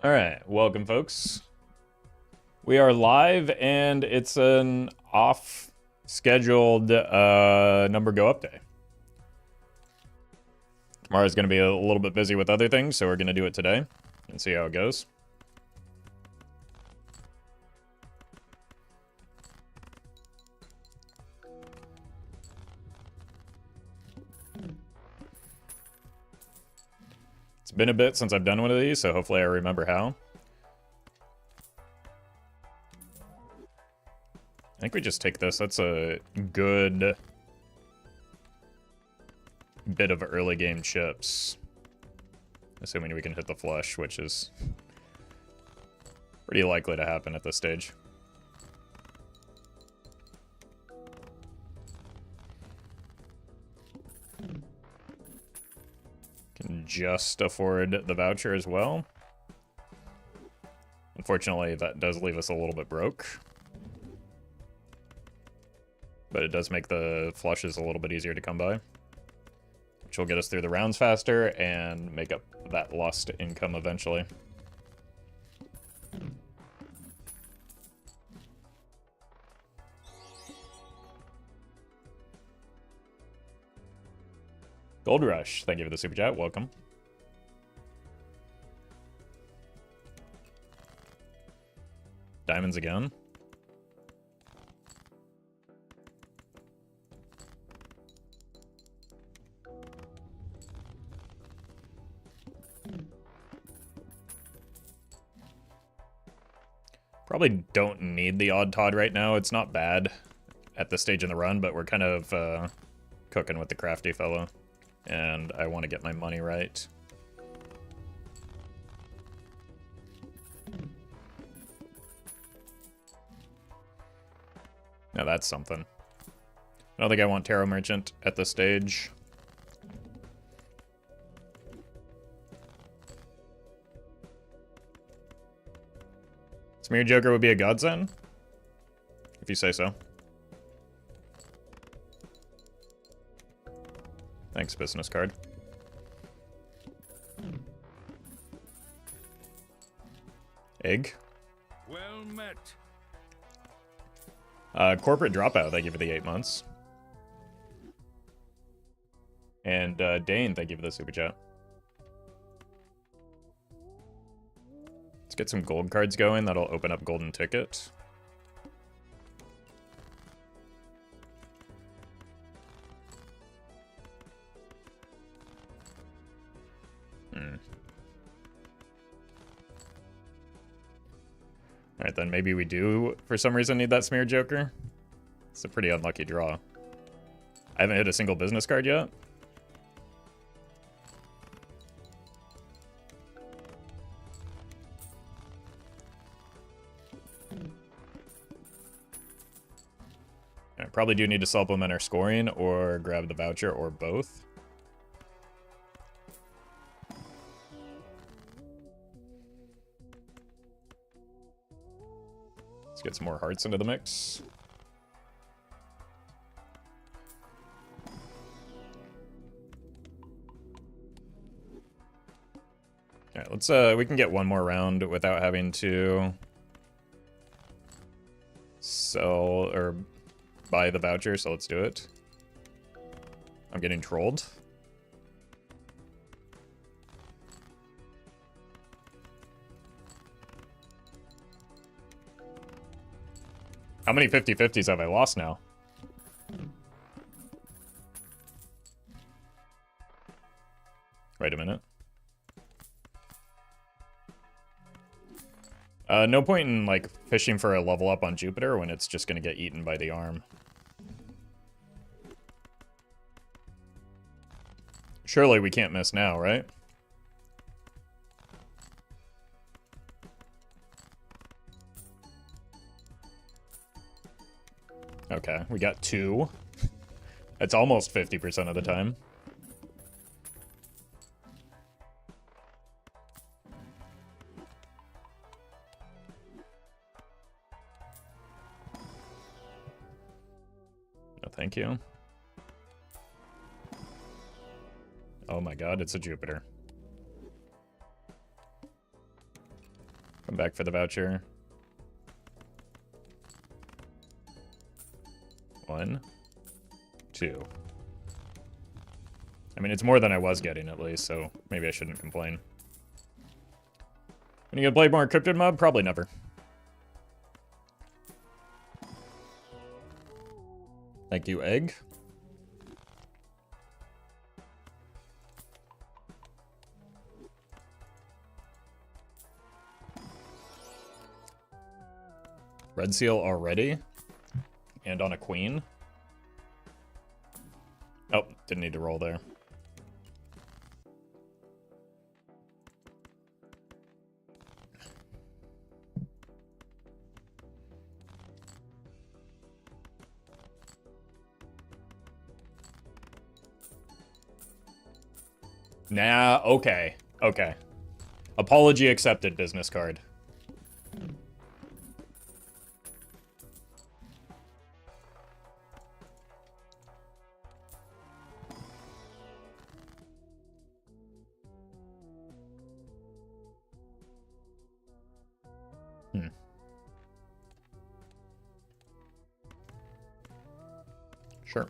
All right, welcome, folks. We are live, and it's an off-scheduled number go up day. Tomorrow's going to be a little bit busy with other things, so we're going to do it today and see how it goes. It's been a bit since I've done one of these, so hopefully I remember how. I think we just take this. That's a good bit of early game chips. Assuming we can hit the flush, which is pretty likely to happen at this stage. Can just afford the voucher as well. Unfortunately, that does leave us a little bit broke. But it does make the flushes a little bit easier to come by, which will get us through the rounds faster and make up that lost income eventually. Gold Rush, thank you for the super chat. Welcome. Diamonds again. Probably don't need the Odd Tod right now. It's not bad at this stage in the run, but we're kind of cooking with the crafty fellow. And I want to get my money right. Now that's something. I don't think I want Tarot Merchant at this stage. Smear Joker would be a godsend, if you say so. Thanks, business card. Egg. Well met. Corporate Dropout, thank you for the 8 months. And Dane, thank you for the super chat. Let's get some gold cards going. That'll open up golden ticket. Alright, then maybe we do, for some reason, need that Smear Joker. It's a pretty unlucky draw. I haven't hit a single business card yet. I probably do need to supplement our scoring or grab the voucher or both. Let's get some more hearts into the mix. Alright, let's we can get one more round without having to sell or buy the voucher, so let's do it. I'm getting trolled. How many 50-50s have I lost now? Wait a minute. No point in, like, fishing for a level up on Jupiter when it's just gonna get eaten by the arm. Surely we can't miss now, right? Okay, we got 2. That's almost 50% of the time. No, thank you. Oh my god, it's a Jupiter. Come back for the voucher. 1, 2. I mean, it's more than I was getting at least, so maybe I shouldn't complain. When you gonna play more Cryptid Mob? Probably never. Thank you, Egg. Red Seal already? And on a queen? Oh, didn't need to roll there. Nah, okay. Okay. Apology accepted, business card. Sure.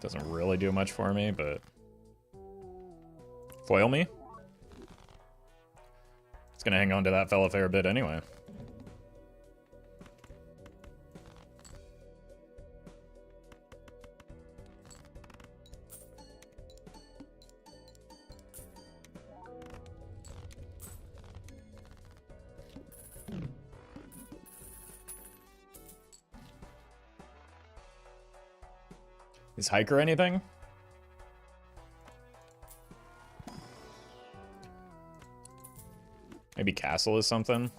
Doesn't really do much for me, but... Foil me? It's gonna hang on to that fella a fair bit anyway. Is Hiker anything? Maybe Castle is something?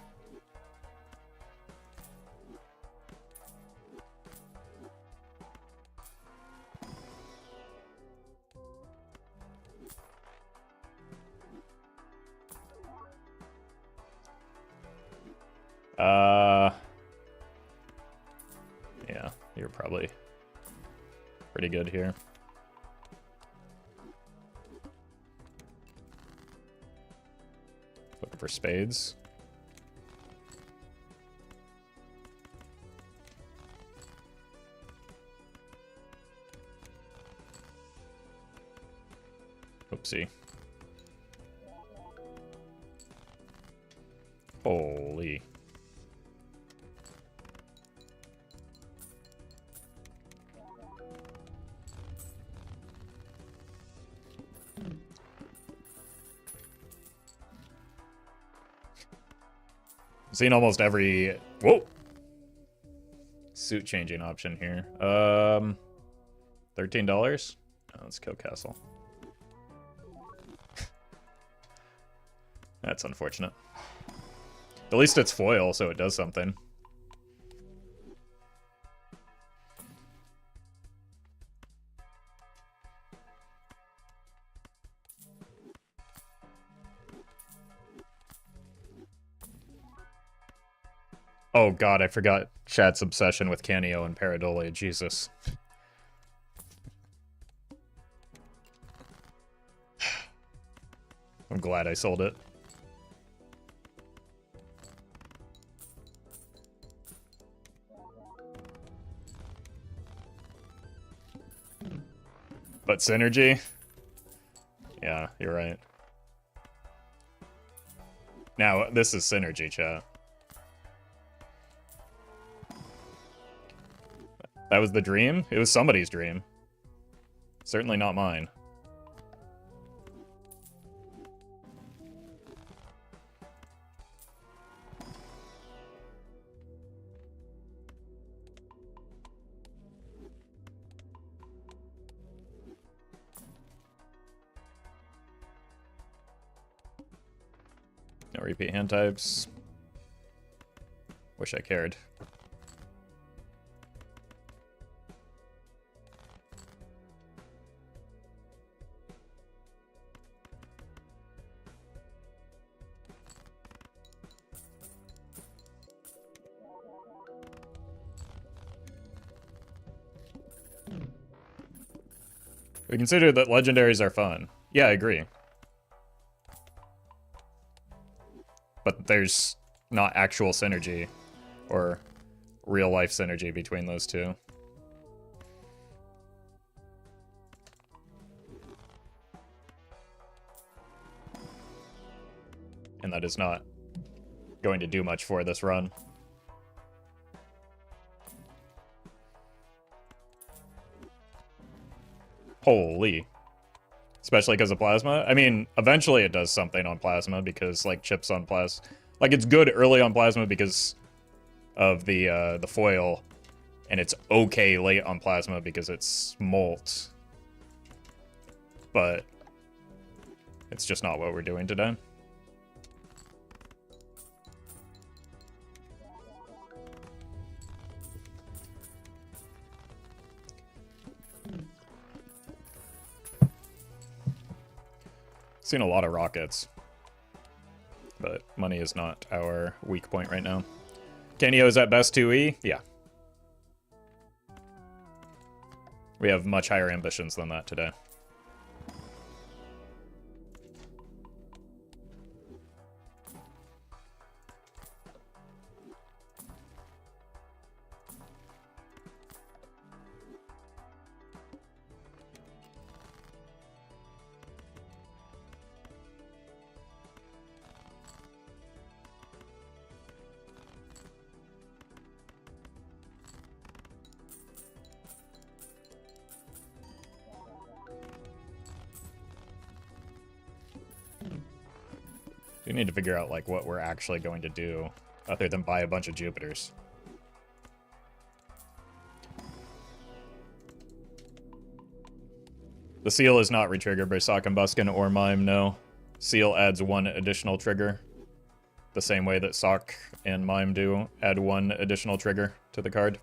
Yeah, you're probably pretty good here. Looking for spades. Oopsie. Holy. Seen almost every... Whoa! Suit changing option here. $13? Oh, let's kill Castle. That's unfortunate. At least it's foil, so it does something. Oh god, I forgot chat's obsession with Canio and Pareidolia, Jesus. I'm glad I sold it. But synergy? Yeah, you're right. Now, this is synergy, chat. That was the dream? It was somebody's dream. Certainly not mine. No repeat hand types. Wish I cared. We consider that legendaries are fun. Yeah, I agree. but there's not actual synergy or real life synergy between those two. And that is not going to do much for this run. Holy. Especially because of plasma. I mean, eventually it does something on plasma because, like, chips on plasma. Like, it's good early on plasma because of the foil, and it's okay late on plasma because it's molt. But it's just not what we're doing today. Seen a lot of rockets, but money is not our weak point right now. Kenyo is at best 2E? Yeah. We have much higher ambitions than that today. We need to figure out, like, what we're actually going to do other than buy a bunch of Jupiters. The seal is not retriggered by Sock and Buskin or Mime, no. Seal adds 1 additional trigger. The same way that Sock and Mime do, add 1 additional trigger to the card.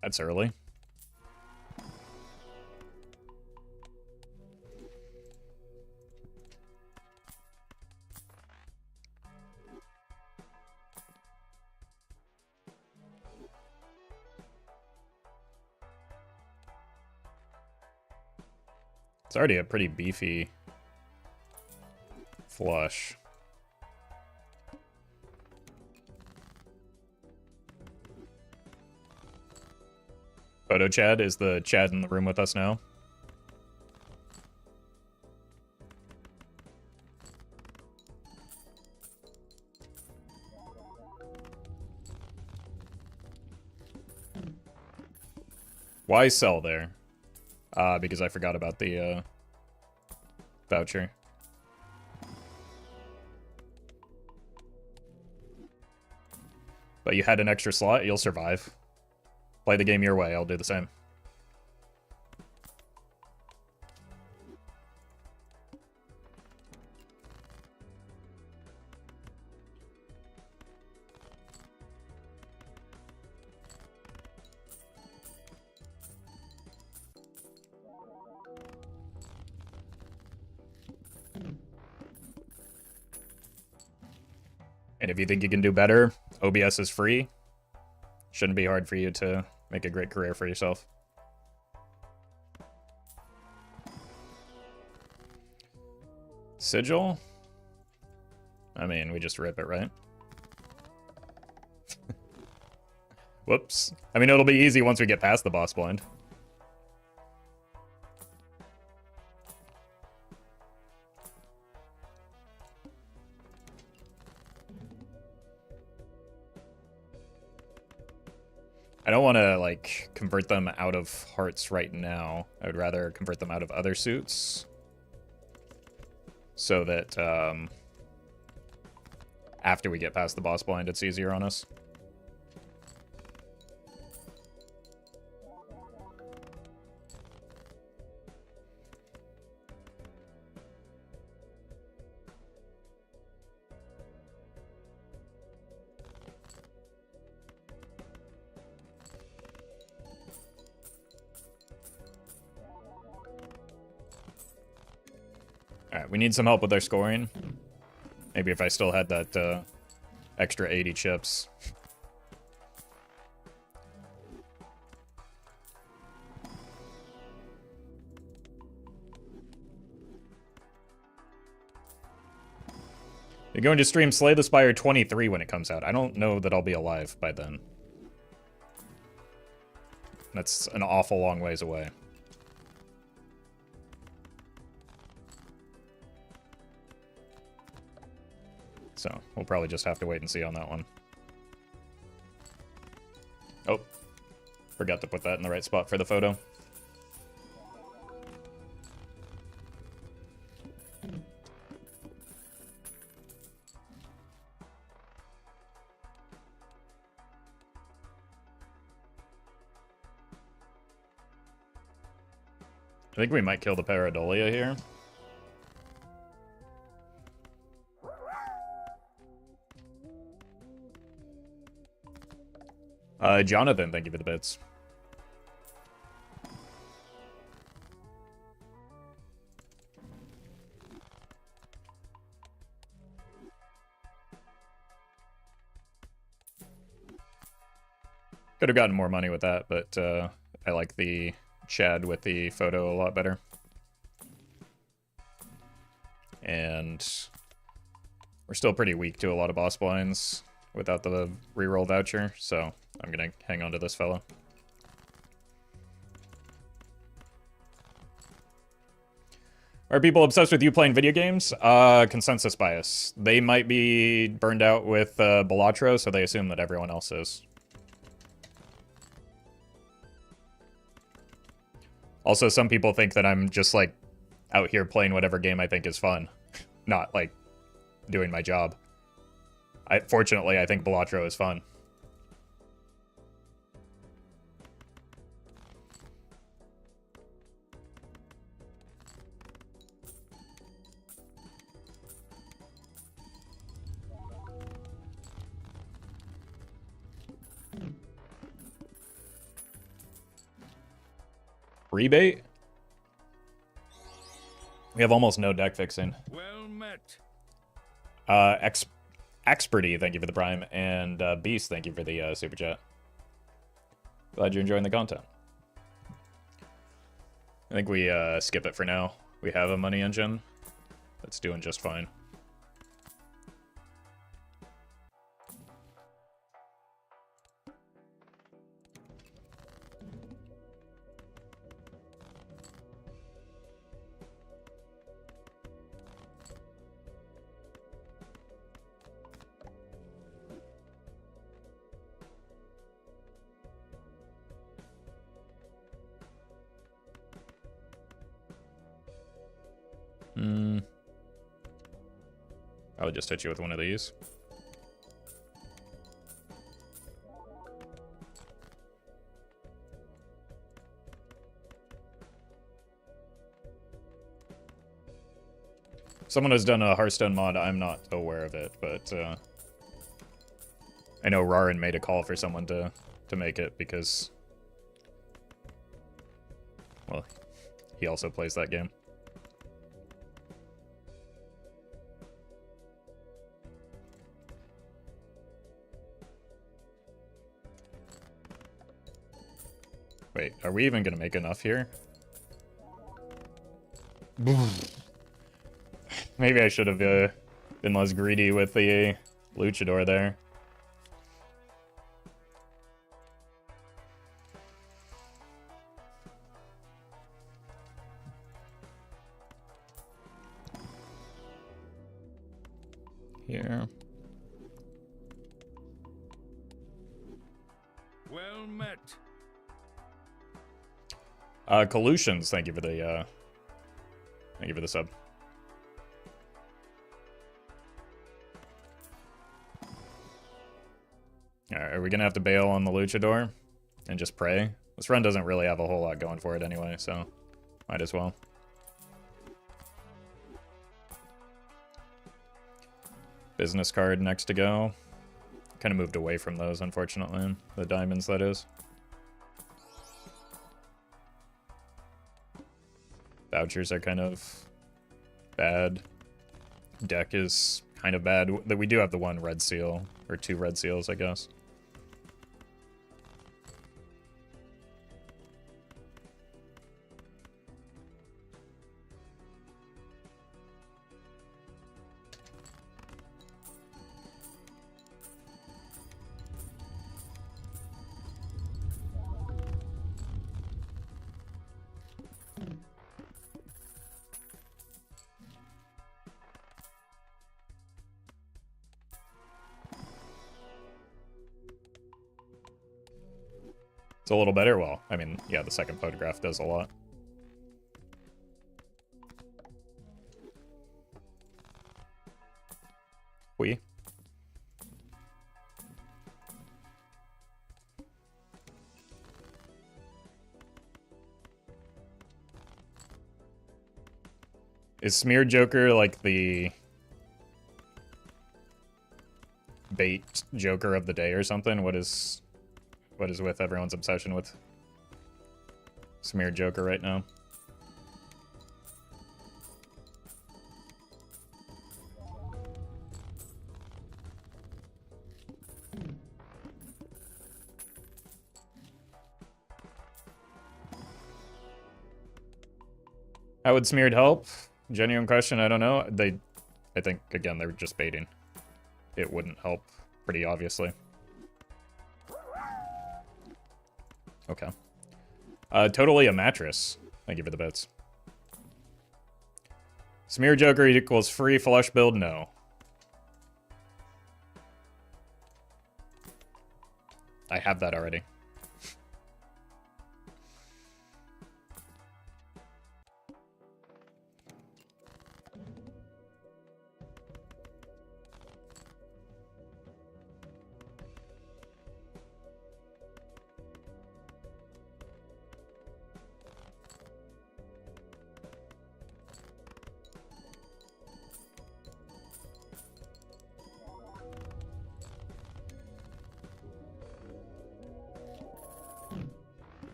That's early. It's already a pretty beefy flush. Photo Chad is the Chad in the room with us now. Why sell there? Because I forgot about the voucher. But you had an extra slot, you'll survive. Play the game your way, I'll do the same. And if you think you can do better, OBS is free. Shouldn't be hard for you to make a great career for yourself. Sigil? I mean, we just rip it, right? Whoops. I mean, it'll be easy once we get past the boss blind. I don't want to, like, convert them out of hearts right now. I would rather convert them out of other suits. So that, after we get past the boss blind, it's easier on us. Alright, we need some help with our scoring. Maybe if I still had that extra 80 chips. You're going to stream Slay the Spire 23 when it comes out. I don't know that I'll be alive by then. That's an awful long ways away. So, we'll probably just have to wait and see on that one. Oh. Forgot to put that in the right spot for the photo. I think we might kill the Pareidolia here. Jonathan, thank you for the bits. Could have gotten more money with that, but I like the Chad with the photo a lot better. And we're still pretty weak to a lot of boss blinds without the reroll voucher, so I'm gonna hang on to this fella. Are people obsessed with you playing video games? Consensus bias. They might be burned out with Balatro, so they assume that everyone else is. Also, some people think that I'm just, like, out here playing whatever game I think is fun. Not, like, doing my job. Fortunately, I think Balatro is fun. Rebate? We have almost no deck fixing. Well met. Experty, thank you for the prime, and Beast, thank you for the super chat. Glad you're enjoying the content. I think we skip it for now. We have a money engine that's doing just fine. I'll just hit you with one of these. Someone has done a Hearthstone mod. I'm not aware of it, but I know Rarin made a call for someone to make it because, well, he also plays that game. Wait, are we even gonna make enough here? Maybe I should have been less greedy with the Luchador there. Here. Well met. Collusions, thank you for the sub. Alright, are we gonna have to bail on the Luchador and just pray? This run doesn't really have a whole lot going for it anyway, so might as well. Business card next to go. Kind of moved away from those, unfortunately. The diamonds, that is. Vouchers are kind of bad. Deck is kind of bad. We do have the one red seal, or 2 red seals, I guess. It's a little better. Well, I mean, yeah, the second photograph does a lot. We. Is Smear Joker like the bait Joker of the day or something? What is with everyone's obsession with Smear Joker right now? How would Smeared help? Genuine question, I don't know. I think, again, they're just baiting. It wouldn't help, pretty obviously. Okay. Totally a mattress. Thank you for the bits. Smear Joker equals free flush build? No. I have that already.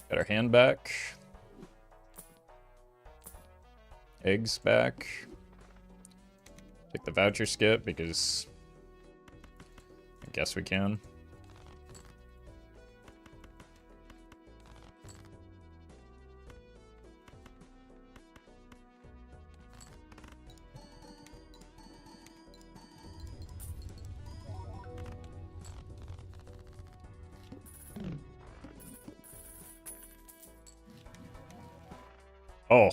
Got our hand back. Eggs back. Take the voucher skip because I guess we can. Oh.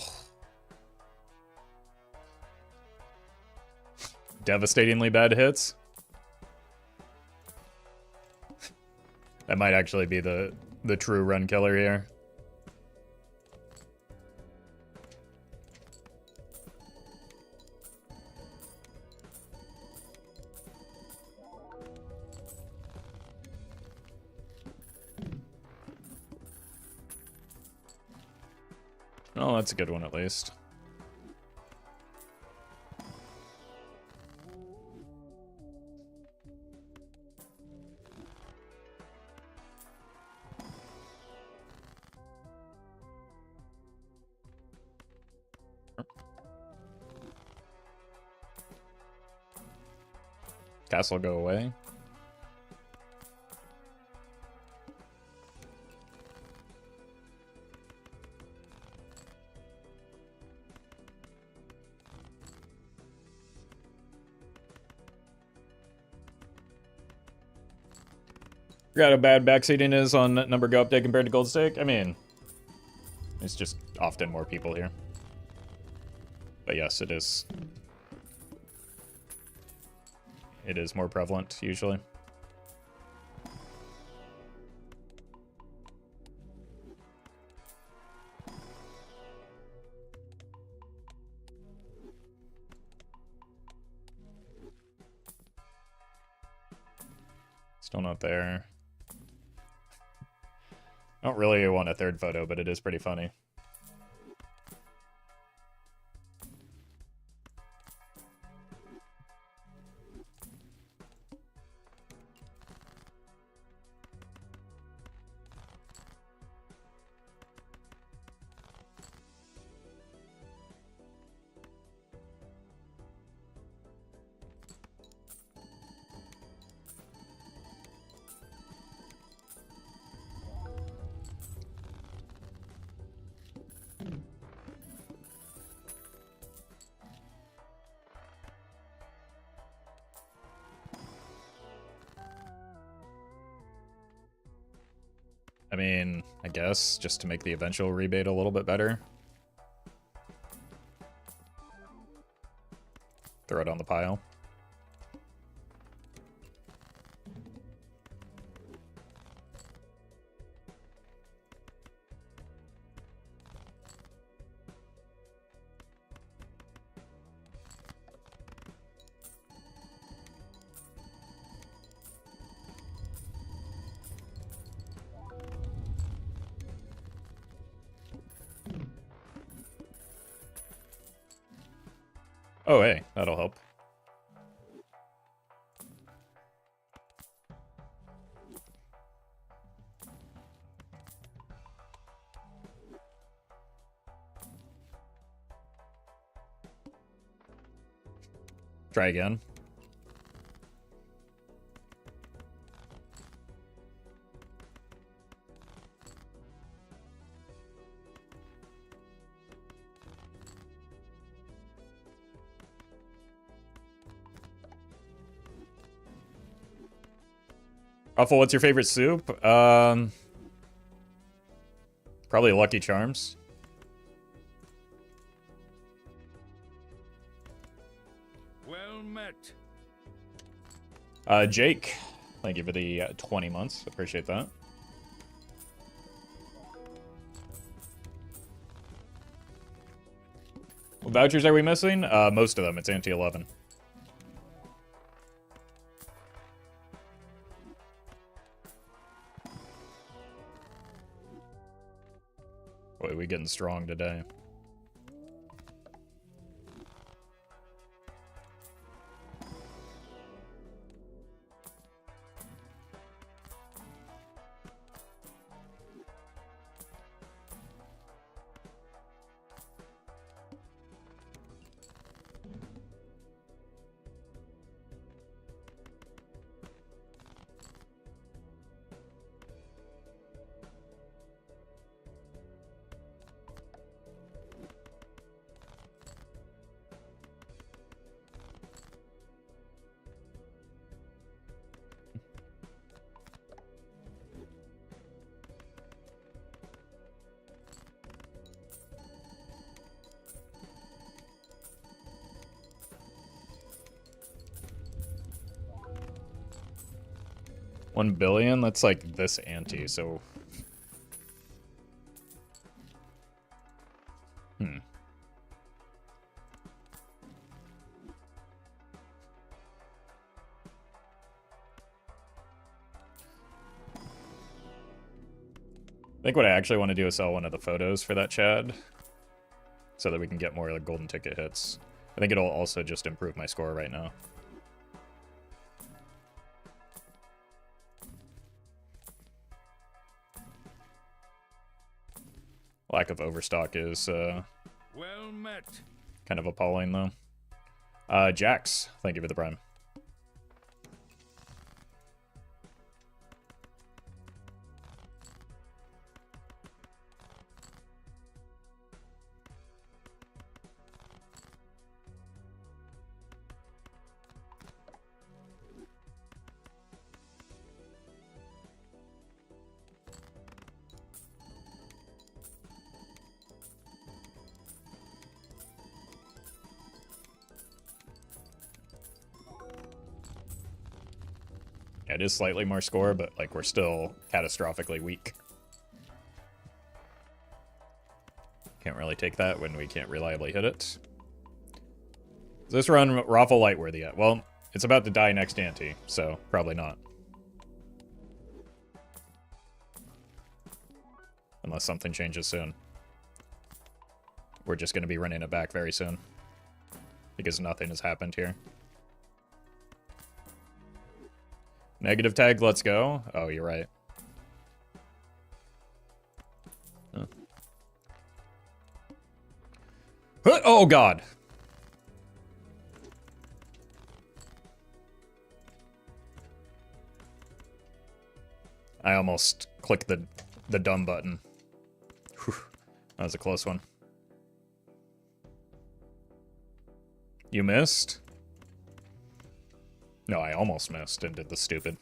Devastatingly bad hits. That might actually be the true run killer here. Oh, that's a good one at least. Castle go away. Forgot how bad backseating is on number go update compared to gold stake. I mean, it's just often more people here. But yes, it is. It is more prevalent, usually. Still not there. I don't really want a third photo, but it is pretty funny. I mean, I guess, just to make the eventual rebate a little bit better. Throw it on the pile. Oh, hey, that'll help. Try again. Roffle, what's your favorite soup? Probably Lucky Charms. Well met. Jake, thank you for the 20 months. Appreciate that. What vouchers are we missing? Most of them. It's Ante 11. Boy, we getting strong today. $1 billion? That's like this ante, so... I think what I actually want to do is sell one of the photos for that Chad, so that we can get more like golden ticket hits. I think it'll also just improve my score right now. Lack of overstock is Well met. kind of appalling, though. Jax, thank you for the prime. Yeah, it is slightly more score, but like we're still catastrophically weak. Can't really take that when we can't reliably hit it. Is this run Roffle Lightworthy yet? Well, it's about to die next ante, so probably not. Unless something changes soon. We're just going to be running it back very soon. Because nothing has happened here. Negative tag, let's go. Oh, you're right. Huh. Oh, God. I almost clicked the dumb button. Whew. That was a close one. You missed? No, I almost missed and did the stupid.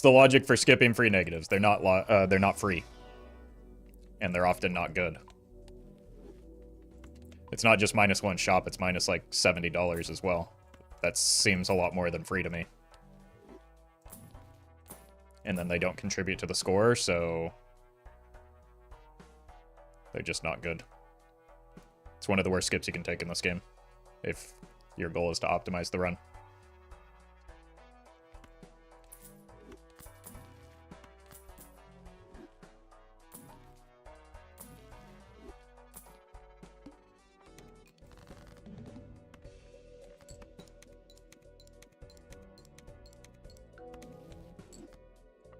It's the logic for skipping free negatives. They're not free. And they're often not good. It's not just -1 shop, it's minus like $70 as well. That seems a lot more than free to me. And then they don't contribute to the score, so they're just not good. It's one of the worst skips you can take in this game, if your goal is to optimize the run.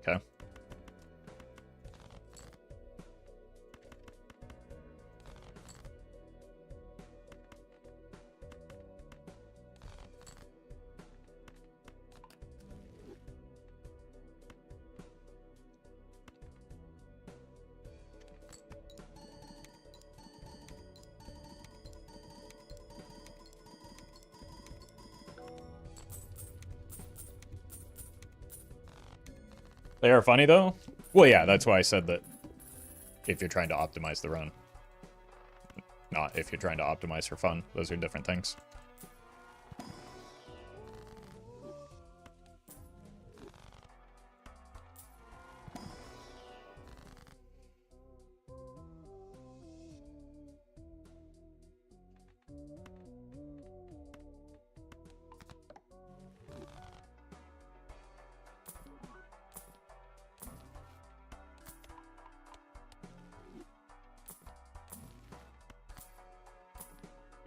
Okay. They are funny, though? Well, yeah, that's why I said that if you're trying to optimize the run. Not if you're trying to optimize for fun. Those are different things.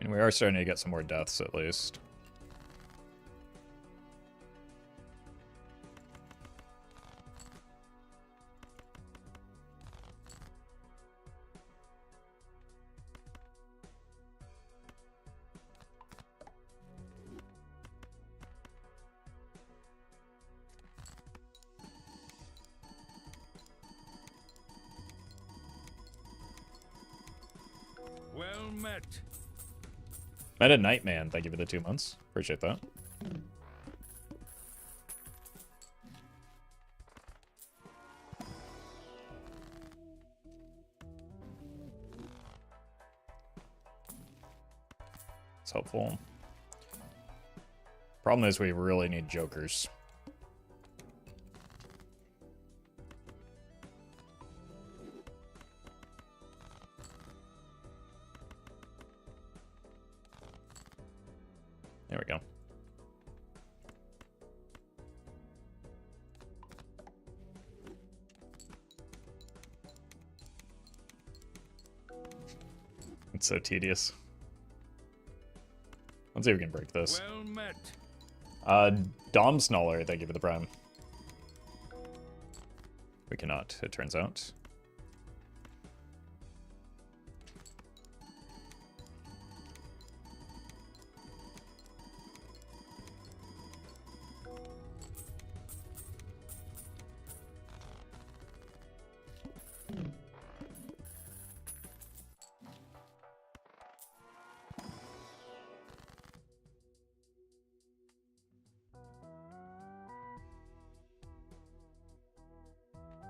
And we are starting to get some more deaths, at least. Well met. Meta Nightman, thank you for the 2 months. Appreciate that. It's helpful. Problem is we really need jokers. There we go. It's so tedious. Let's see if we can break this. Well met. Dom Snoller, thank you for the prime. We cannot, it turns out.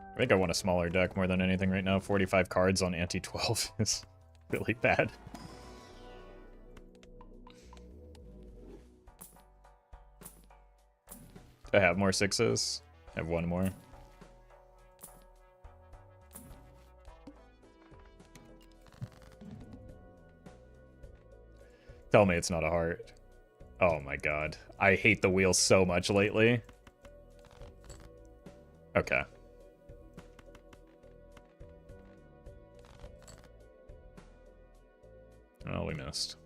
I think I want a smaller deck more than anything right now. 45 cards on anti-12 is really bad. Do I have more 6s? I have one more. Tell me it's not a heart. Oh my god. I hate the wheel so much lately. Okay. Oh, we missed.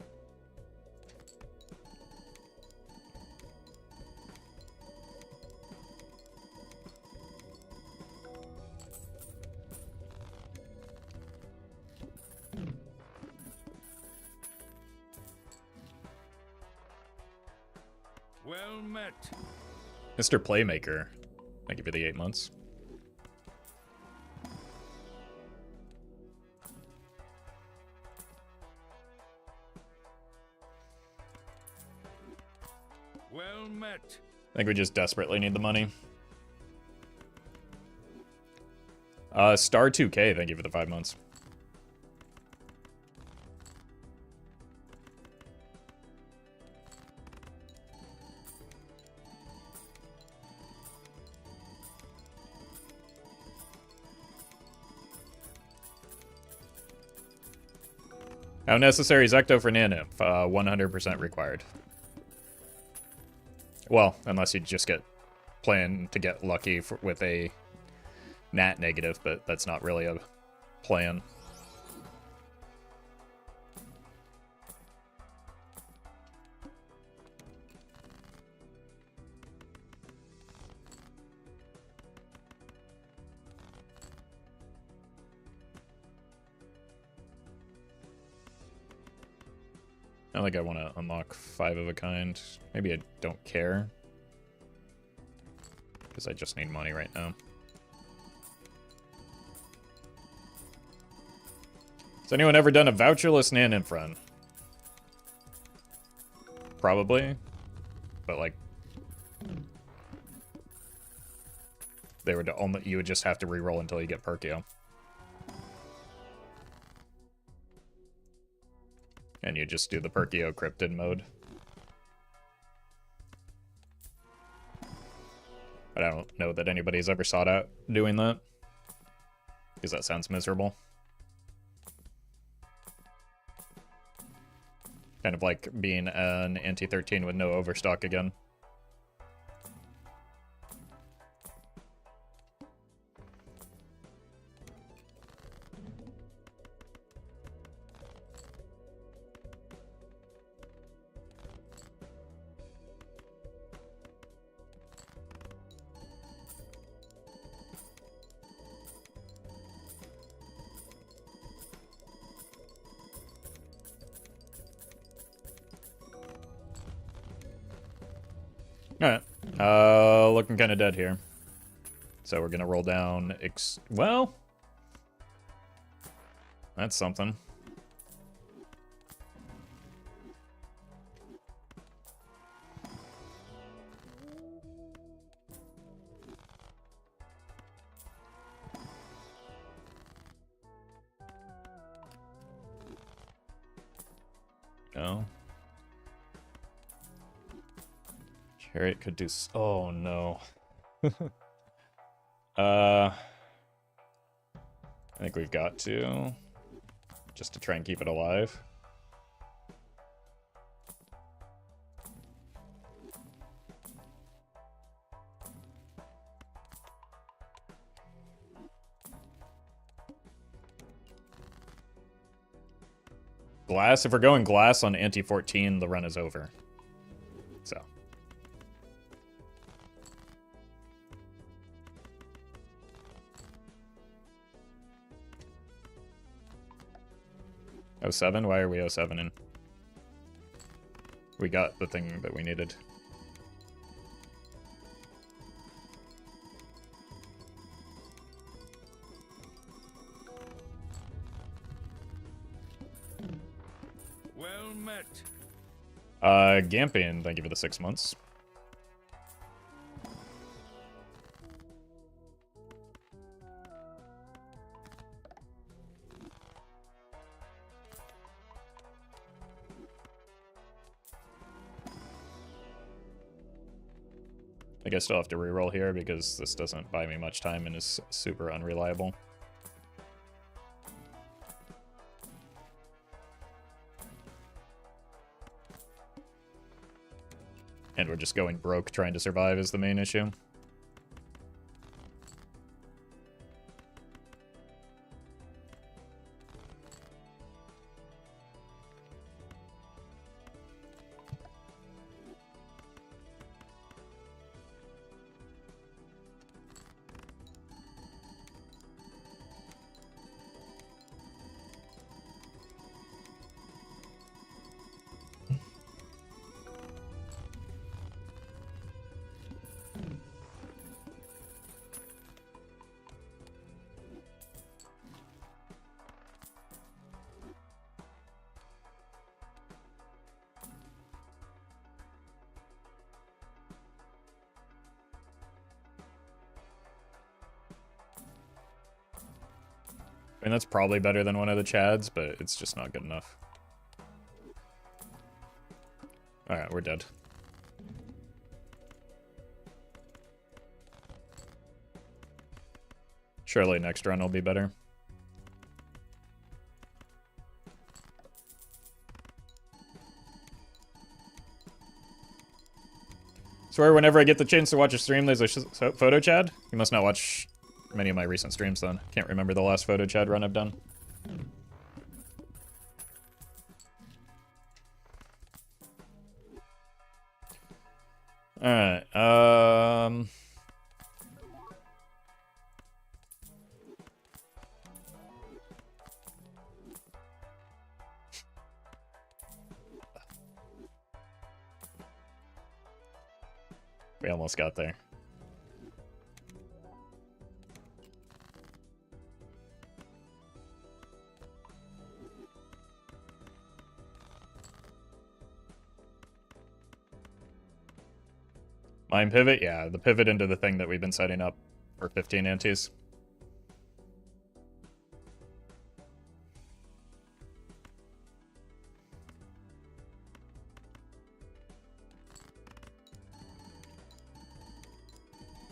Well met. Mr. Playmaker, thank you for the 8 months. Well met. I think we just desperately need the money. Star 2K, thank you for the 5 months. How necessary is Ecto for Nano? 100% required. Well, unless you just plan to get lucky with a nat negative, but that's not really a plan. I think I want to unlock 5 of a kind. Maybe I don't care. Because I just need money right now. Has anyone ever done a voucherless Nan-Inf run? Probably. But like... They would only, you would just have to reroll until you get Perkio. And you just do the Perkio Cryptid mode. But I don't know that anybody's ever sought out doing that. Because that sounds miserable. Kind of like being an anti-13 with no overstock again. Alright. Looking kind of dead here. So we're gonna roll down well... That's something. No. Chariot could do oh no. I think we've got to. Just to try and keep it alive. Glass, if we're going glass on anti-14, the run is over. So. '07? Why are we 07 in? We got the thing that we needed. Well met. Gampian, thank you for the 6 months. I think I still have to reroll here because this doesn't buy me much time and is super unreliable. And we're just going broke trying to survive is the main issue. I mean, that's probably better than one of the Chads, but it's just not good enough. Alright, we're dead. Surely next run will be better. Swear whenever I get the chance to watch a stream, there's a photo Chad. You must not watch many of my recent streams then. Can't remember the last photo Chad run I've done. Alright, we almost got there. Mine pivot? Yeah, the pivot into the thing that we've been setting up for 15 antes.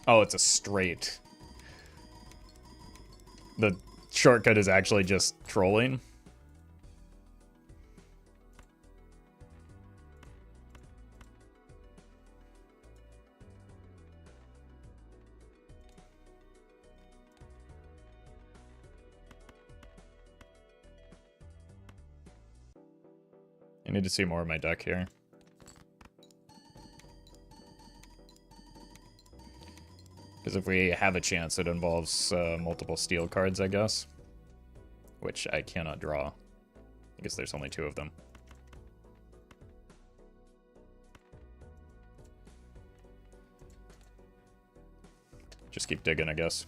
Oh, it's a straight. The shortcut is actually just trolling. I need to see more of my deck here. Because if we have a chance, it involves multiple steel cards, I guess. Which I cannot draw. Because there's only 2 of them. Just keep digging, I guess.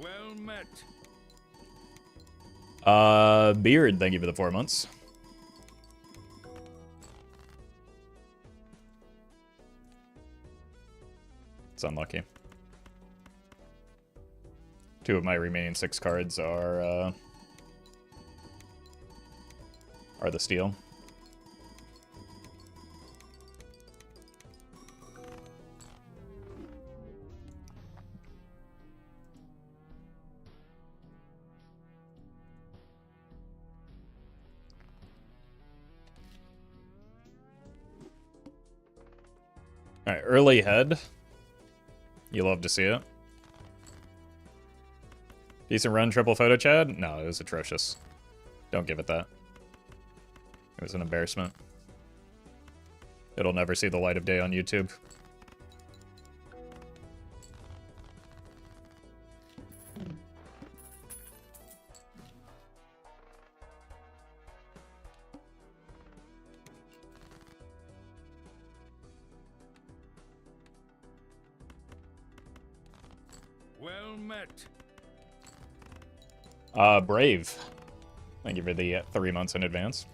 Well met. Beard, thank you for the 4 months. It's unlucky. 2 of my remaining 6 cards are the steel. Alright, early head. You love to see it. Decent run, triple photo Chad? No, it was atrocious. Don't give it that. It was an embarrassment. It'll never see the light of day on YouTube. Well met. Brave. Thank you for the 3 months in advance.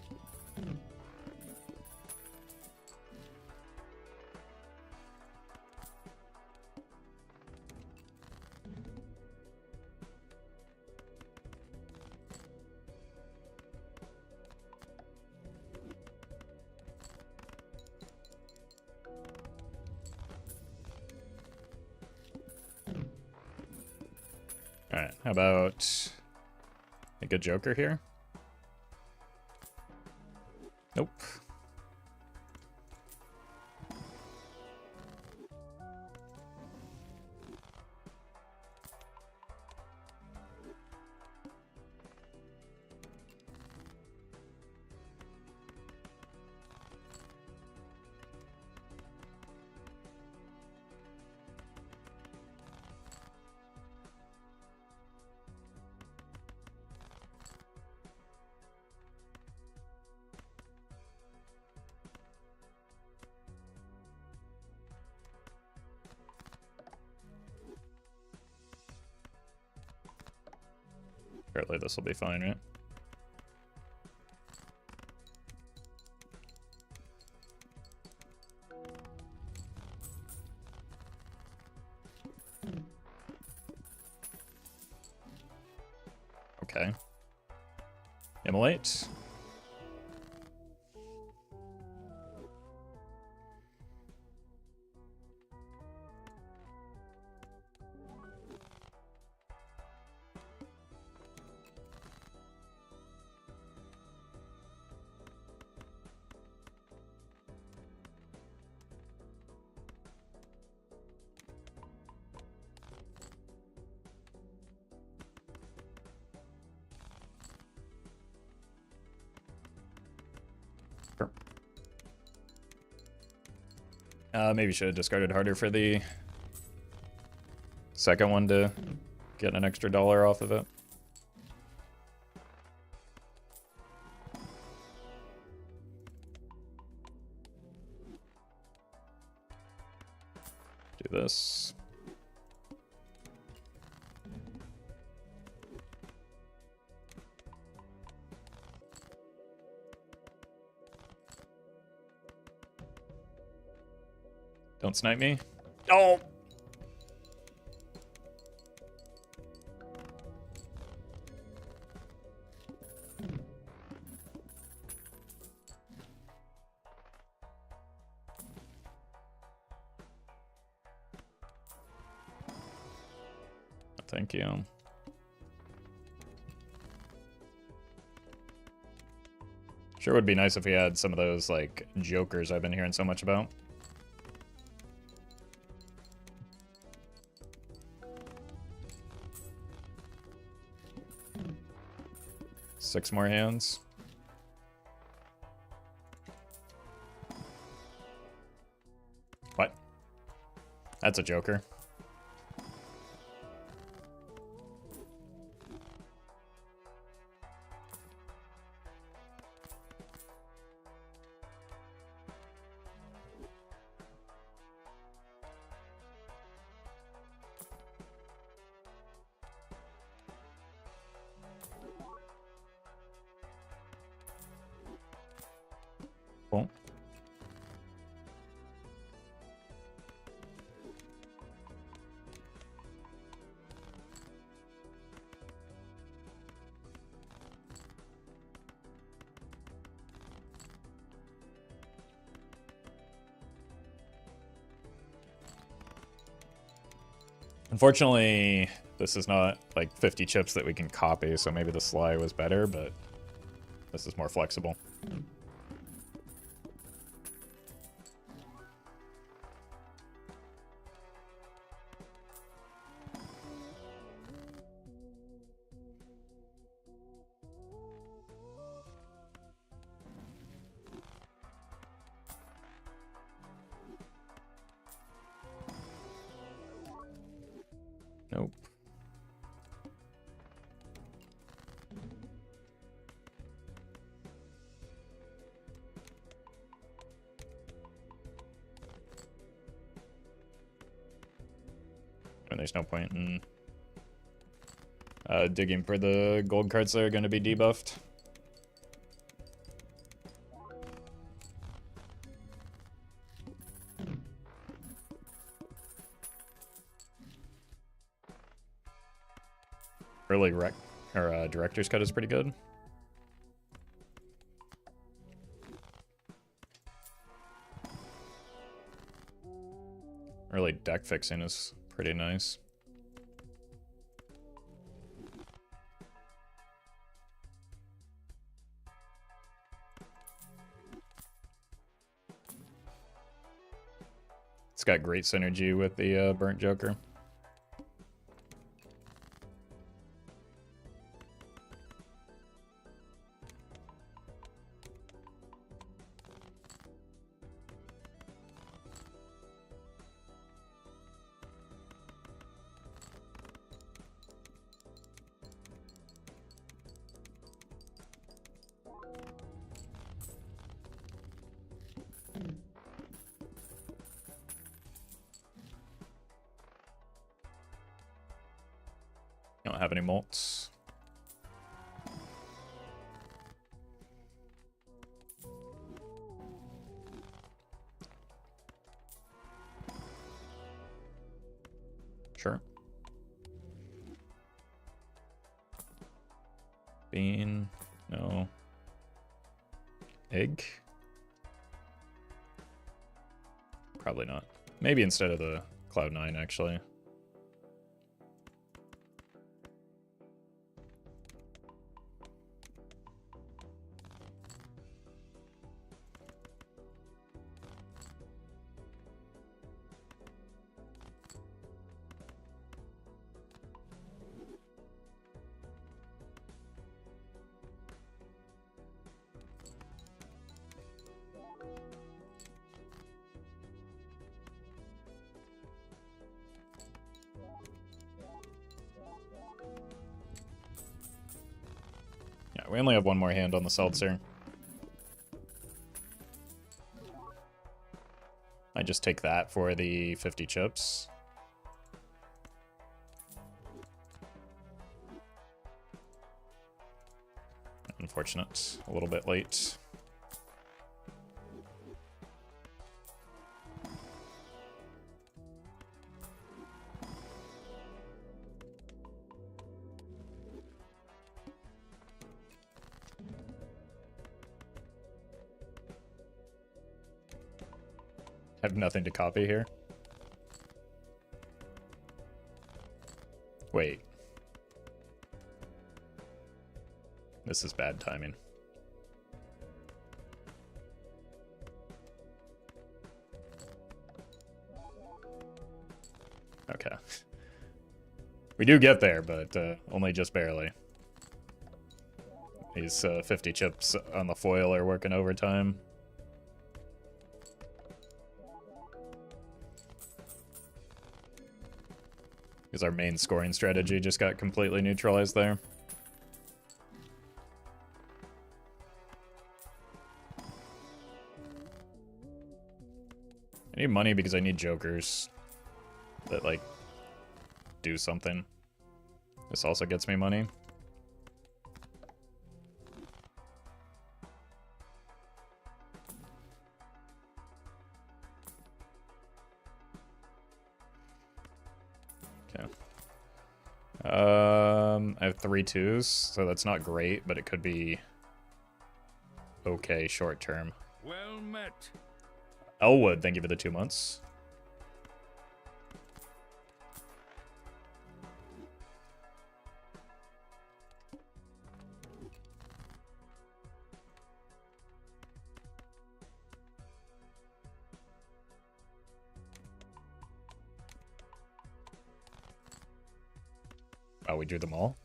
Alright, how about a good Joker here? Nope. Apparently this will be fine, right? Okay. Immolate. Maybe should have discarded harder for the second one to get an extra $1 off of it. Do this. Don't snipe me. Oh! Thank you. Sure would be nice if we had some of those, like, jokers I've been hearing so much about. Six more hands. What? That's a joker. Cool. Unfortunately, this is not like 50 chips that we can copy, so maybe the Sly was better, but this is more flexible. Nope. And there's no point in digging for the gold cards that are going to be debuffed. Early director's cut is pretty good. Early deck fixing is pretty nice. It's got great synergy with the burnt joker. Don't have any molts. Sure. Bean. No. egg? Probably not. Maybe instead of the Cloud9, actually. Yeah, we only have one more hand on the seltzer. I just take that for the 50 chips. Unfortunate. A little bit late. I have nothing to copy here. Wait. This is bad timing. Okay. We do get there, but only just barely. These 50 chips on the foil are working overtime. Because our main scoring strategy just got completely neutralized there. I need money because I need jokers that, like, do something. This also gets me money. Okay. I have 3 2s, so that's not great, but it could be okay short term. Well met. Elwood, thank you for the 2 months. Oh, we drew them all?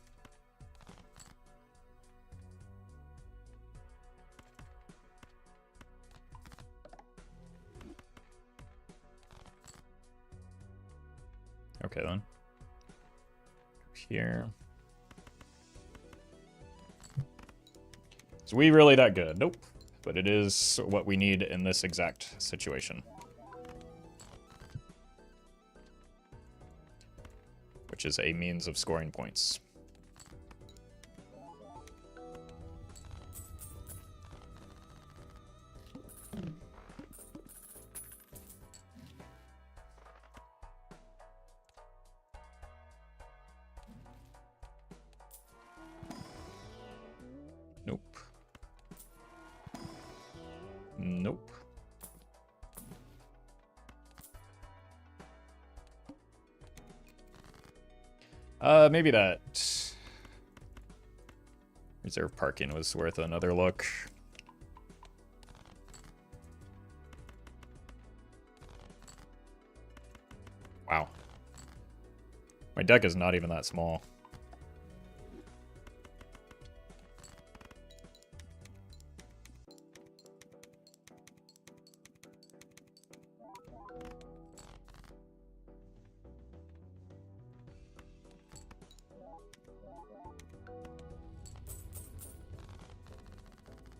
Okay, then. Here. Is we really that good? Nope. But it is what we need in this exact situation. Which is a means of scoring points. Nope. Nope. Maybe that reserve parking was worth another look. Wow. My deck is not even that small.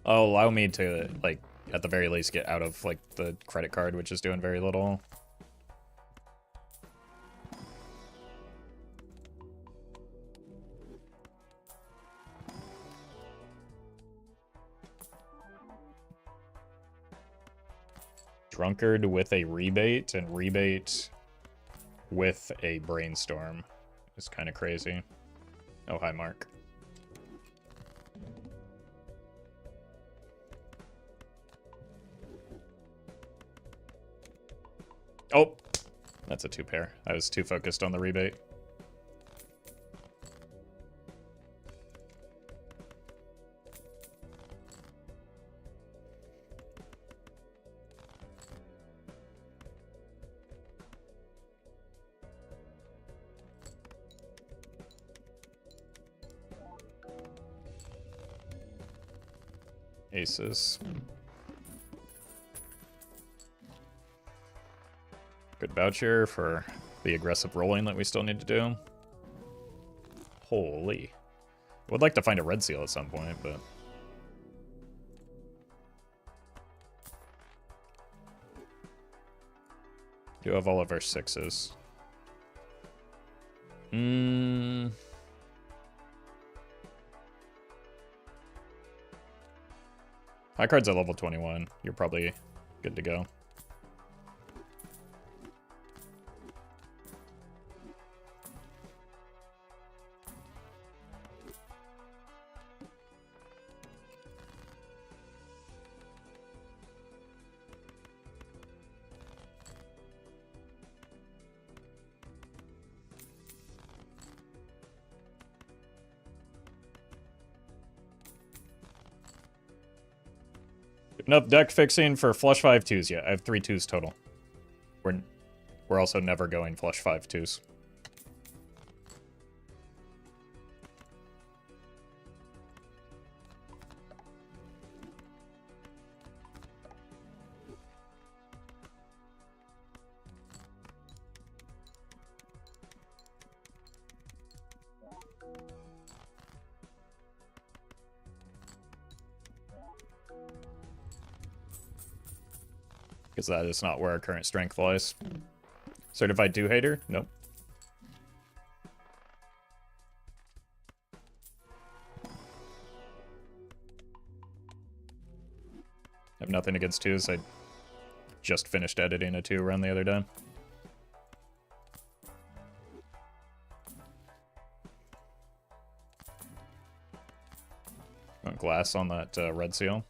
Oh, allow me to, like, at the very least get out of, like, the credit card, which is doing very little. Drunkard with a rebate and rebate with a brainstorm is kind of crazy. Oh, hi, Mark. Oh, that's a 2-pair. I was too focused on the rebate. Aces. Good voucher for the aggressive rolling that we still need to do. Holy. Would like to find a red seal at some point, but... do have all of our 6s. High card's at level 21. You're probably good to go. Enough deck fixing for flush 5 2s yet. I have 3 2s total. We're also never going flush 5 2s. Because that is not where our current strength lies. Certified 2-hater? Nope. I have nothing against 2s. I just finished editing a 2 run the other day. Want glass on that red seal.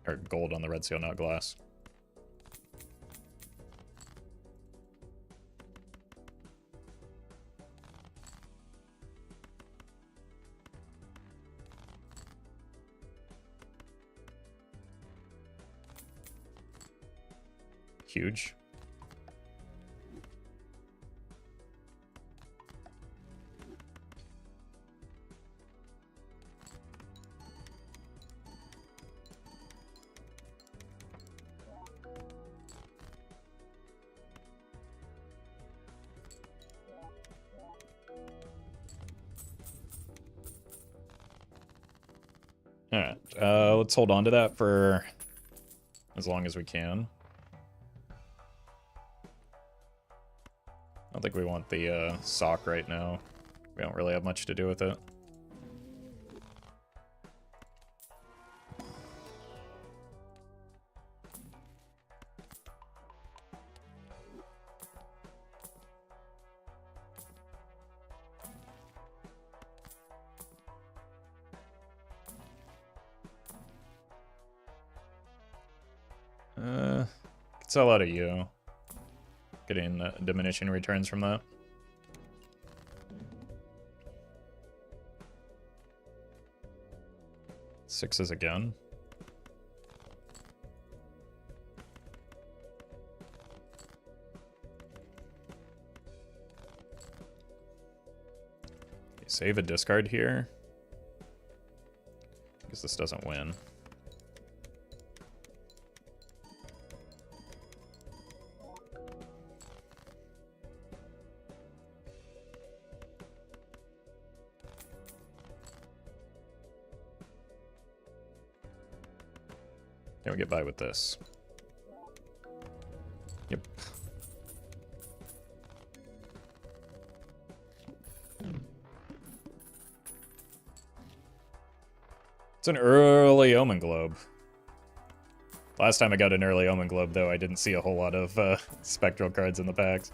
Or gold on the red seal, not glass. Huge. Alright, let's hold on to that for as long as we can. I don't think we want the sock right now. We don't really have much to do with it. Could sell out of you. Getting diminishing returns from that. Sixes again. Okay, save a discard here. Because this doesn't win. Can we get by with this? Yep. It's an early Omen Globe. Last time I got an early Omen Globe, though, I didn't see a whole lot of spectral cards in the packs.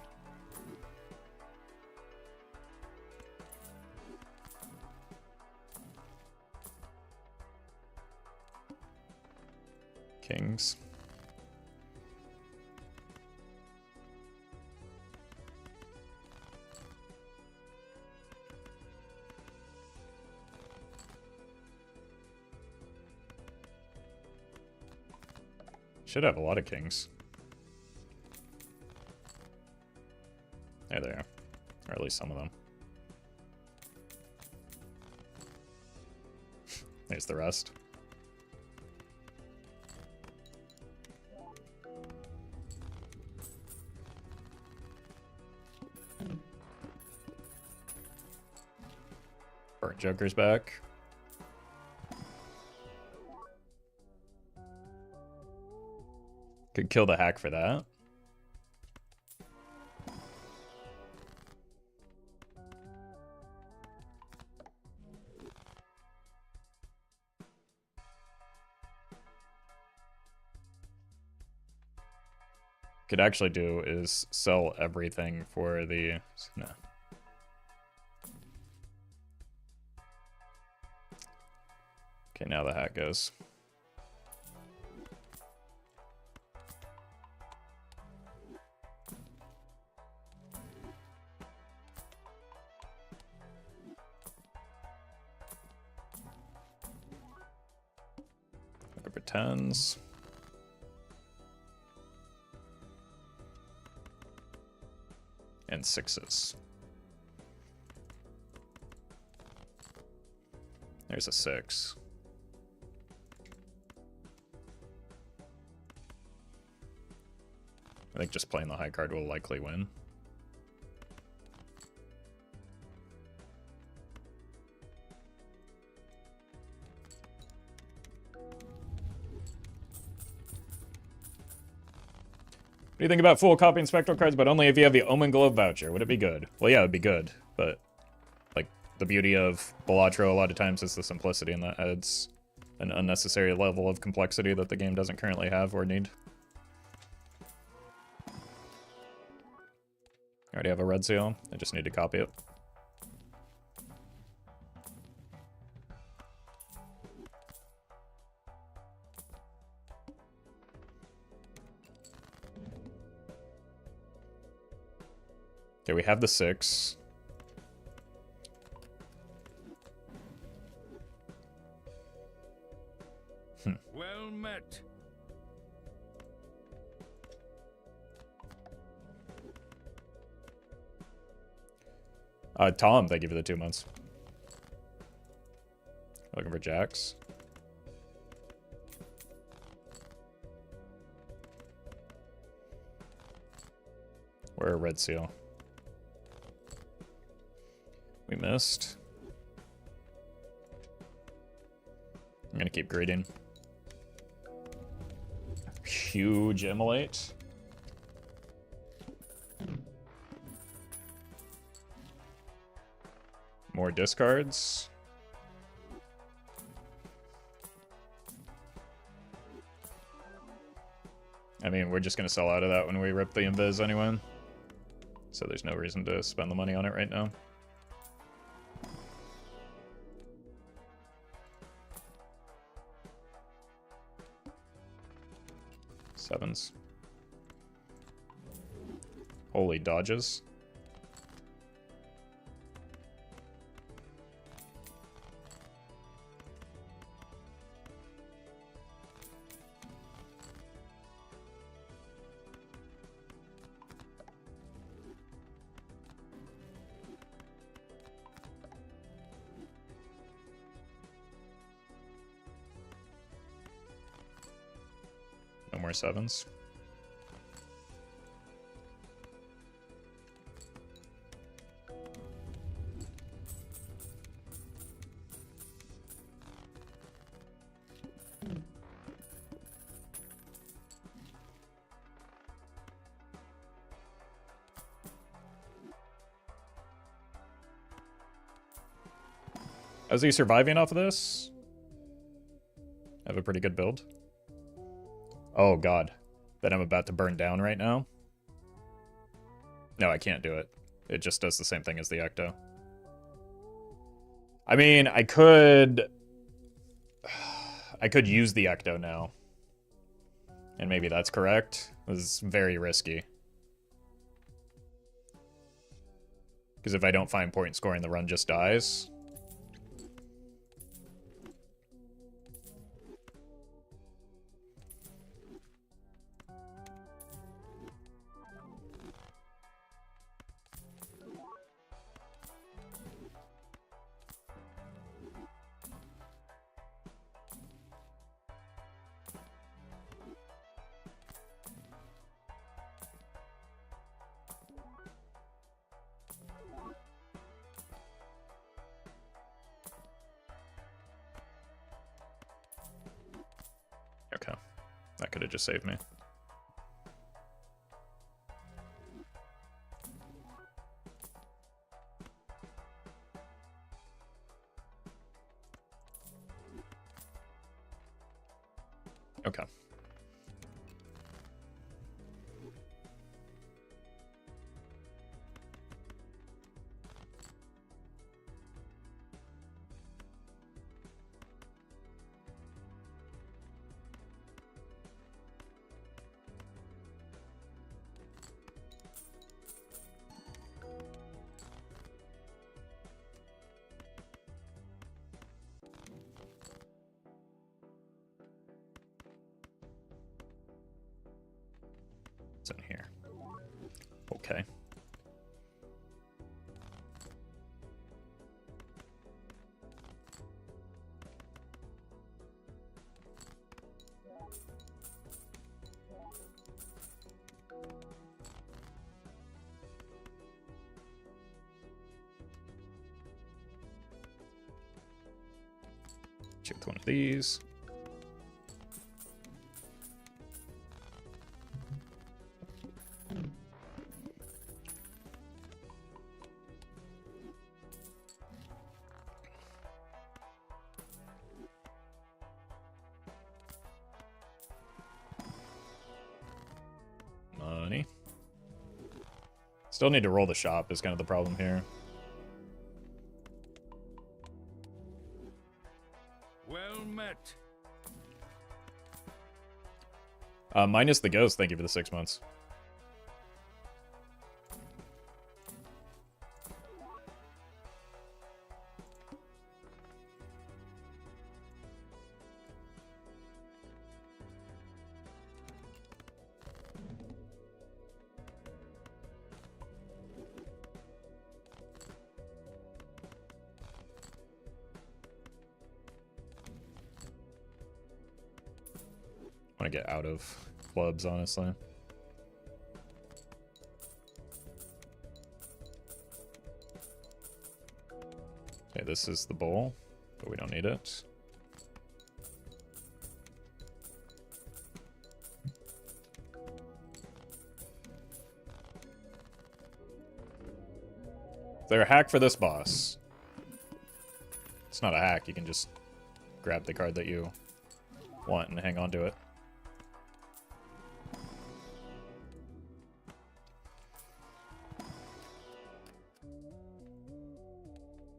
Kings. Should have a lot of kings. There they are. Or at least some of them. There's the rest. Burnt Joker's back. Could kill the hack for that. Could actually do is sell everything for the... No. Okay, now the hack goes. Over 10s. And 6s. There's a 6. I think just playing the high card will likely win. What do you think about full copying Spectral cards, but only if you have the Omen Glove voucher? Would it be good? Well, yeah, it would be good, but like the beauty of Balatro a lot of times is the simplicity, and that adds an unnecessary level of complexity that the game doesn't currently have or need. I already have a red seal. I just need to copy it. Okay, we have the 6. Well met. Tom, thank you for the 2 months. Looking for jacks. We're a red seal. We missed. I'm gonna keep greeting. Huge immolate. More discards. I mean, we're just gonna sell out of that when we rip the invis anyway. So there's no reason to spend the money on it right now. Sevens. Holy dodges. No more sevens. Is he surviving off of this? I have a pretty good build. Oh god. That I'm about to burn down right now? No, I can't do it. It just does the same thing as the Ecto. I mean, I could use the Ecto now. And maybe that's correct. This is very risky. Because if I don't find point scoring, the run just dies. Okay, that could have just saved me. Okay. What's in here? Okay. Check one of these. Money. Still need to roll the shop is kind of the problem here. Well met. Minus the ghost, thank you for the 6 months. I want to get out of clubs, honestly. Okay, this is the bowl, but we don't need it. Is there a hack for this boss? It's not a hack, you can just grab the card that you want and hang on to it.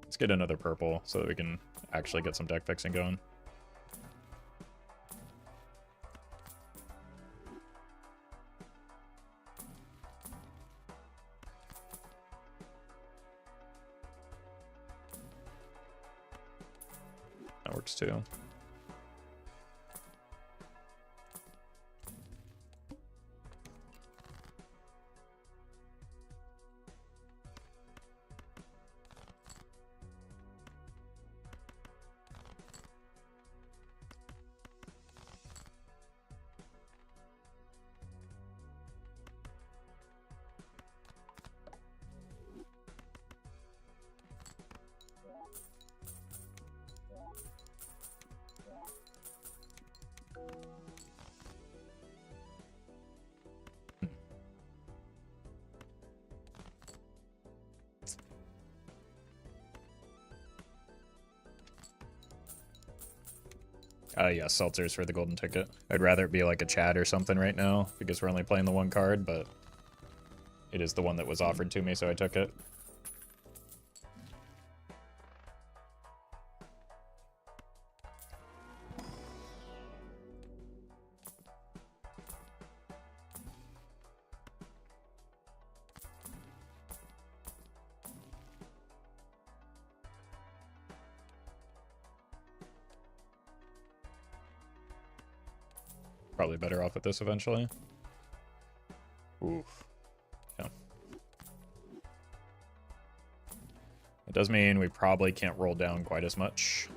Let's get another purple so that we can actually get some deck fixing going. That works too. Yeah, seltzers for the golden ticket. I'd rather it be like a chat or something right now, because we're only playing the one card, but it is the one that was offered to me, so I took it. Probably better off with this eventually. Oof. Yeah. It does mean we probably can't roll down quite as much.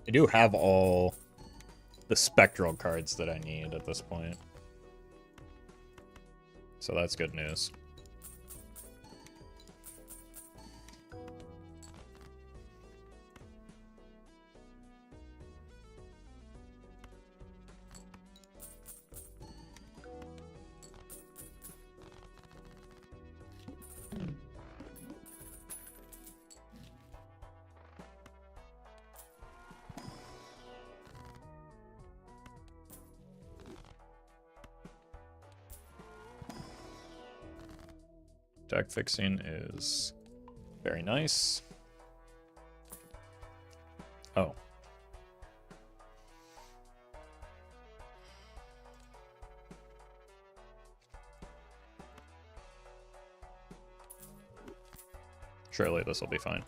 I do have all the spectral cards that I need at this point. So that's good news. Deck fixing is very nice. Oh. Surely this will be fine.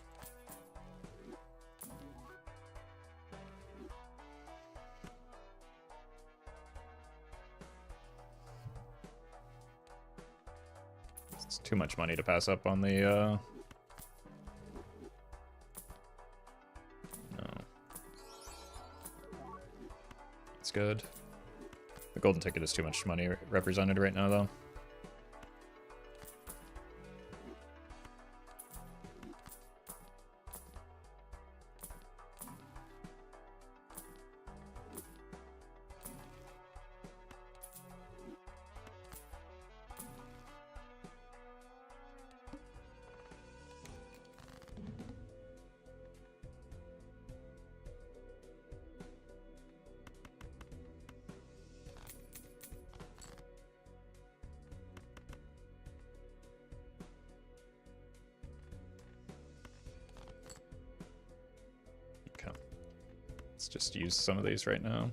It's too much money to pass up on the, No. It's good. The golden ticket is too much money represented right now, though. Let's just use some of these right now.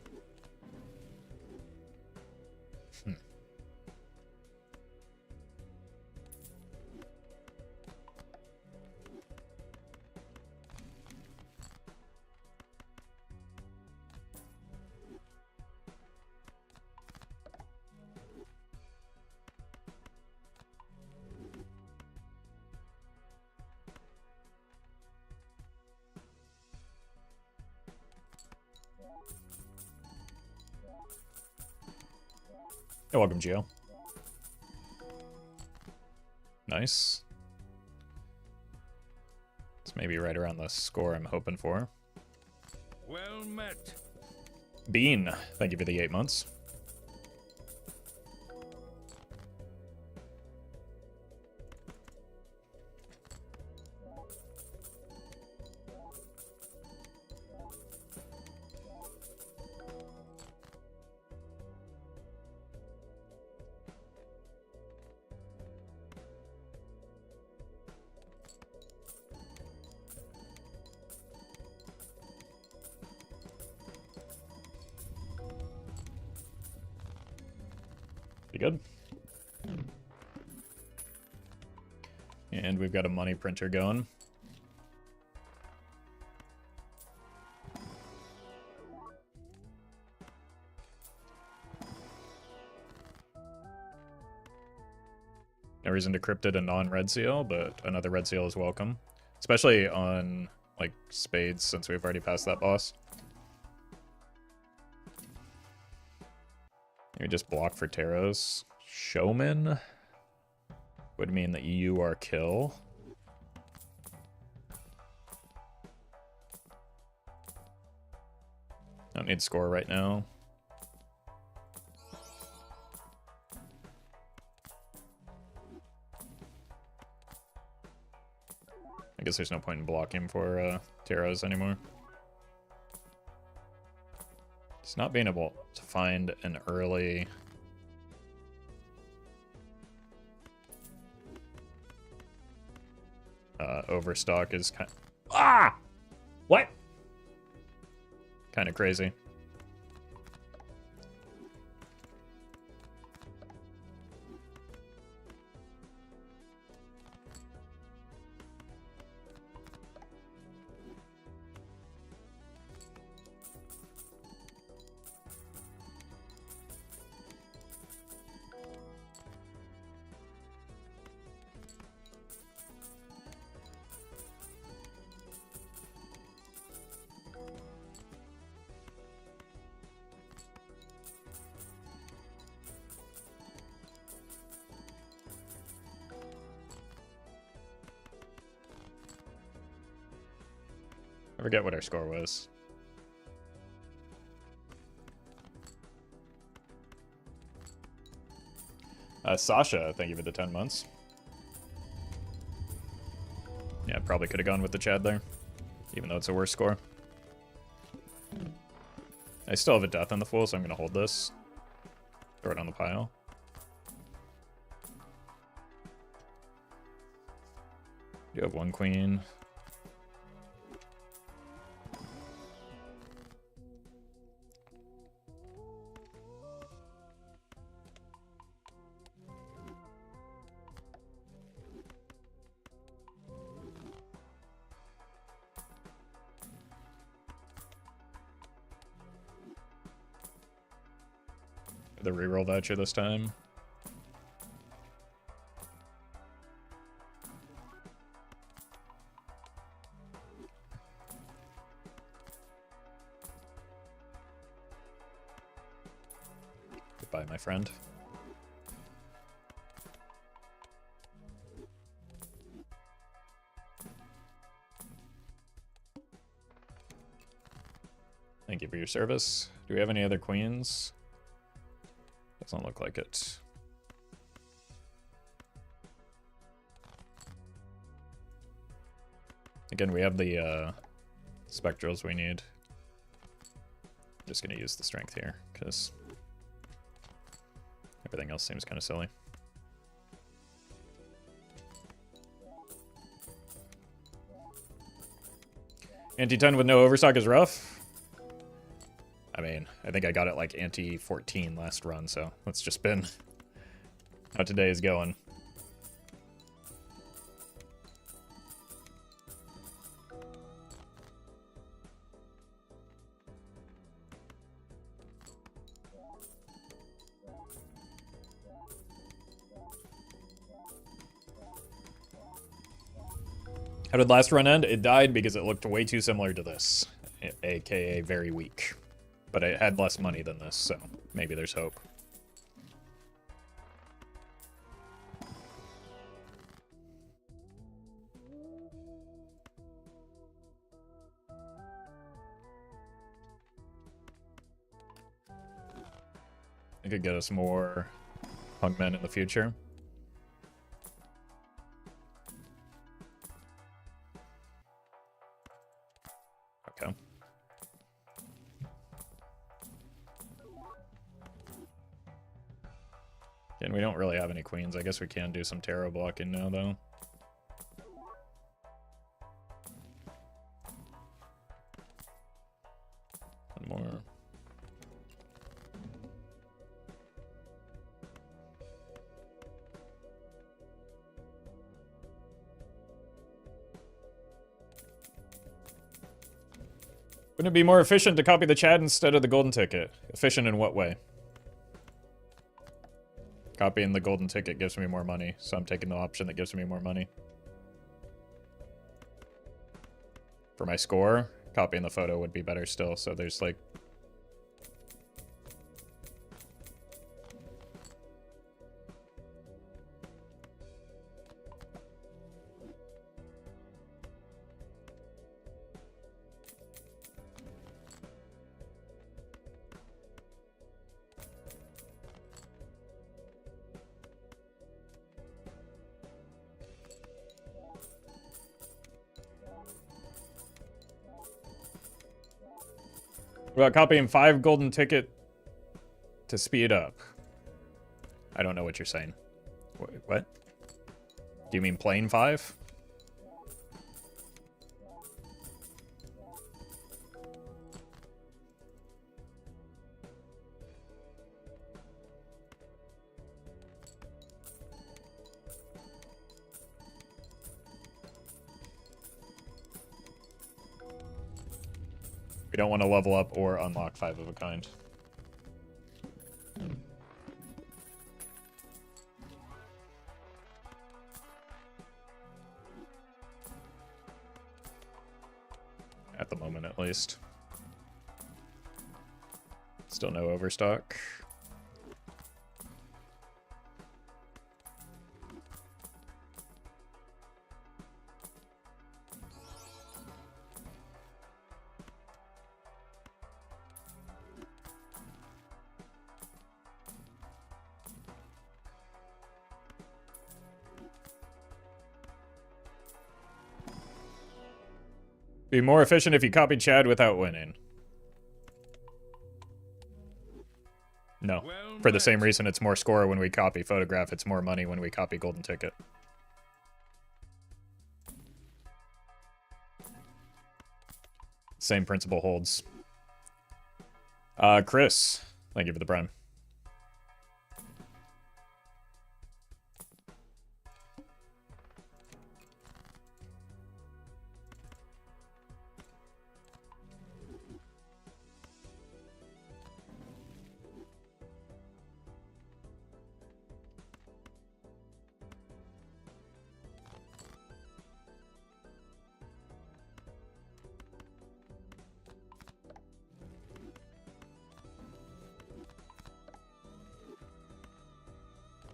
You're welcome, Gio. Nice. It's maybe right around the score I'm hoping for. Well met. Bean, thank you for the 8 months. Pretty good. And we've got a money printer going. No reason to crypt it a non-red seal, but another red seal is welcome. Especially on, like, spades, since we've already passed that boss. Maybe just block for Taros. Showman would mean that you are kill. Don't need score right now. I guess there's no point in blocking for Taros anymore. Just not being able to find an early overstock is kind of... What? Kind of crazy. I forget what our score was. Sasha, thank you for the 10 months. Yeah, probably could have gone with the Chad there, even though it's a worse score. I still have a death on the Fool, so I'm going to hold this. Throw it on the pile. You have one queen. The reroll voucher this time. Goodbye, my friend. Thank you for your service. Do we have any other queens? Doesn't look like it. Again, we have the spectrals we need. I'm just gonna use the strength here, because everything else seems kind of silly. Anti-10 with no overstock is rough. I mean, I think I got it like anti-14 last run, so that's just been how today is going. How did last run end? It died because it looked way too similar to this, aka very weak. But I had less money than this, so maybe there's hope. It could get us more Hungmen in the future. Okay. And we don't really have any queens. I guess we can do some tarot blocking now, though. One more. Wouldn't it be more efficient to copy the Chad instead of the golden ticket? Efficient in what way? Copying the golden ticket gives me more money, so I'm taking the option that gives me more money. For my score, copying the photo would be better still, so there's like... What about copying 5 golden ticket to speed up? I don't know what you're saying. What? Do you mean playing 5? We don't want to level up or unlock 5 of a kind. At the moment, at least. Still no overstock. Be more efficient if you copy Chad without winning. No. Well For the met. same reason it's more score when we copy Photograph, it's more money when we copy Golden Ticket. Same principle holds. Chris, thank you for the prime.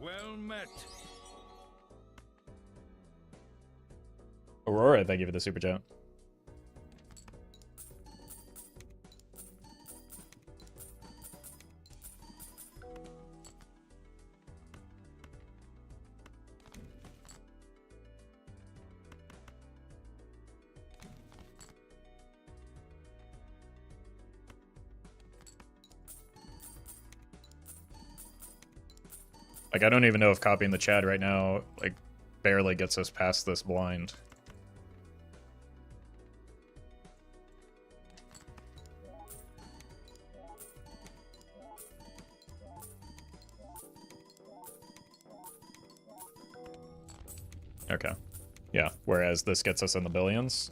Well met. Aurora, thank you for the super chat. Like, I don't even know if copying the Chad right now, like, barely gets us past this blind. Okay. Yeah, whereas this gets us in the billions.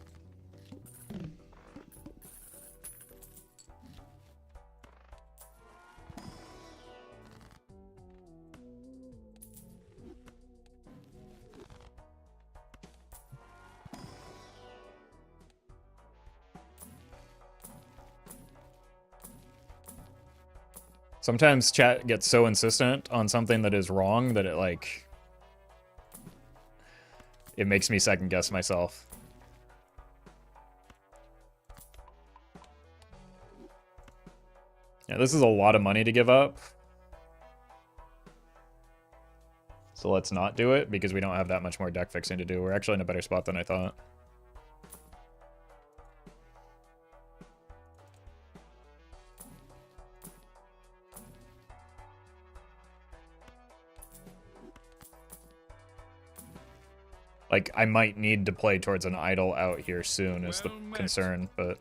Sometimes chat gets so insistent on something that is wrong that it, like... It makes me second guess myself. Yeah, this is a lot of money to give up. So let's not do it, because we don't have that much more deck fixing to do. We're actually in a better spot than I thought. Like, I might need to play towards an idol out here soon is the Well met. concern, but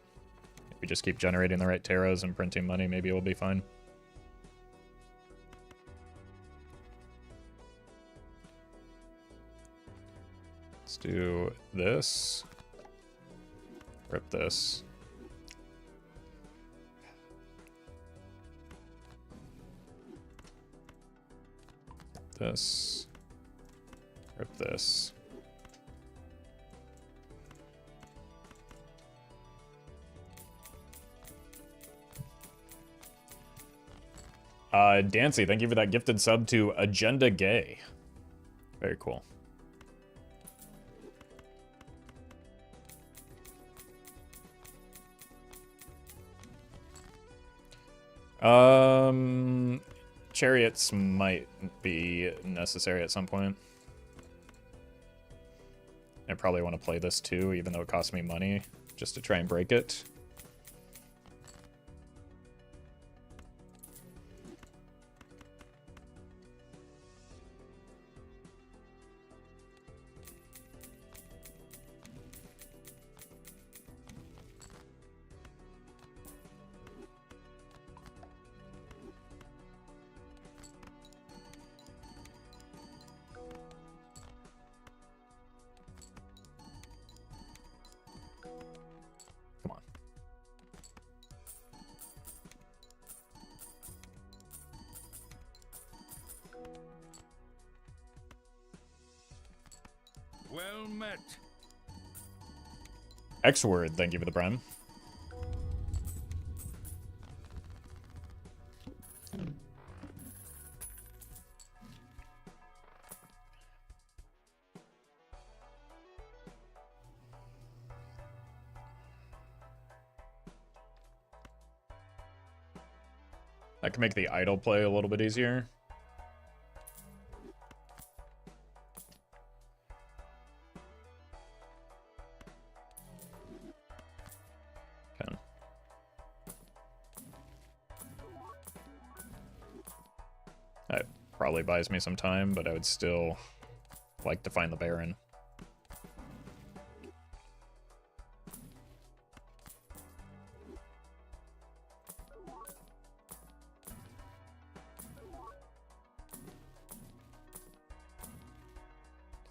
if we just keep generating the right taros and printing money, maybe we'll be fine. Let's do this. Rip this. This. Rip this. Dancy, thank you for that gifted sub to Agenda Gay. Very cool. Chariots might be necessary at some point. I probably want to play this too, even though it costs me money, just to try and break it. Come on. met. X-Word, thank you for the prime. That can make the idle play a little bit easier. Okay. That probably buys me some time, but I would still like to find the Baron.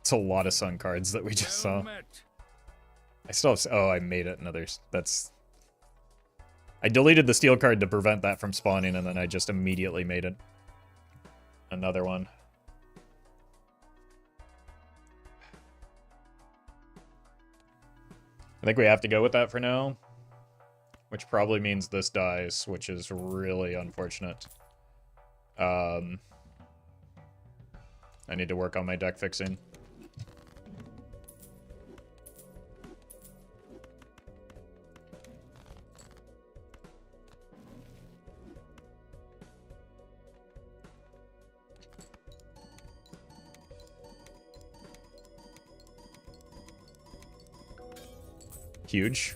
It's a lot of Sun cards that we just saw. I still have... Oh, I made it another... That's... I deleted the steel card to prevent that from spawning, and then I just immediately made it another one. I think we have to go with that for now, which probably means this dies, which is really unfortunate. I need to work on my deck fixing. Huge.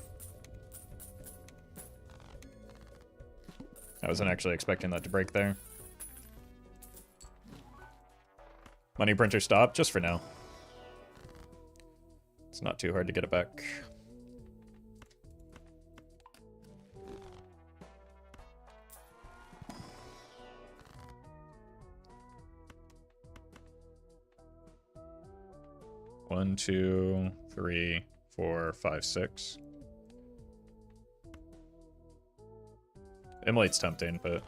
I wasn't actually expecting that to break there. Money printer stop, just for now. It's not too hard to get it back. One, two, three, 4, 5, 6. Immolate's tempting, but...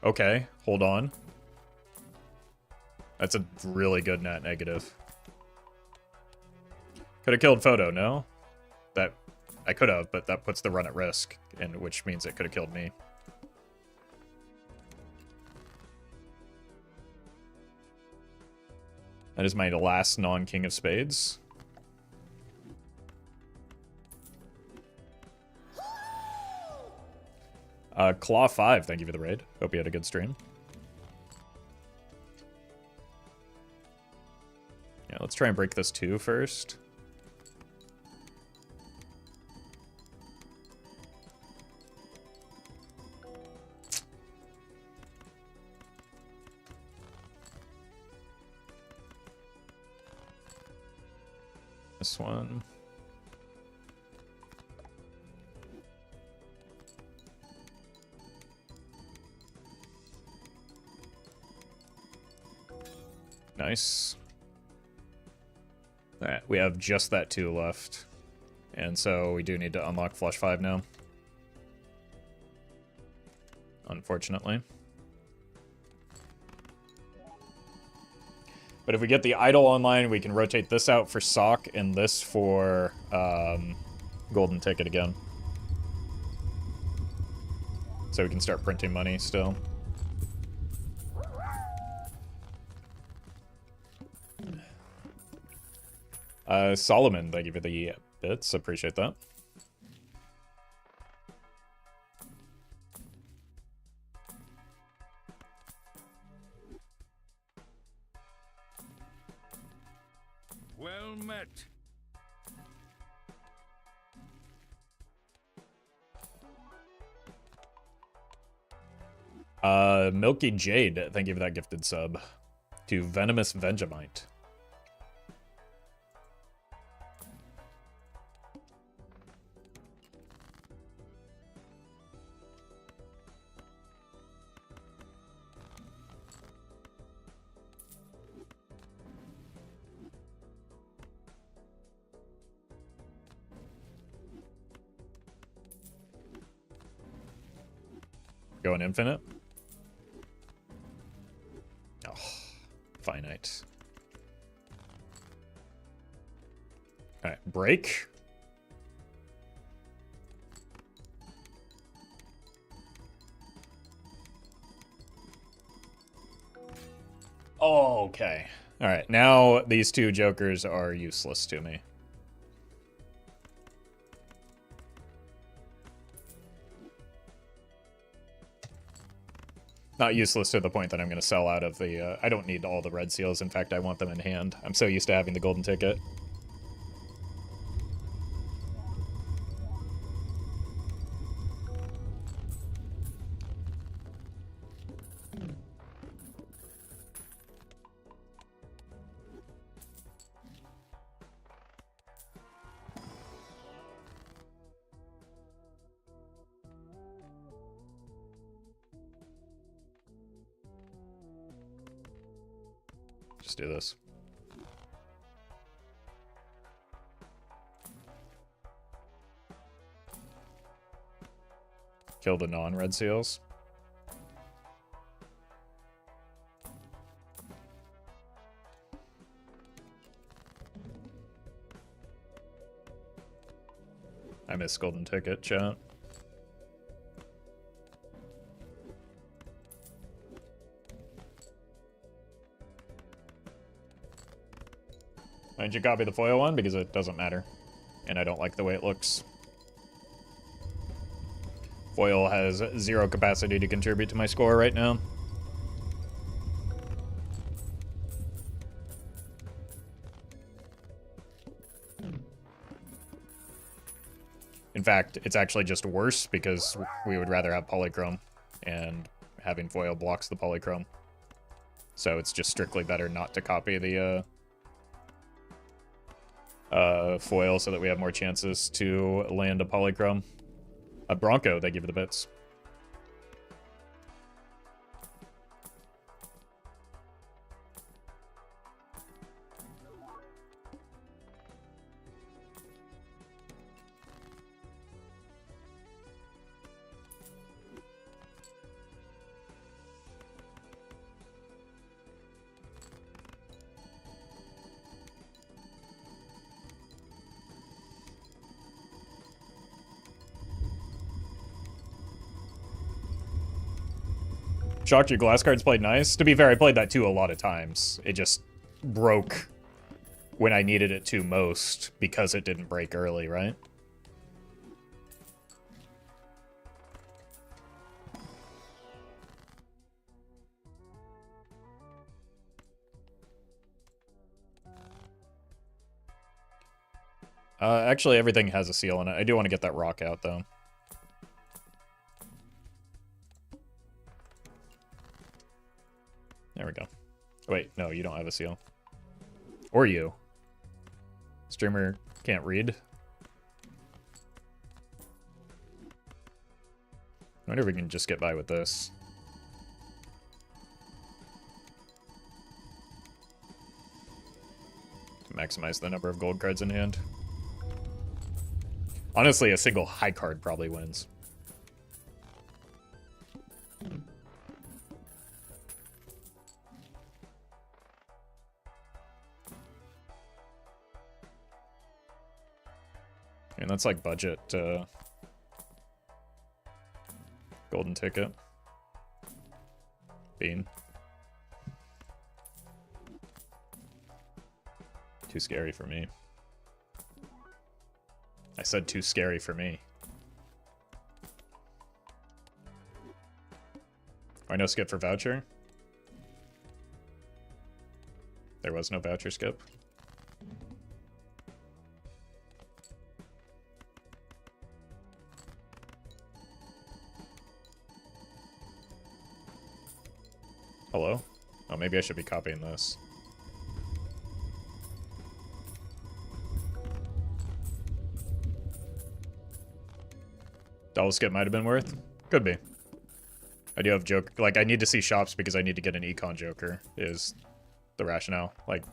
Okay, hold on. That's a really good net negative. Could have killed Photo, no? That... I could have, but that puts the run at risk, and which means it could have killed me. That is my last non-King of Spades. Claw 5, thank you for the raid. Hope you had a good stream. Yeah, let's try and break this 2 first. This one. Nice. Alright, we have just that 2 left. And so we do need to unlock flush 5 now. Unfortunately. But if we get the idol online, we can rotate this out for sock and this for golden ticket again. So we can start printing money still. Solomon, thank you for the bits. Appreciate that. Well met. Milky Jade, thank you for that gifted sub. To Venomous Vegemite. Going infinite? Oh, finite. Alright, break. Oh, okay. Alright, now these two jokers are useless to me. Not useless to the point that I'm going to sell out of the... I don't need all the red seals. In fact, I want them in hand. I'm so used to having the golden ticket. Just do this. Kill the non-red seals. I miss golden ticket, chat. Why didn't you copy the foil one? Because it doesn't matter. And I don't like the way it looks. Foil has 0 capacity to contribute to my score right now. In fact, it's actually just worse because we would rather have polychrome, and having foil blocks the polychrome. So it's just strictly better not to copy the foil so that we have more chances to land a polychrome. A Bronco, they give you the bits. Shocked your glass cards played nice. To be fair, I played that too a lot of times. It just broke when I needed it to most because it didn't break early, right? Actually, everything has a seal in it. I do want to get that rock out, though. There we go. Wait, no, you don't have a seal. Or you. Streamer can't read. I wonder if we can just get by with this. Maximize the number of gold cards in hand. Honestly, a single high card probably wins. And that's like budget golden ticket. Bean. Too scary for me. I said too scary for me. Why no skip for voucher? There was no voucher skip. Hello? Oh, maybe I should be copying this. Double skip might have been worth. Could be. I do have joke. Like, I need to see shops because I need to get an econ joker, is the rationale. Like,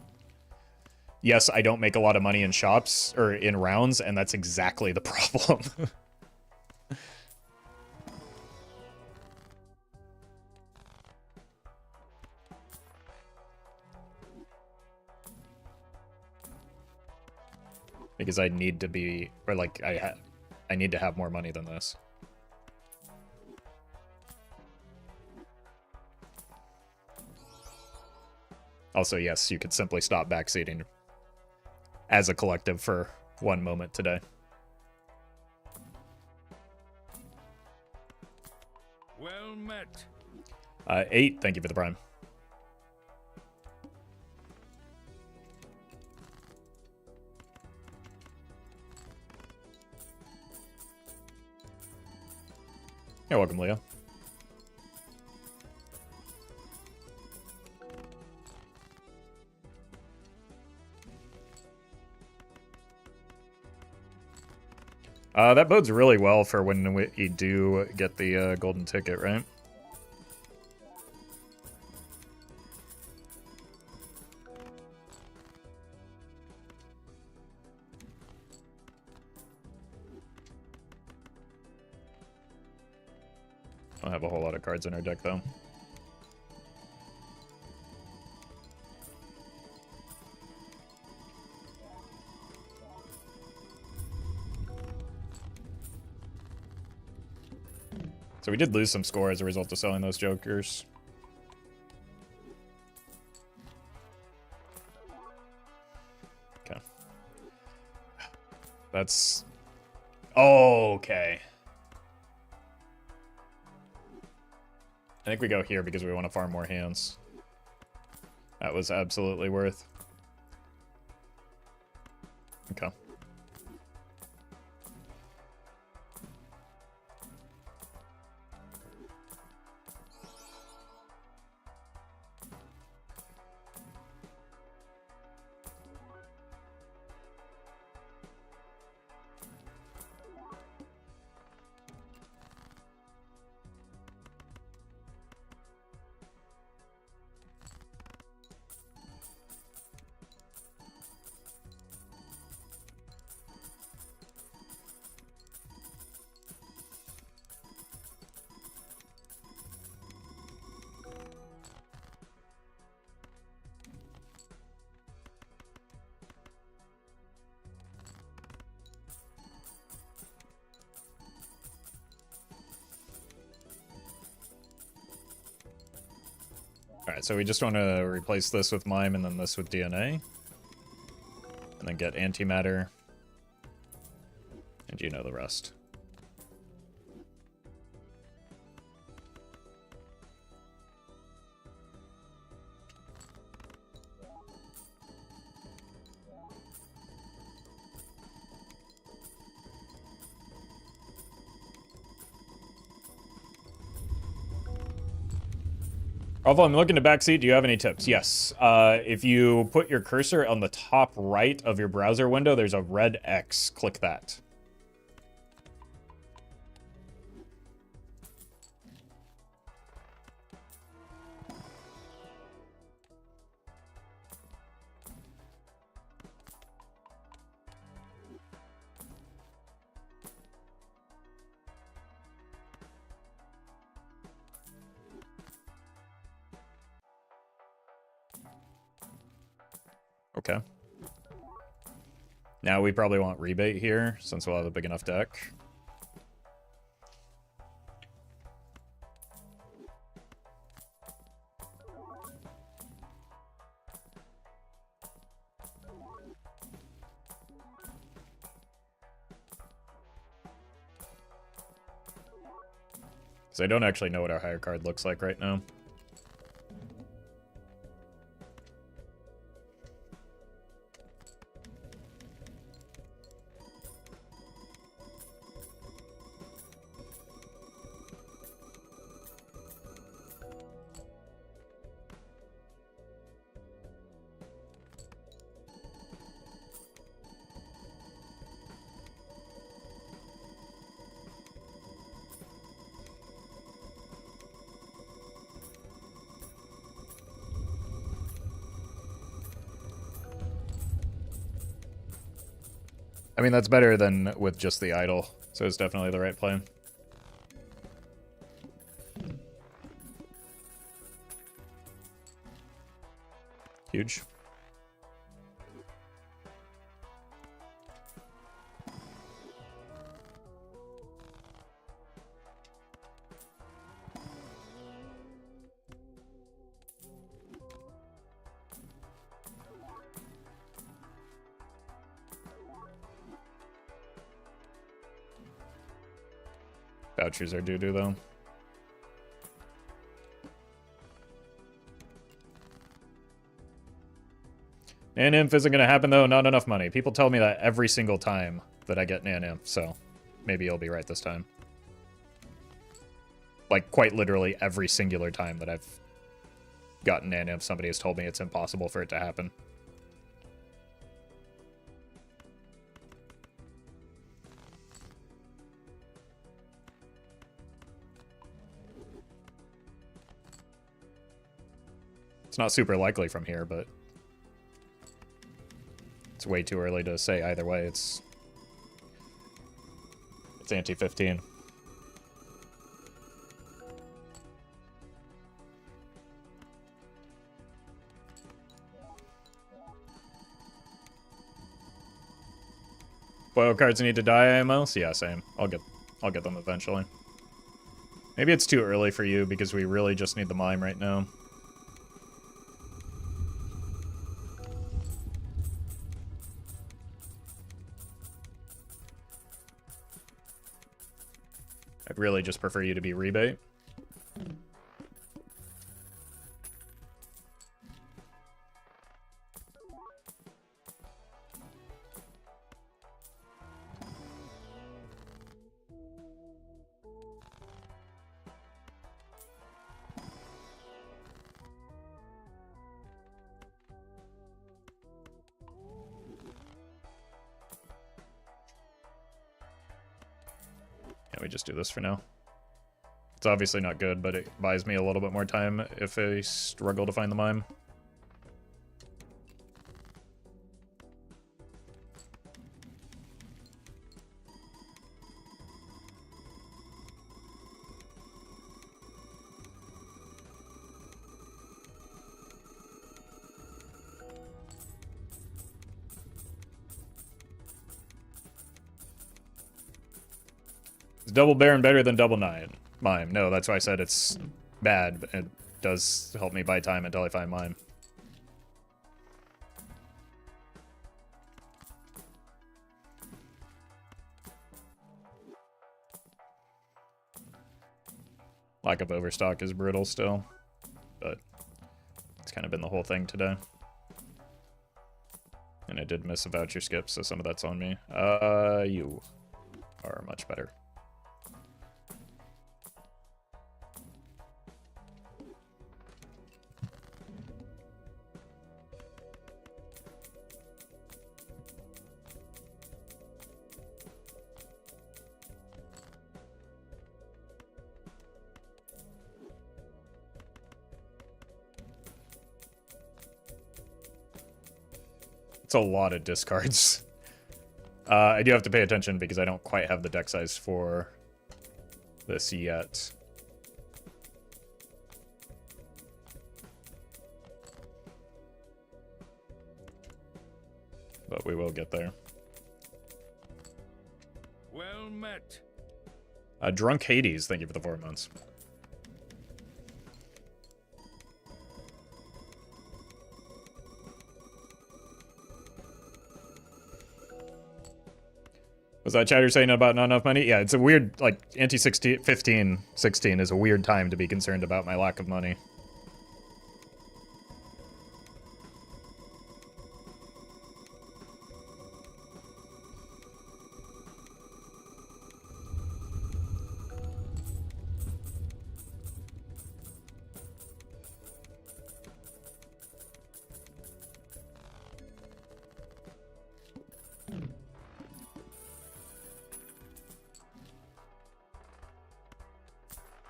yes, I don't make a lot of money in shops, or in rounds, and that's exactly the problem. Because I need to be, or like, I need to have more money than this. Also, yes, you could simply stop backseating as a collective for one moment today. Well met. 8, thank you for the prime. You're welcome, Leo. That bodes really well for when we do get the golden ticket, right? Don't have a whole lot of cards in our deck, though. So we did lose some score as a result of selling those jokers. Okay. That's... Oh, okay. I think we go here because we want to farm more hands. That was absolutely worth. Okay. Alright, so we just want to replace this with Mime and then this with DNA. And then get antimatter. And you know the rest. Roffle, I'm looking to backseat. Do you have any tips? Yes. If you put your cursor on the top right of your browser window, there's a red X. Click that. Okay. Now we probably want rebate here, since we'll have a big enough deck. Because I don't actually know what our higher card looks like right now. I mean, that's better than with just the idol, so it's definitely the right play. Huge. Vouchers are doo-doo, though. Nan-Inf isn't going to happen, though. Not enough money. People tell me that every single time that I get Nan-Inf, so maybe you'll be right this time. Like, quite literally every singular time that I've gotten Nan-Inf, somebody has told me it's impossible for it to happen. It's not super likely from here, but it's way too early to say either way. It's ante 15. Foil cards need to die, IMO? So yeah, same. I'll get them eventually. Maybe it's too early for you because we really just need the mime right now. I'd really just prefer you to be rebate. We just do this for now. It's obviously not good, but it buys me a little bit more time if I struggle to find the mime. Is double Baron better than double Mime? No, that's why I said it's bad. It does help me buy time until I find Mime. Lack of overstock is brutal still, but it's kind of been the whole thing today. And I did miss a voucher skip, so some of that's on me. You are much better. It's a lot of discards. I do have to pay attention because I don't quite have the deck size for this yet. But we will get there. Well met. Drunk Hades, thank you for the 4 months. Was that chatter saying about not enough money? Yeah, it's a weird, like, ante 16 is a weird time to be concerned about my lack of money.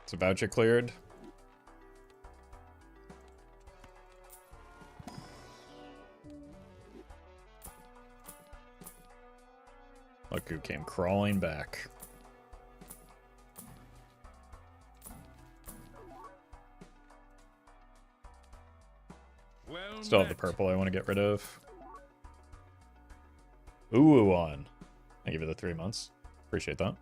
It's a voucher cleared. Look who came crawling back. Well Still have the purple I want to get rid of. Ooh, on. Thank you for the 3 months. Appreciate that.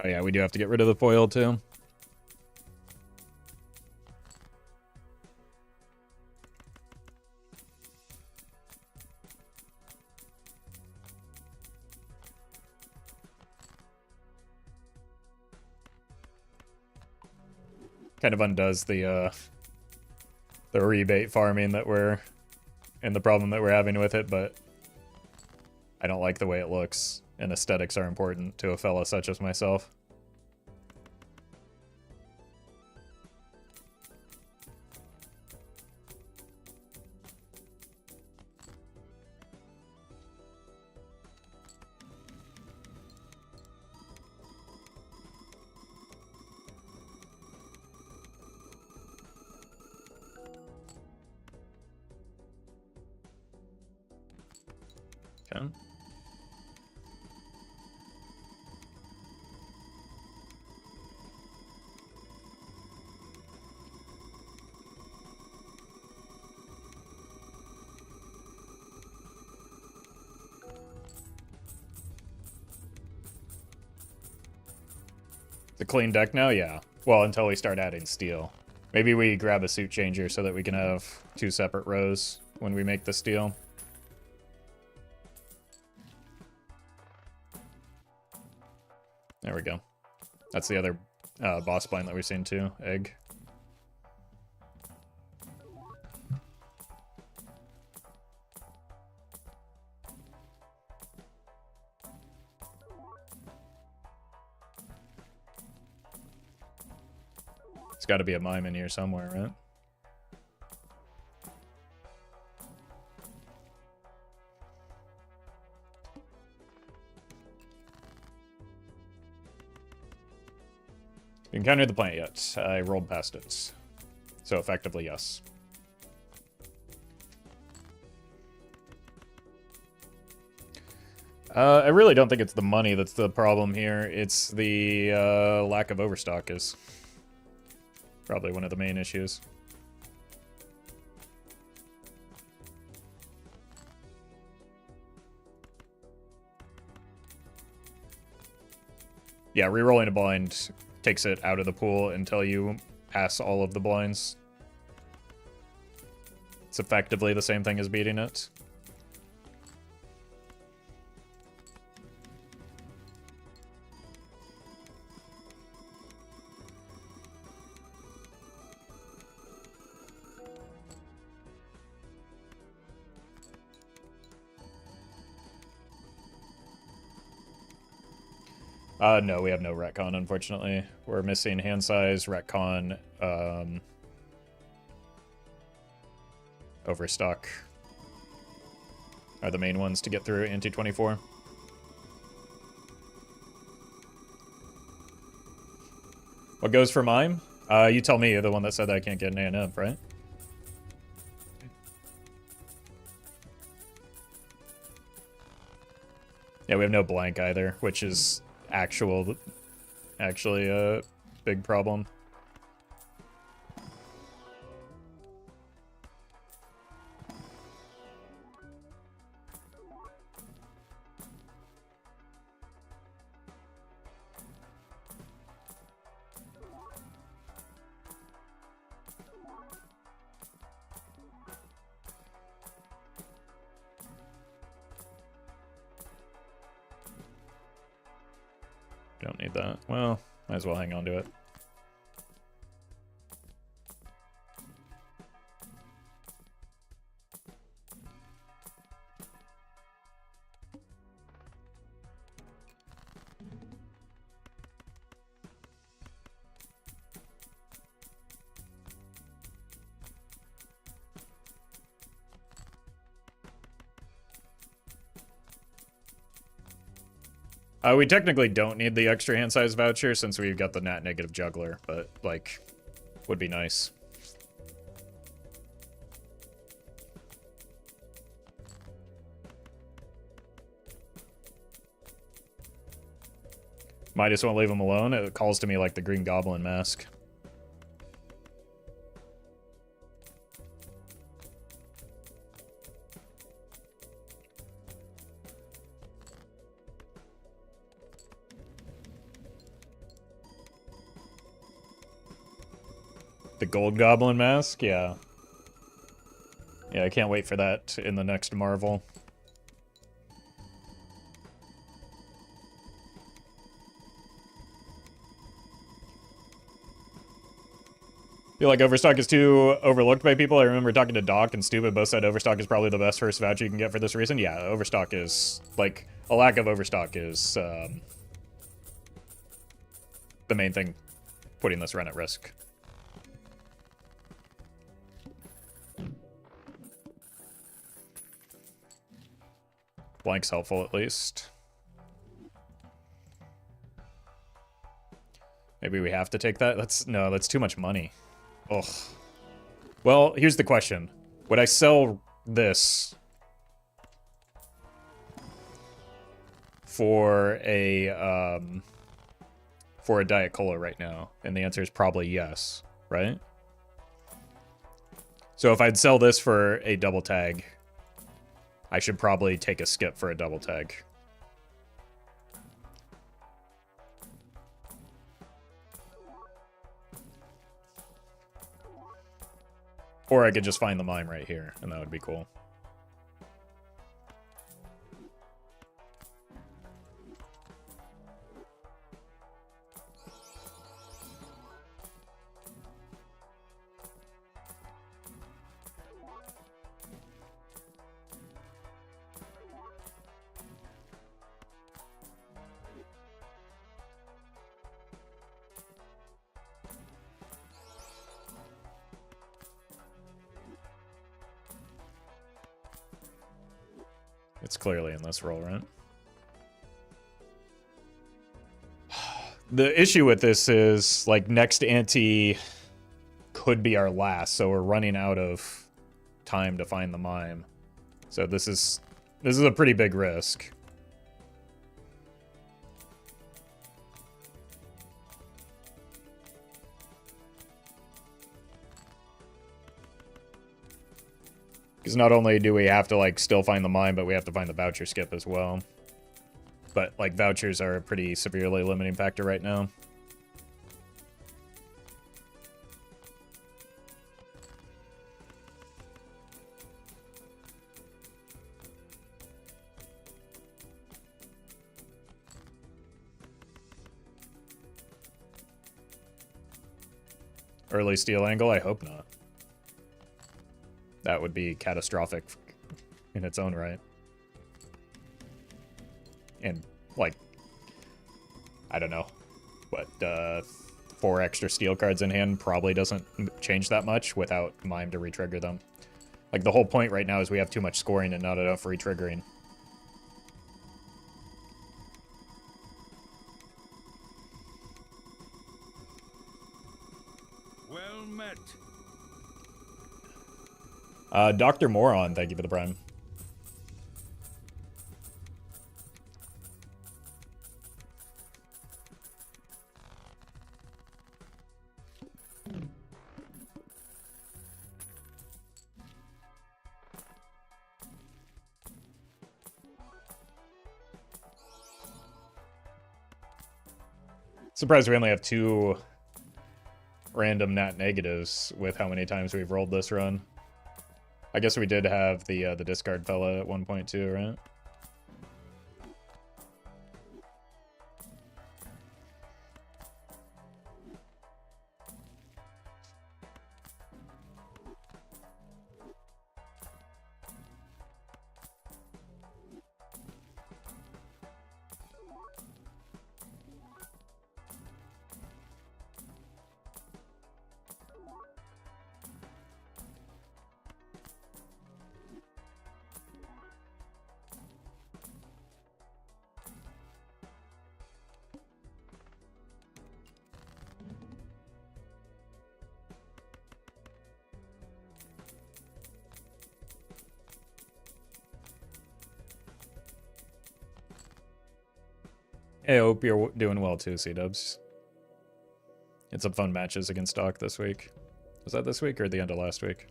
Oh yeah, we do have to get rid of the foil too. Kind of undoes the rebate farming that we're and the problem that we're having with it, but I don't like the way it looks, and aesthetics are important to a fella such as myself. Okay. The clean deck now? Yeah. Well, until we start adding steel. Maybe we grab a suit changer so that we can have 2 separate rows when we make the steel. There we go. That's the other boss blind that we've seen too. Egg. There's got to be a mime in here somewhere, right? Encountered the plant yet. I rolled past it. So effectively, yes. I really don't think it's the money that's the problem here. It's the lack of overstock is probably one of the main issues. Yeah, rerolling a blind takes it out of the pool until you pass all of the blinds. It's effectively the same thing as beating it. No, we have no retcon, unfortunately. We're missing hand size, retcon, overstock are the main ones to get through anti-24. What goes for mime? You tell me, you're the one that said that I can't get an A&M, right? Yeah, we have no blank either, which is actually a big problem. Don't need that. Well, might as well hang on to it. We technically don't need the extra hand size voucher since we've got the nat negative juggler, but, like, would be nice. Might just want to leave him alone. It calls to me like the Green Goblin mask. The Gold Goblin mask, yeah. Yeah, I can't wait for that in the next Marvel. Feel like Overstock is too overlooked by people. I remember talking to Doc and Stupid both said Overstock is probably the best first voucher you can get for this reason. Yeah, Overstock is, like, a lack of Overstock is the main thing putting this run at risk. Blank's helpful at least. Maybe we have to take that? No, that's too much money. Ugh. Well, here's the question. Would I sell this for a Diet Cola right now? And the answer is probably yes, right? So if I'd sell this for a double tag, I should probably take a skip for a double tag. Or I could just find the mime right here, and that would be cool. It's clearly in this roll, right? The issue with this is, like, next ante could be our last, so we're running out of time to find the mime. So this is a pretty big risk. Because not only do we have to, like, still find the mine, but we have to find the voucher skip as well. But, like, vouchers are a pretty severely limiting factor right now. Early steal angle? I hope not. That would be catastrophic in its own right. And, like, I don't know, but 4 extra steel cards in hand probably doesn't change that much without Mime to retrigger them. Like, the whole point right now is we have too much scoring and not enough retriggering. Well met. Dr. Moron, thank you for the prime. Surprised we only have 2 random nat negatives with how many times we've rolled this run. I guess we did have the discard fella at one point too, right? Hey, I hope you're doing well too, C-dubs. Had some fun matches against Doc this week. Was that this week or the end of last week?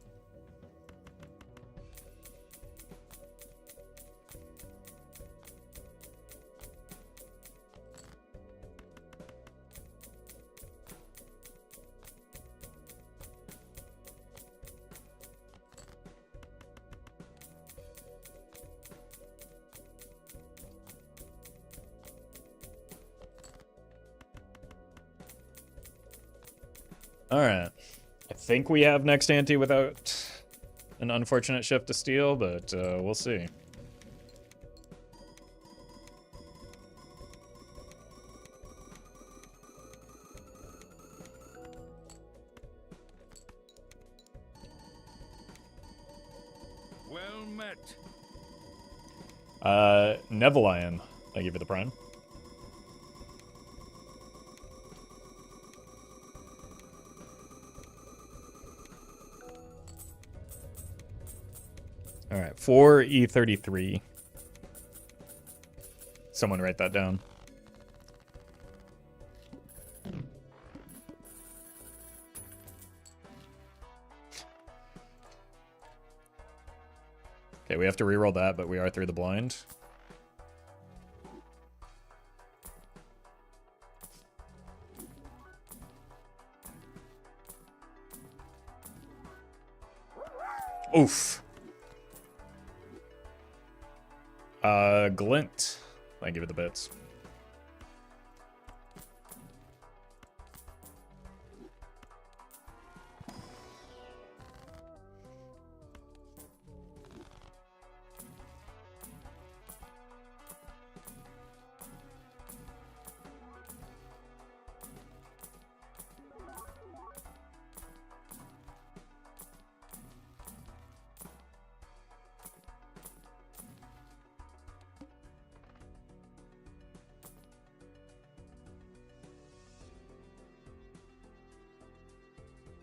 Alright. I think we have next ante without an unfortunate shift to steal, but we'll see. Well met. Nevelion, thank you for the prime. Alright, 4E33. Someone write that down. Okay, we have to reroll that, but we are through the blind. Oof. Glint. Thank you for the bits.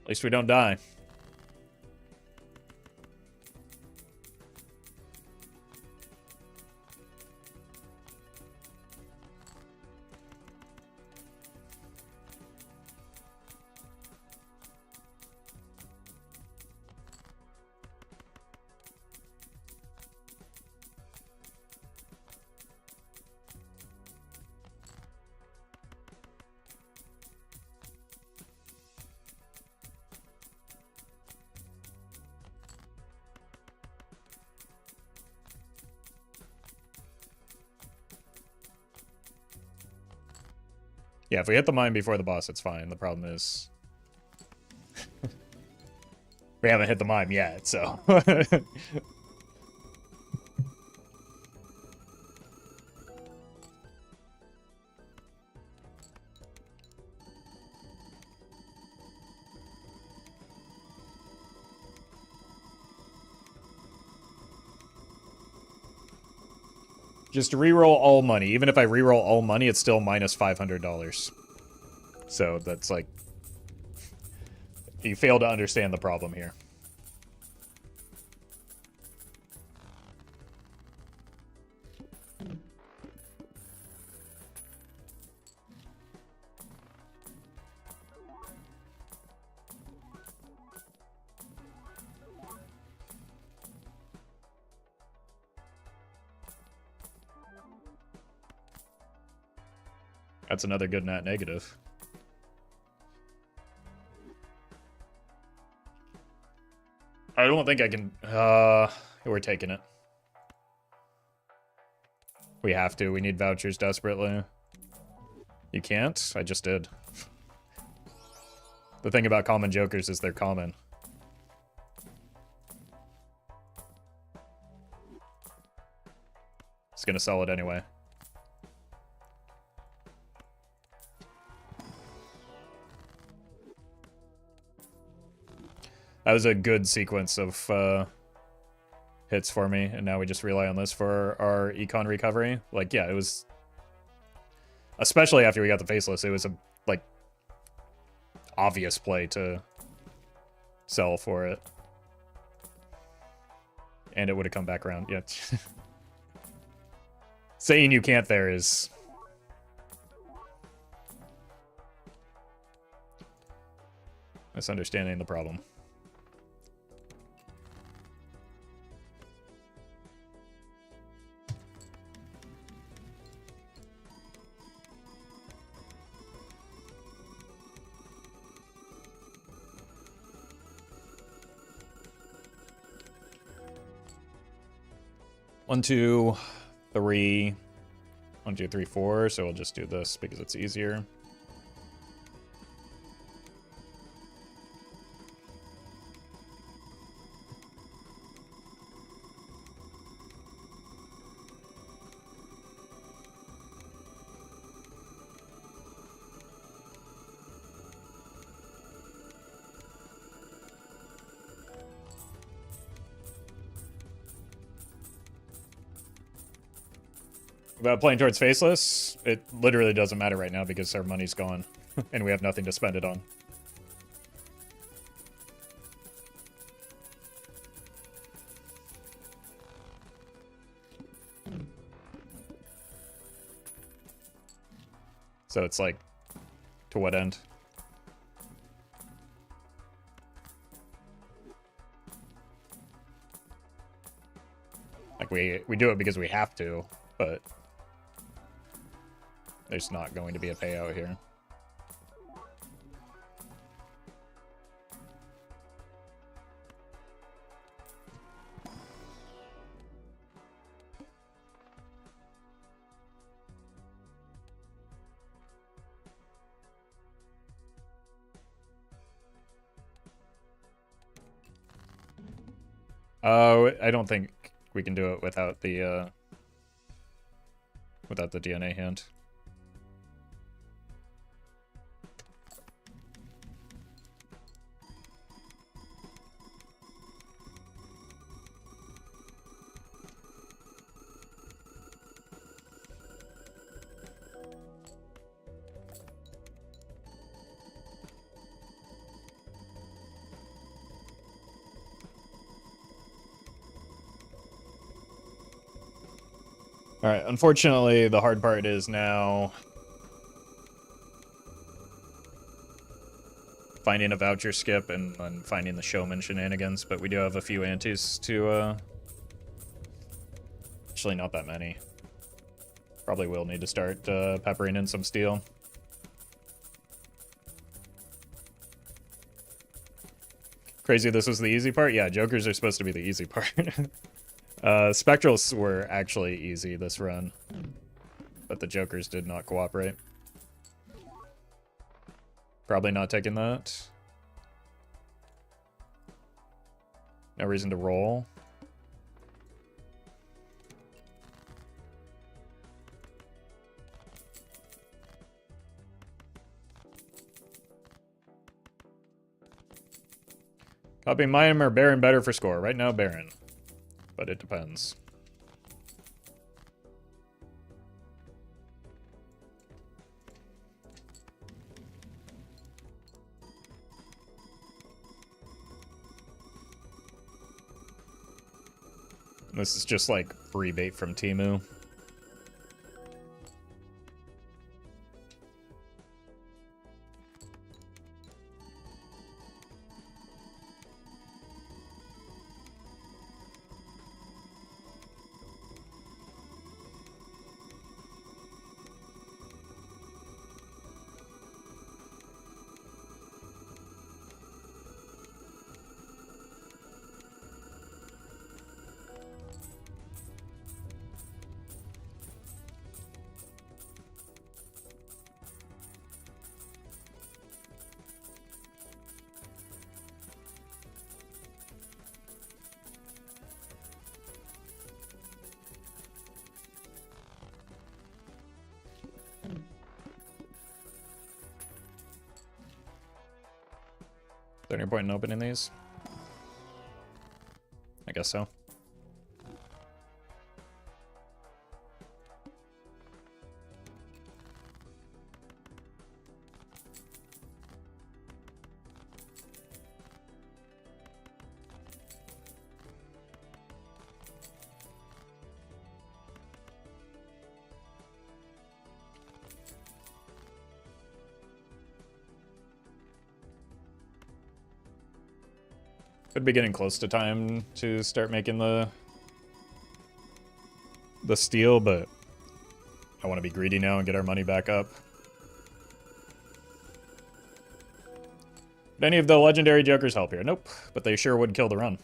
At least we don't die. Yeah, if we hit the mine before the boss, it's fine. The problem is we haven't hit the mine yet, so. Just reroll all money. Even if I reroll all money, it's still minus $500. So that's like... You fail to understand the problem here. That's another good net negative. I don't think I can... we're taking it. We have to. We need vouchers desperately. You can't? I just did. The thing about common jokers is they're common. Just gonna sell it anyway. That was a good sequence of hits for me, and now we just rely on this for our econ recovery. Like, yeah, it was... Especially after we got the faceless, it was a, like, obvious play to sell for it. And it would have come back around, yeah. Saying you can't there is... misunderstanding the problem. One, two, three. 1, 2, 3, 4. So we'll just do this because it's easier. About playing towards Faceless, it literally doesn't matter right now because our money's gone. And we have nothing to spend it on. So it's like, to what end? Like, we do it because we have to, but there's not going to be a payout here. I don't think we can do it without the DNA hand. Alright, unfortunately, the hard part is now finding a voucher skip and then finding the Showman shenanigans, but we do have a few antes to, actually not that many. Probably will need to start peppering in some steel. Crazy this was the easy part? Yeah, Jokers are supposed to be the easy part. Spectrals were actually easy this run, but the Jokers did not cooperate. Probably not taking that. No reason to roll. Copy Miam or Baron better for score. Right now, Baron. But it depends. This is just like free bait from Temu. Is there any point in opening these? I guess so. Could be getting close to time to start making the steel, but I want to be greedy now and get our money back up. Would any of the legendary Jokers help here? Nope, but they sure would kill the run.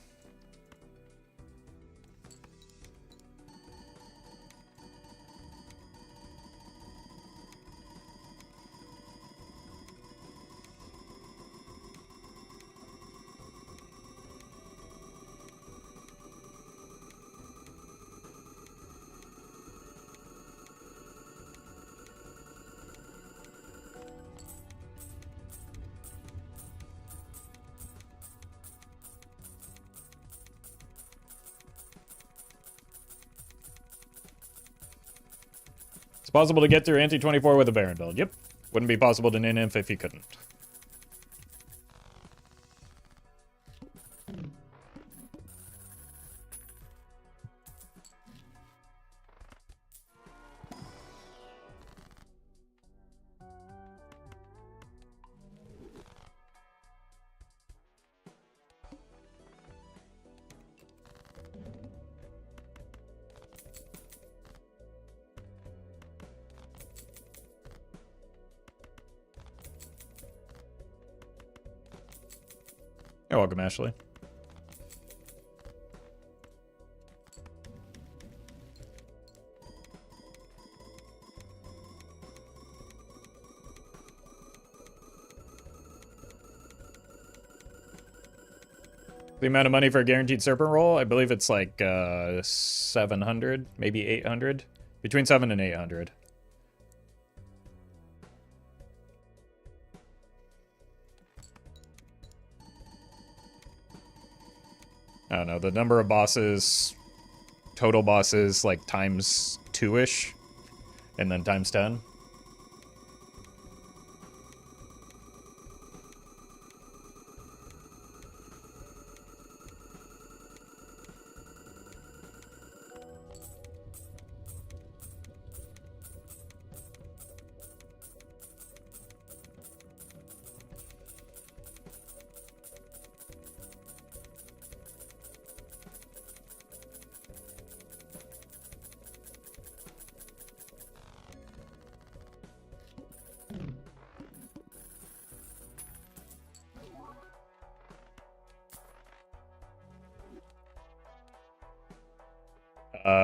It's possible to get through anti-24 with a Baron build. Yep. Wouldn't be possible to nin-inf if you couldn't. You're welcome, Ashley. The amount of money for a guaranteed serpent roll, I believe it's like 700, maybe 800. Between 7 and 800. I don't know, the number of bosses, total bosses, like times 2-ish, and then times 10.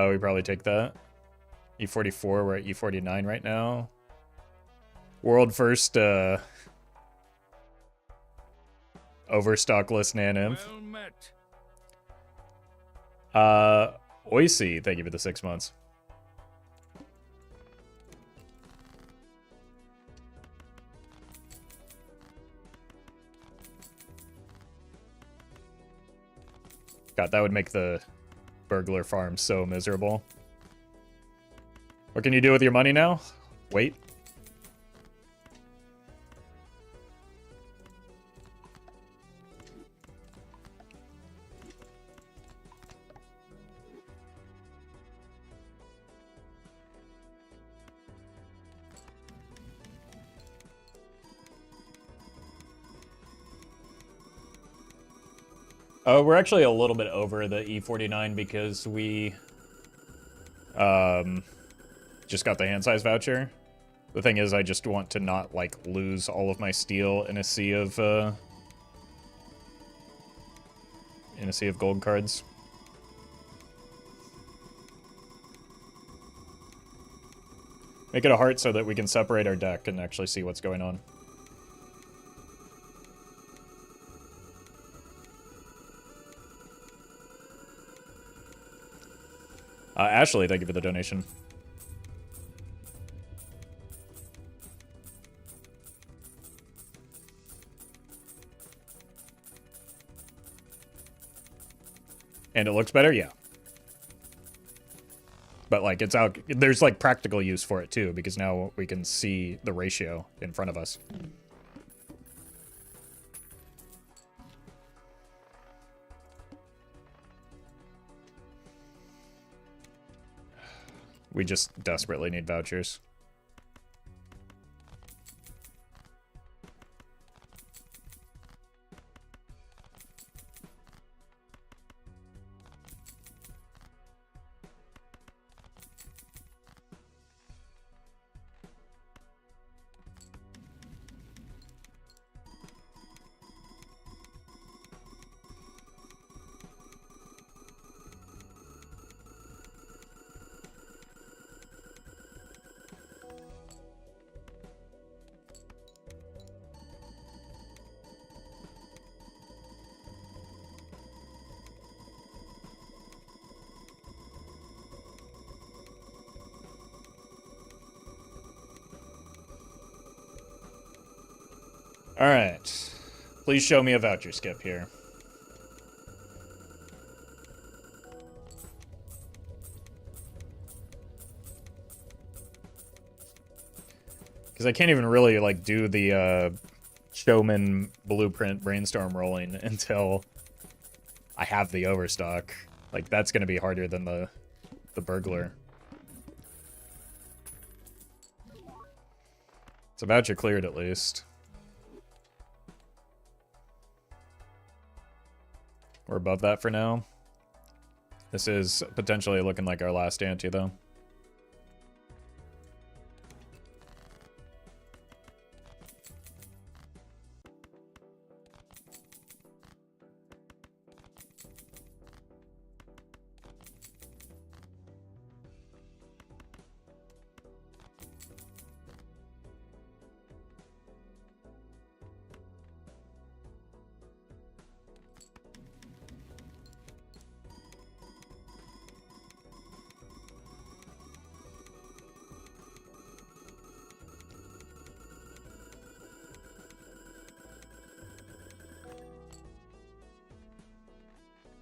We probably take that. E44, we're at E49 right now. World first, overstockless nan-inf. Well met. Oisy, thank you for the 6 months. God, that would make the burglar farm so miserable. What can you do with your money now? Wait. We're actually a little bit over the E49 because we just got the hand size voucher. The thing is, I just want to not like lose all of my steel in a sea of gold cards. Make it a heart so that we can separate our deck and actually see what's going on. Ashley, thank you for the donation. And it looks better? Yeah. But, like, it's out. There's, like, practical use for it, too, because now we can see the ratio in front of us. We just desperately need vouchers. Alright. Please show me a voucher skip here. Because I can't even really, like, do the Showman blueprint brainstorm rolling until I have the overstock. Like, that's going to be harder than the burglar. It's about you cleared, at least. We're above that for now. This is potentially looking like our last ante, though.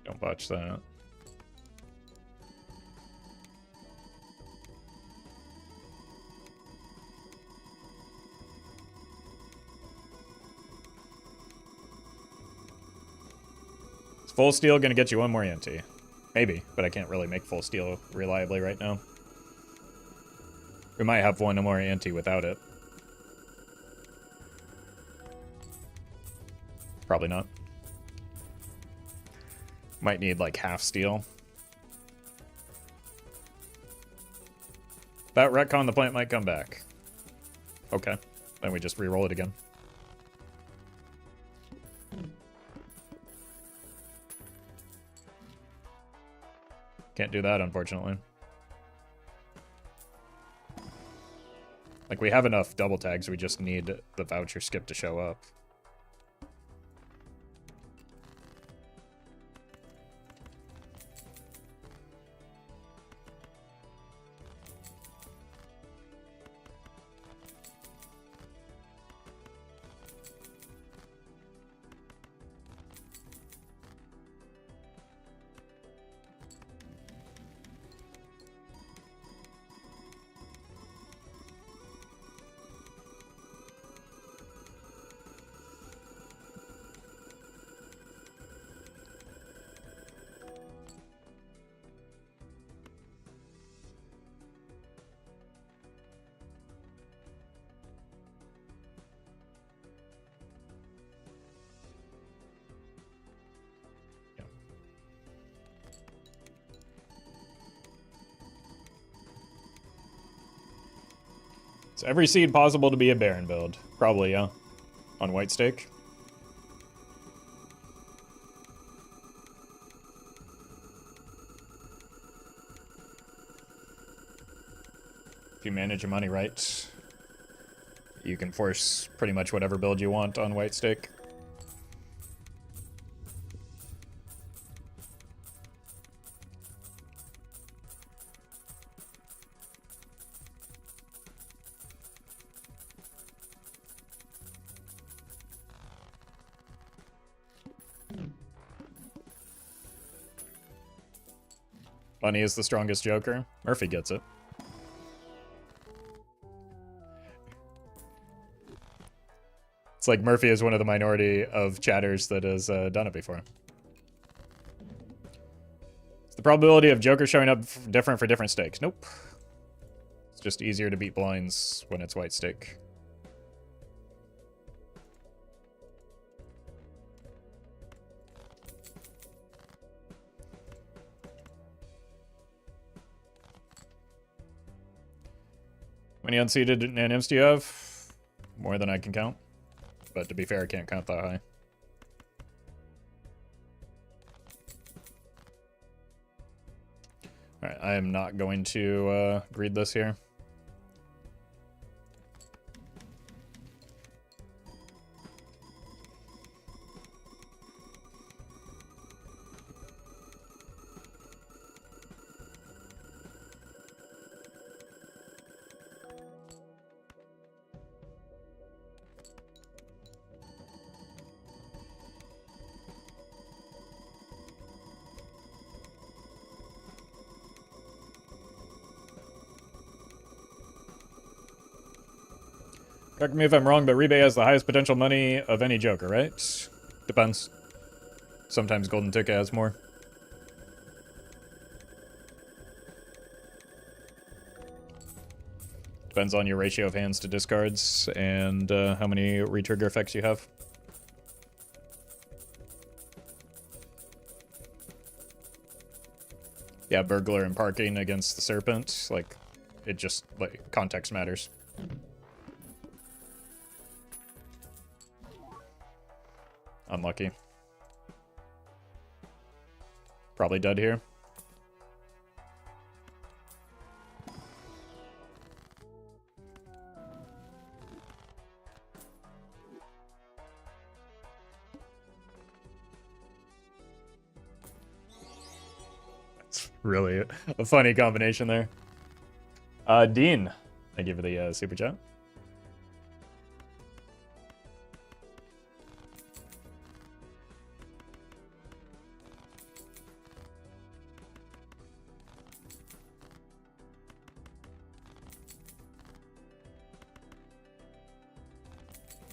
Don't botch that. Is full steel gonna get you one more ante? Maybe, but I can't really make full steel reliably right now. We might have one more ante without it. Probably not. Might need like half steel. That retcon, the plant might come back. Okay, then we just re-roll it again. Can't do that, unfortunately. Like, we have enough double tags, we just need the voucher skip to show up. So every seed possible to be a Baron build. Probably, yeah. On white stake. If you manage your money right, you can force pretty much whatever build you want on white stake. Money is the strongest Joker. Murphy gets it. It's like Murphy is one of the minority of chatters that has done it before. It's the probability of Joker showing up different for different stakes. Nope. It's just easier to beat blinds when it's white stake. How many unseated nanims do you have? More than I can count. But to be fair, I can't count that high. Alright, I am not going to greed this here. Correct me if I'm wrong, but rebate has the highest potential money of any Joker, right? Depends. Sometimes Golden Ticket has more. Depends on your ratio of hands to discards and how many retrigger effects you have. Yeah, burglar and parking against the serpent, like, it just, like, context matters. Unlucky. Probably dead here. Really a funny combination there. Dean, thank you for the super chat.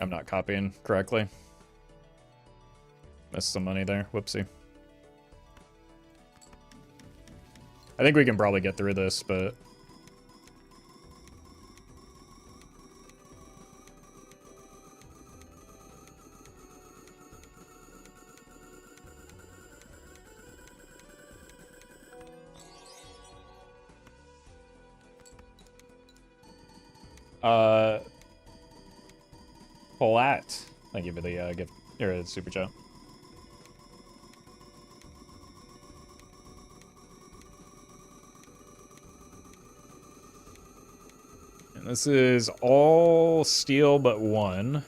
I'm not copying correctly. Missed some money there. Whoopsie. I think we can probably get through this, but... Palat. Thank you for the gift, or the super chat. And this is all steel but one.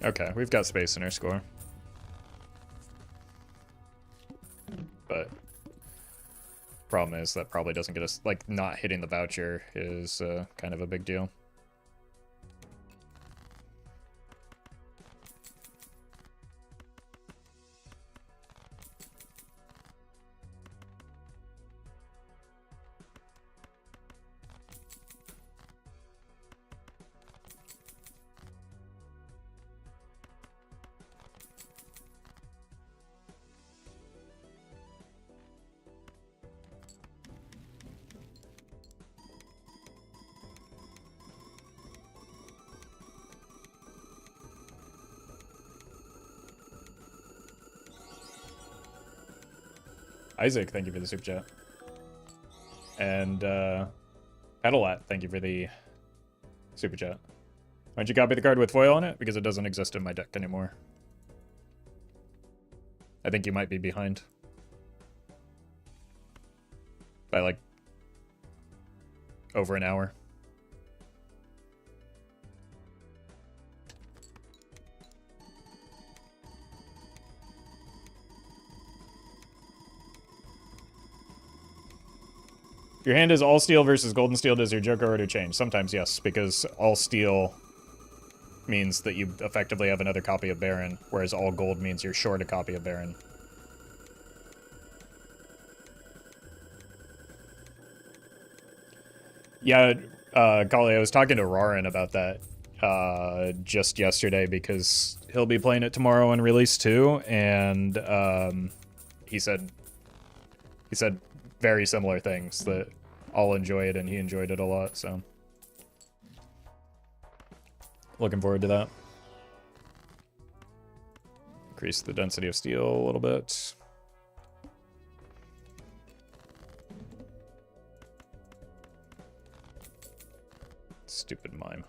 Okay, we've got space in our score. But problem is that probably doesn't get us, like, not hitting the voucher is kind of a big deal. Isaac, thank you for the super chat. And Pedalat, thank you for the super chat. Why don't you copy the card with foil on it? Because it doesn't exist in my deck anymore. I think you might be behind. By like over an hour. Your hand is all steel versus golden steel. Does your Joker order change? Sometimes yes, because all steel means that you effectively have another copy of Baron, whereas all gold means you're short a copy of Baron. Yeah, Kali, I was talking to Rorin about that just yesterday because he'll be playing it tomorrow in Release 2, and he said very similar things, that I'll enjoy it and he enjoyed it a lot, so looking forward to that. Increase the density of steel a little bit. Stupid mime.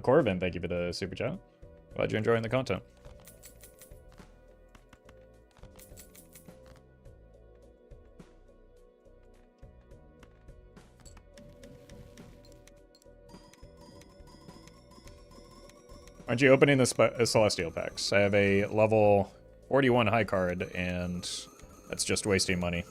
Corvin, thank you for the super chat. Glad you're enjoying the content. Aren't you opening the Celestial packs? I have a level 41 high card, and that's just wasting money.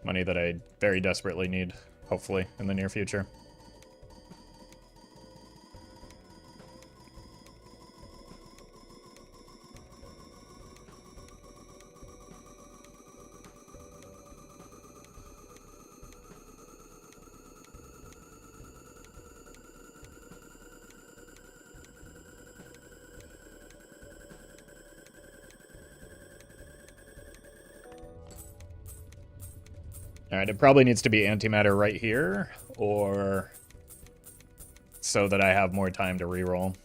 Money that I very desperately need, hopefully, in the near future. Alright, it probably needs to be antimatter right here, or so that I have more time to reroll.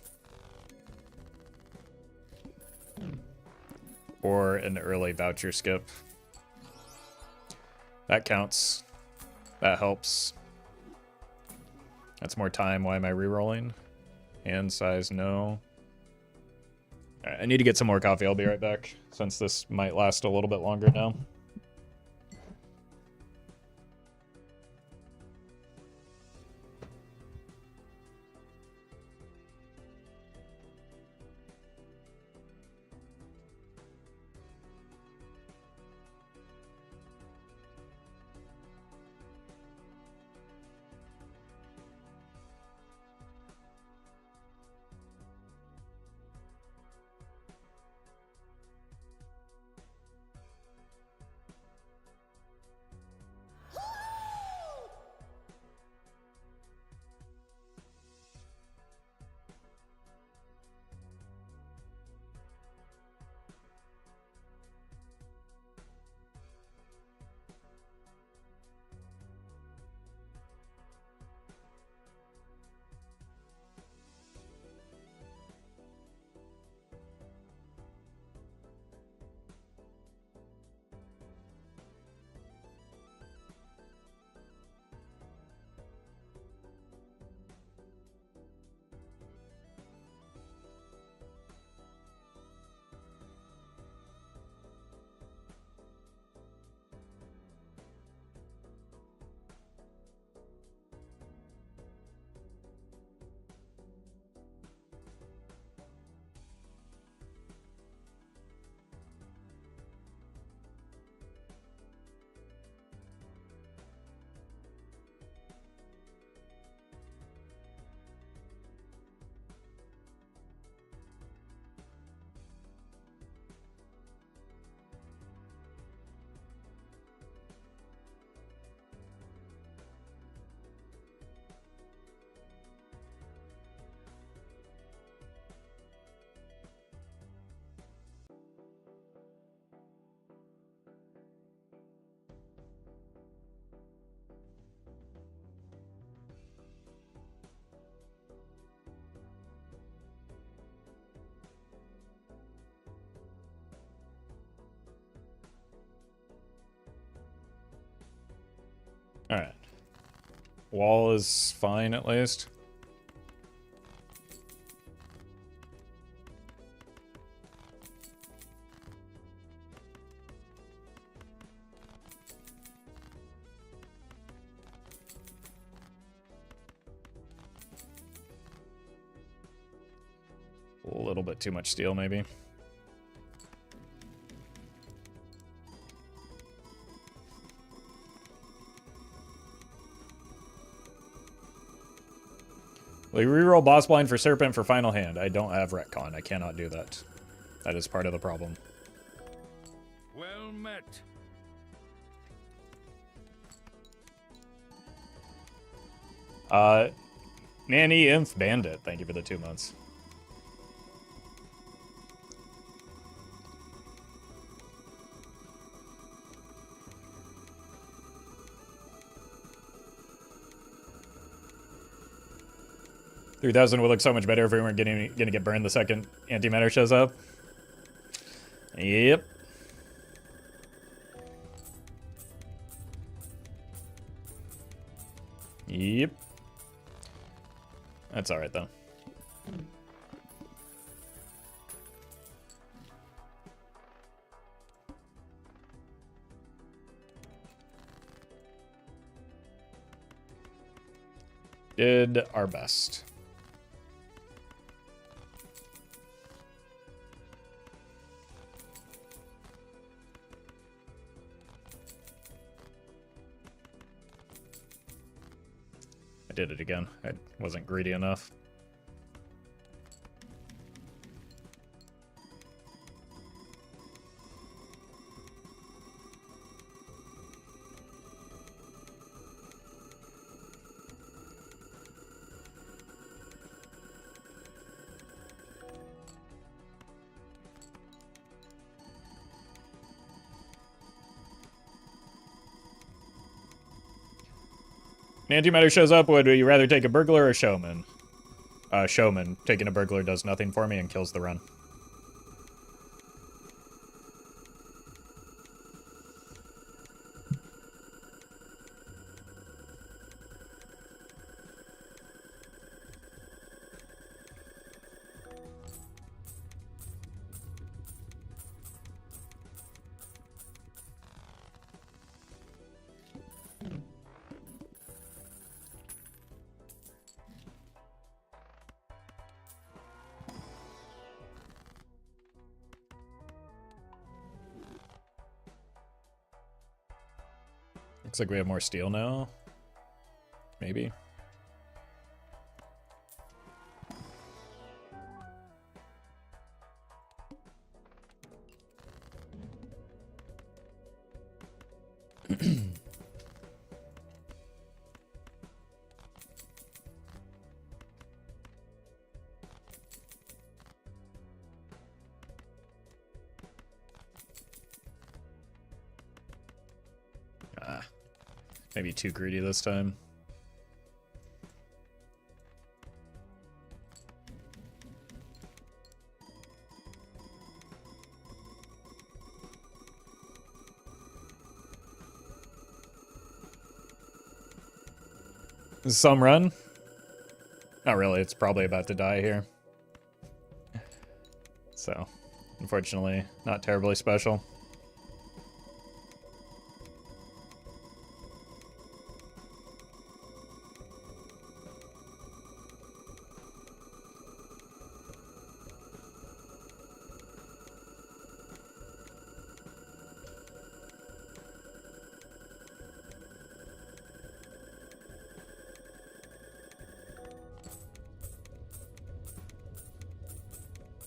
Or an early voucher skip. That counts. That helps. That's more time. Why am I rerolling? Hand size, no. Alright, I need to get some more coffee. I'll be right back, since this might last a little bit longer now. Alright. Wall is fine, at least. A little bit too much steel, maybe. We reroll boss blind for Serpent for final hand. I don't have retcon. I cannot do that. That is part of the problem. Well met. Nanny Inf Bandit, thank you for the 2 months. $3,000 would look so much better if we weren't gonna get burned the second antimatter shows up. Yep. Yep. That's alright, though. Did our best. I did it again. I wasn't greedy enough. Antimatter shows up. Would you rather take a burglar or showman? Showman. Taking a burglar does nothing for me and kills the run. Looks like we have more steel now. Maybe. Maybe too greedy this time. Some run? Not really, it's probably about to die here. So, unfortunately, not terribly special.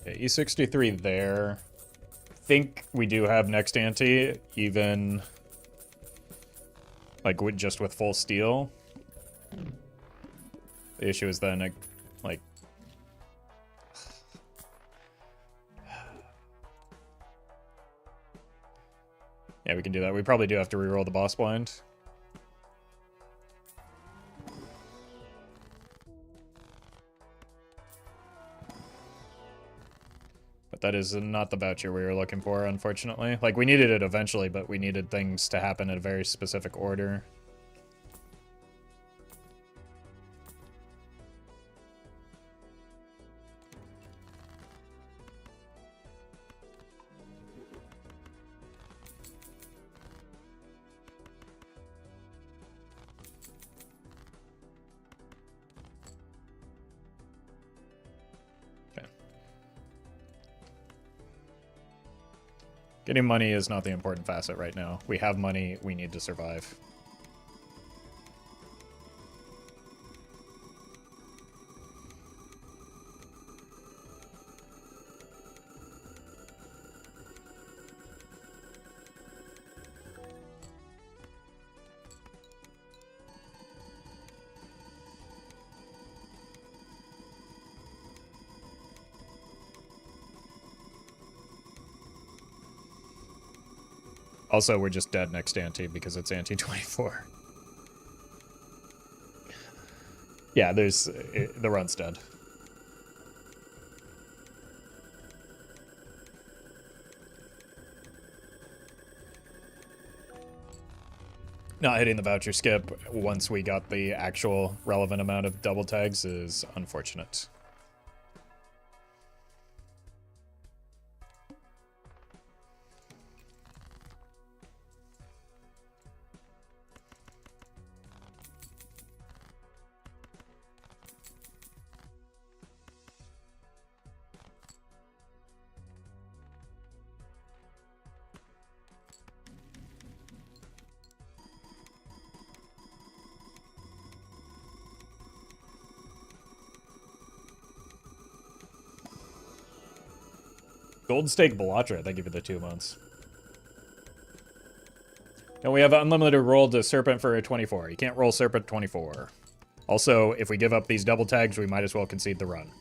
Okay, E63 there. I think we do have next ante, even like just with full steel. The issue is then, like, yeah, we can do that. We probably do have to reroll the boss blind. But that is not the voucher we were looking for, unfortunately. Like, we needed it eventually, but we needed things to happen in a very specific order. Getting money is not the important facet right now. We have money, we need to survive. Also, we're just dead next ante because it's ante 24. Yeah, the run's dead. Not hitting the voucher skip once we got the actual relevant amount of double tags is unfortunate. Gold Stake Belatra, thank you for the 2 months. And we have unlimited roll to Serpent for a 24. You can't roll Serpent 24. Also, if we give up these double tags, we might as well concede the run.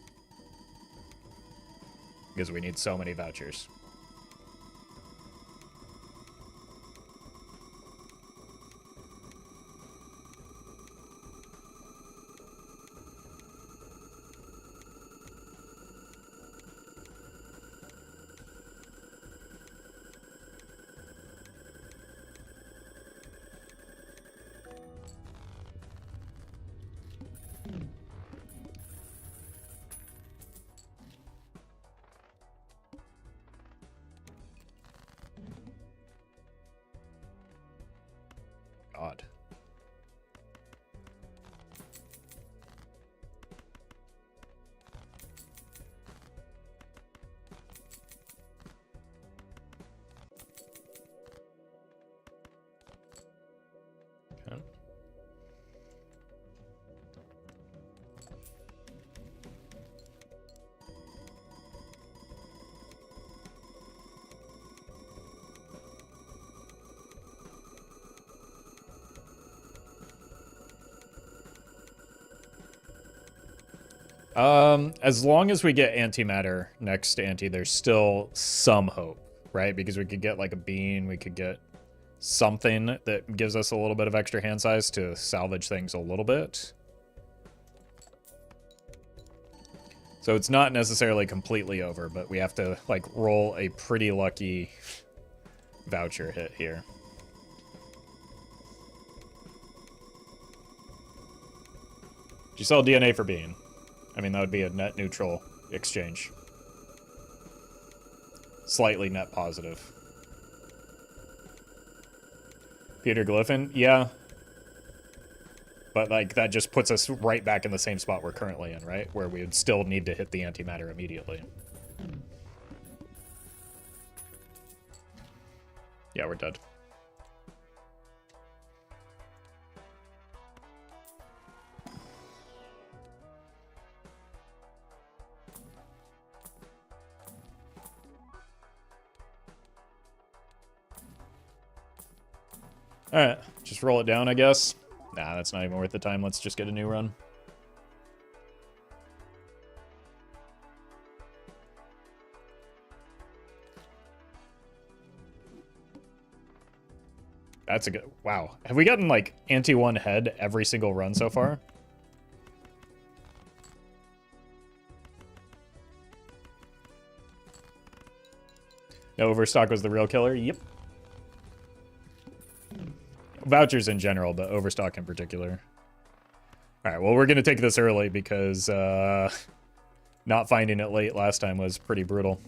Because we need so many vouchers. God. Okay. As long as we get antimatter next to anti, there's still some hope, right? Because we could get like a bean, we could get something that gives us a little bit of extra hand size to salvage things a little bit. So it's not necessarily completely over, but we have to like roll a pretty lucky voucher hit here. Did you sell DNA for bean? I mean, that would be a net neutral exchange. Slightly net positive. Peter Glyphin? Yeah. But, like, that just puts us right back in the same spot we're currently in, right? Where we would still need to hit the antimatter immediately. Yeah, we're dead. Alright, just roll it down, I guess. Nah, that's not even worth the time. Let's just get a new run. That's a good... Wow. Have we gotten, like, anti-1 head every single run so far? No, Overstock was the real killer? Yep. Vouchers in general, but Overstock in particular. Alright, well, we're going to take this early because not finding it late last time was pretty brutal.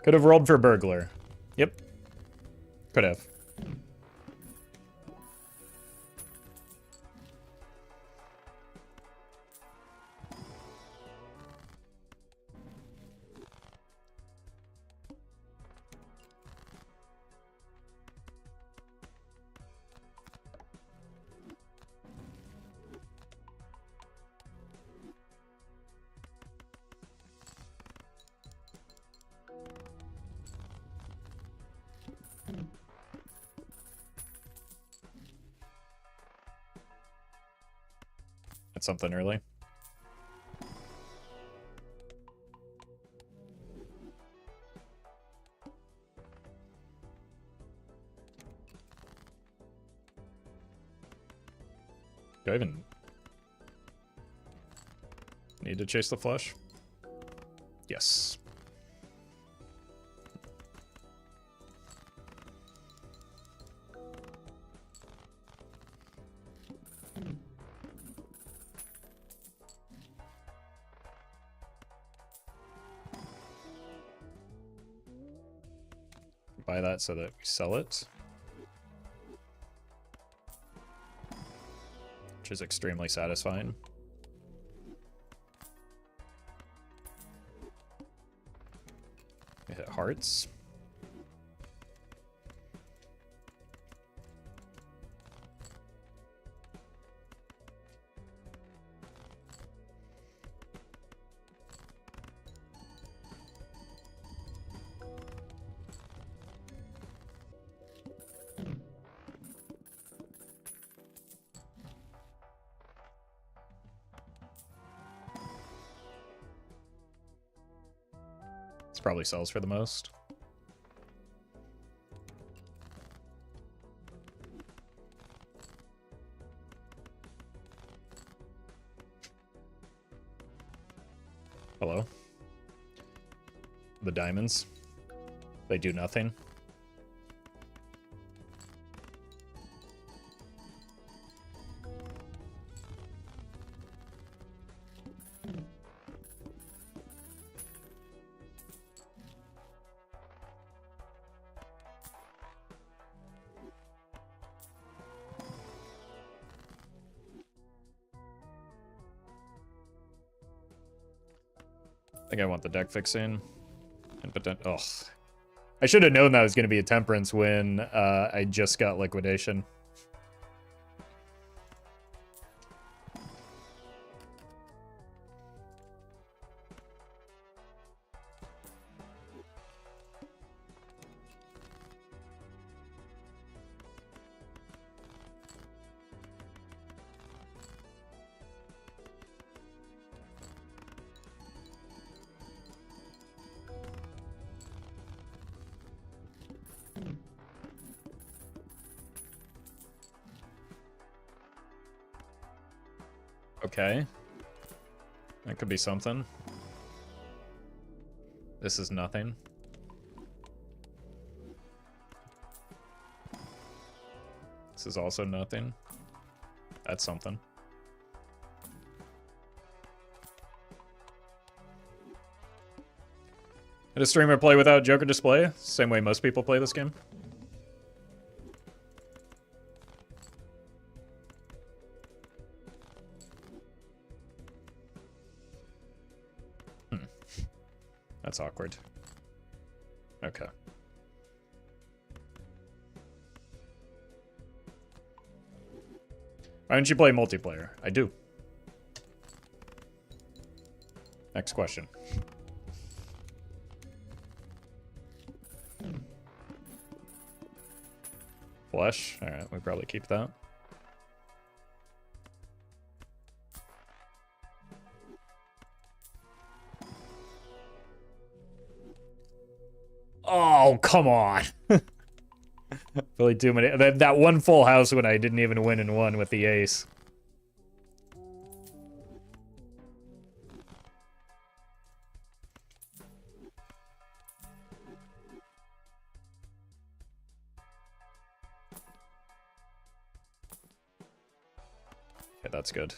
Could have rolled for burglar. Yep. Could have. That's something early. Do I even need to chase the flush? Yes. Buy that so that we sell it. Which is extremely satisfying. We hit hearts. probably sells for the most. Hello? The diamonds. They do nothing. I think I want the deck fixing. And oh, I should have known that was going to be a temperance when I just got liquidation. Okay. That could be something. This is nothing. This is also nothing. That's something. Did a streamer play without Joker display? Same way most people play this game. That's awkward. Okay. Why don't you play multiplayer? I do. Next question. Flesh? Alright, we probably keep that. Oh, come on. Really too many. That one full house when I didn't even win in one with the ace. Okay, that's good.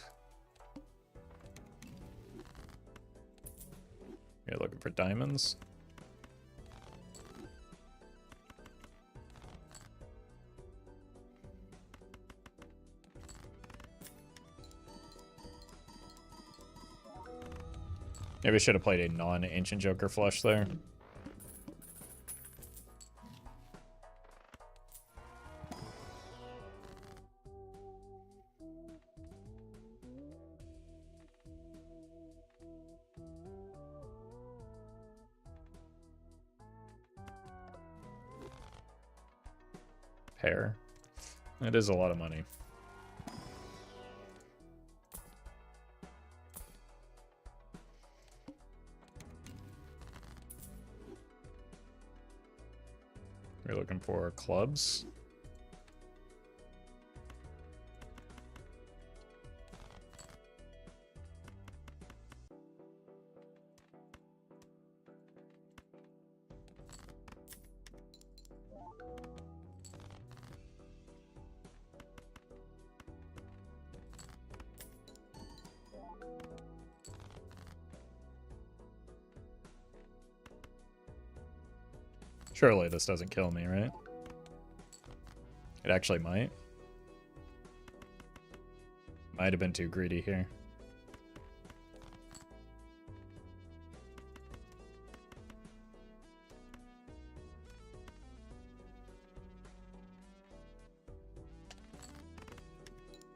You're looking for diamonds. Maybe I should have played a non-ancient Joker flush there. Pair. It is a lot of money. We're looking for clubs. Surely this doesn't kill me, right? It actually might. Might have been too greedy here.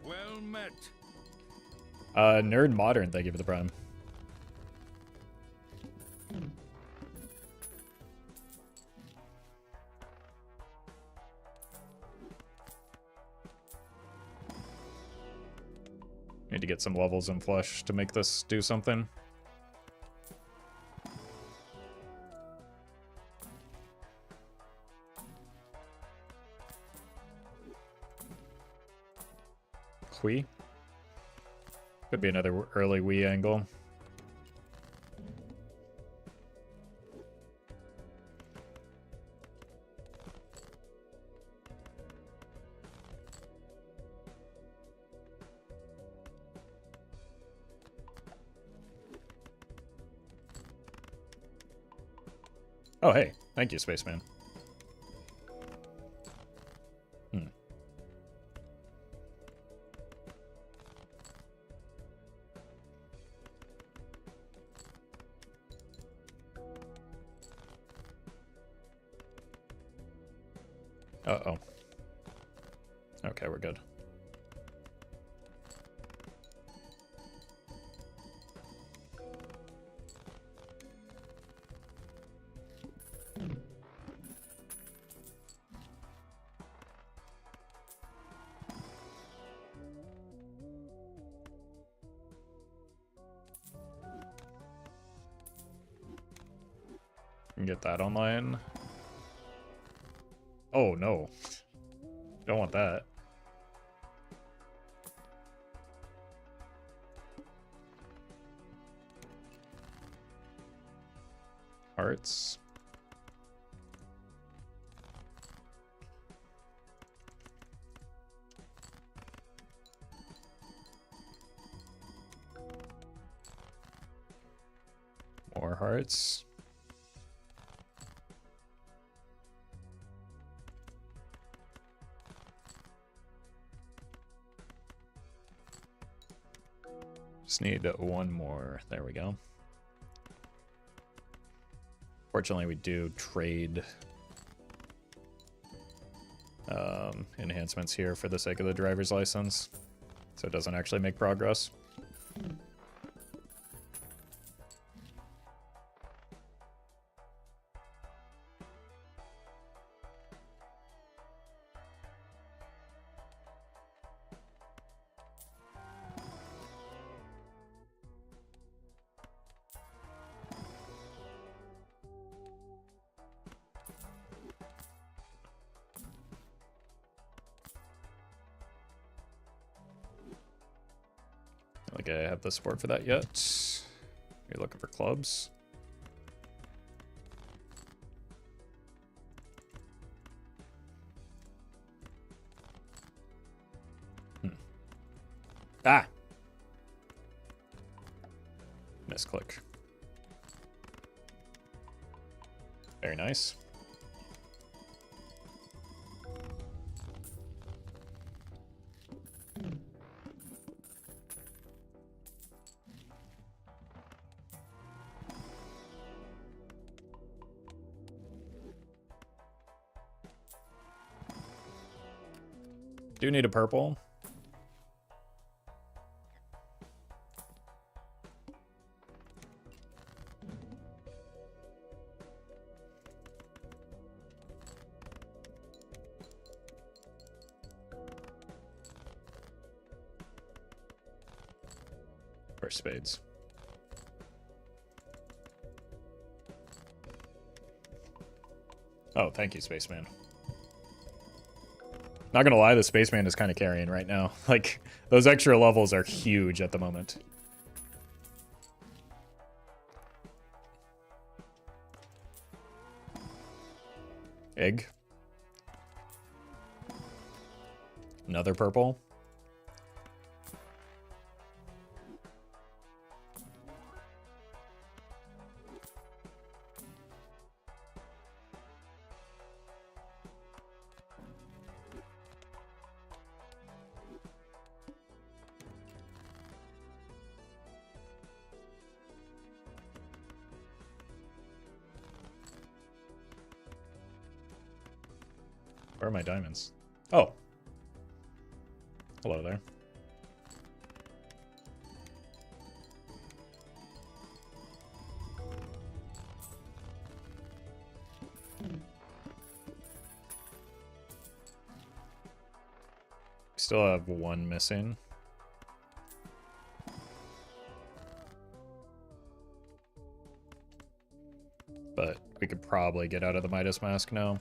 Well met. Nerd Modern, thank you for the prime. Need to get some levels in flush to make this do something. Hui. Could be another early Wii angle. Oh, hey. Thank you, Spaceman. Uh-oh. Okay, we're good. Can get that online. Oh, no. Don't want that. Hearts. More hearts. Just need one more. There we go. Fortunately, we do trade enhancements here for the sake of the driver's license, so it doesn't actually make progress. Like I have the support for that yet. You're looking for clubs. Ah! Misclick. Very nice. Do need a purple. Or spades. Oh, thank you, Spaceman. Not gonna lie, the Spaceman is kind of carrying right now. Like, those extra levels are huge at the moment. Egg. Another purple. Where are my diamonds? Oh. Hello there. Still have one missing. But we could probably get out of the Midas Mask now.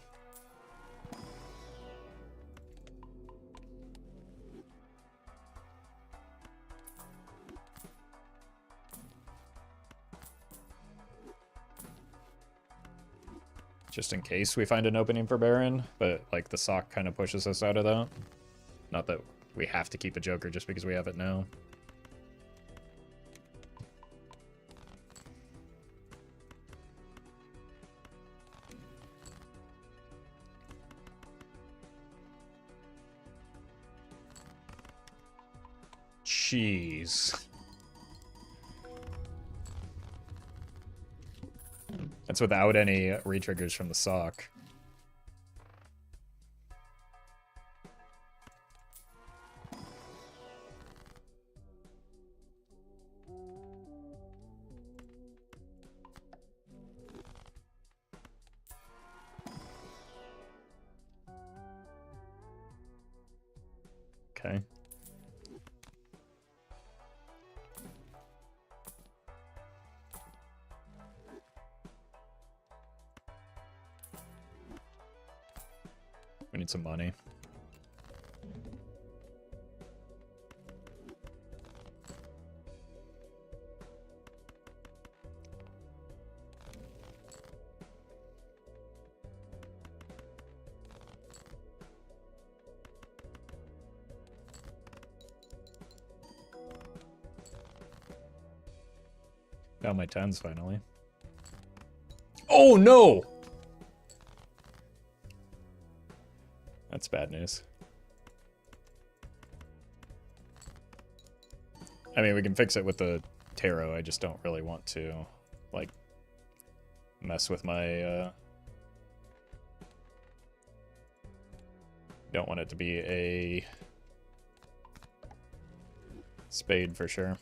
Just in case we find an opening for Baron, but like the sock kind of pushes us out of that. Not that we have to keep a Joker just because we have it now. Jeez. That's without any re-triggers from the sock. Okay. We need some money. Got my 10s finally. Oh no! That's bad news. I mean, we can fix it with the tarot. I just don't really want to, like, mess with my, don't want it to be a spade for sure.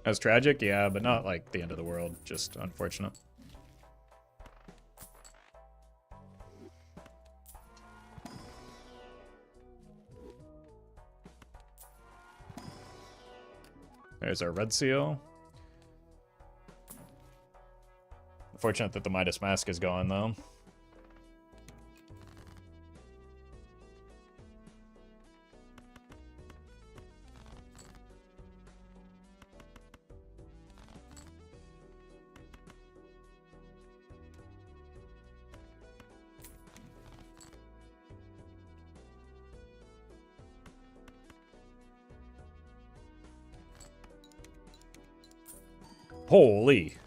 That's tragic, yeah, but not like the end of the world, just unfortunate. There's our red seal. Unfortunate that the Midas Mask is gone, though. Holy.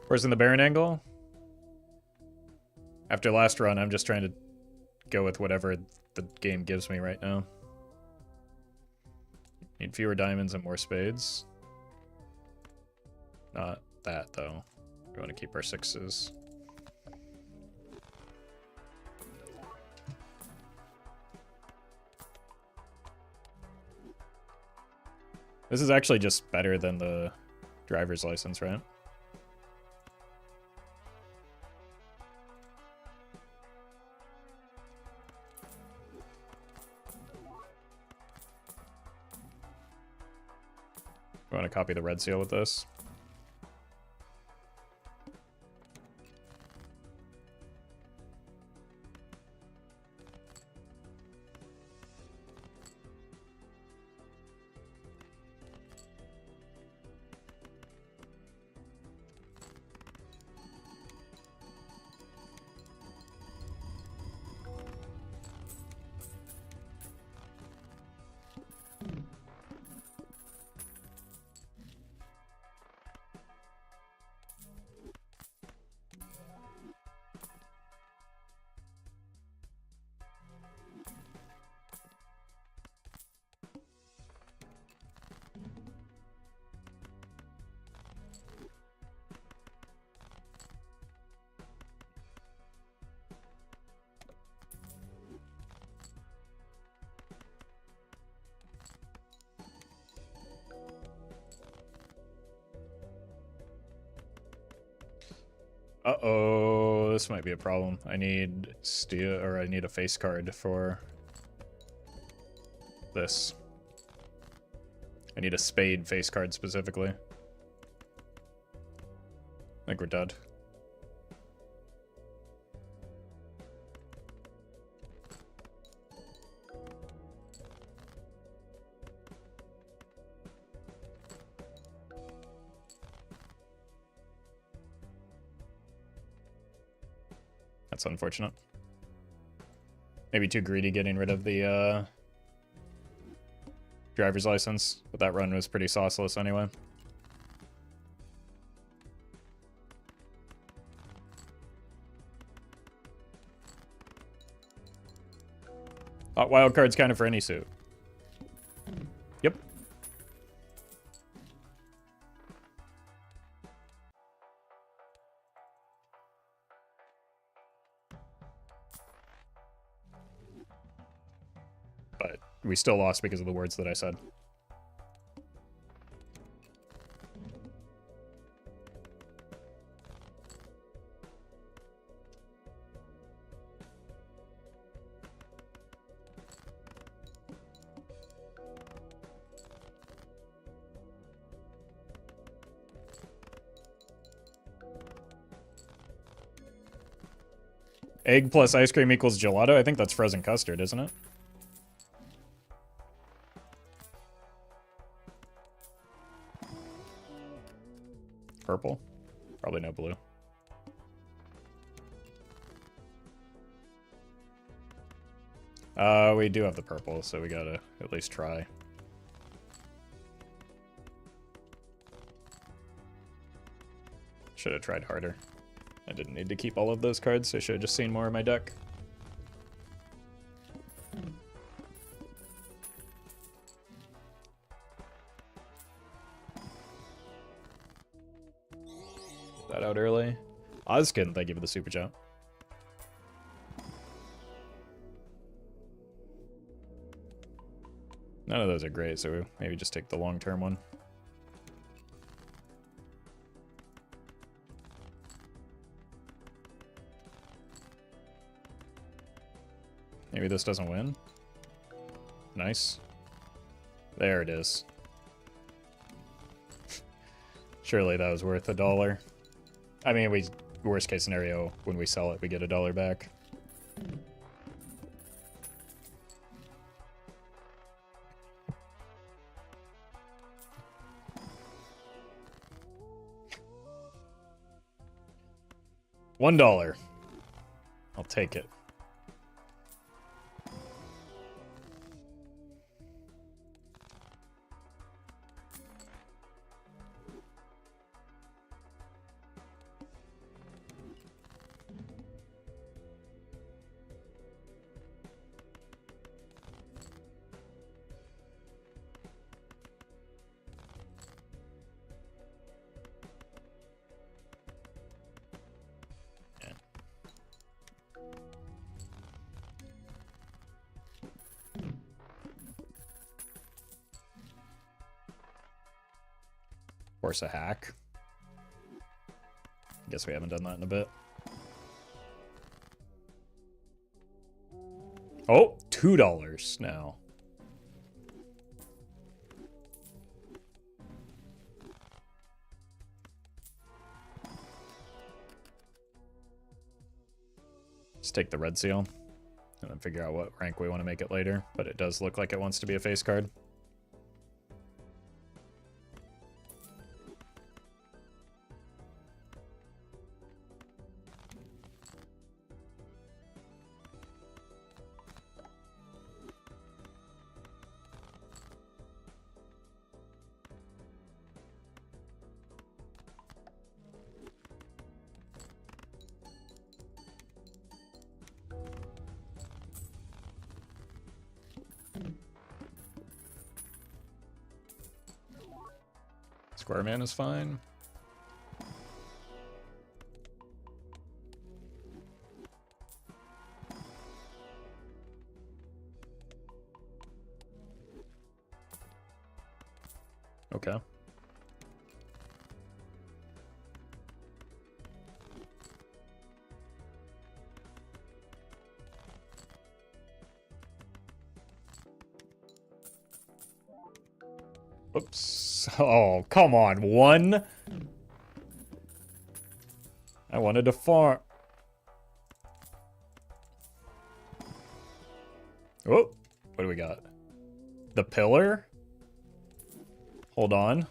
Where's in the Baron angle? After last run, I'm just trying to go with whatever the game gives me right now. Need fewer diamonds and more spades. Not that, though. We want to keep our sixes. This is actually just better than the driver's license, right? We want to copy the red seal with this. Uh-oh, this might be a problem. I need steel, or I need a face card for this. I need a spade face card specifically. I think we're dead. That's unfortunate. Maybe too greedy getting rid of the driver's license, but that run was pretty sauceless anyway. Hot wild card's kind of for any suit. Yep. But we still lost because of the words that I said. Egg plus ice cream equals gelato? I think that's frozen custard, isn't it? Purple? Probably no blue. We do have the purple, so we gotta at least try. Should have tried harder. I didn't need to keep all of those cards, so I should have just seen more of my deck. Get that out early. Ozkin, thank you for the super chat. None of those are great, so maybe just take the long-term one. Maybe this doesn't win. Nice. There it is. Surely that was worth $1. I mean, worst case scenario, when we sell it, we get $1 back. $1. I'll take it. Force a hack. Guess we haven't done that in a bit. Oh, $2 now. Let's take the red seal and then figure out what rank we want to make it later, but it does look like it wants to be a face card. Square man is fine. Okay. Oops. Oh, come on. 1. I wanted to farm. Oh, what do we got? The pillar? Hold on.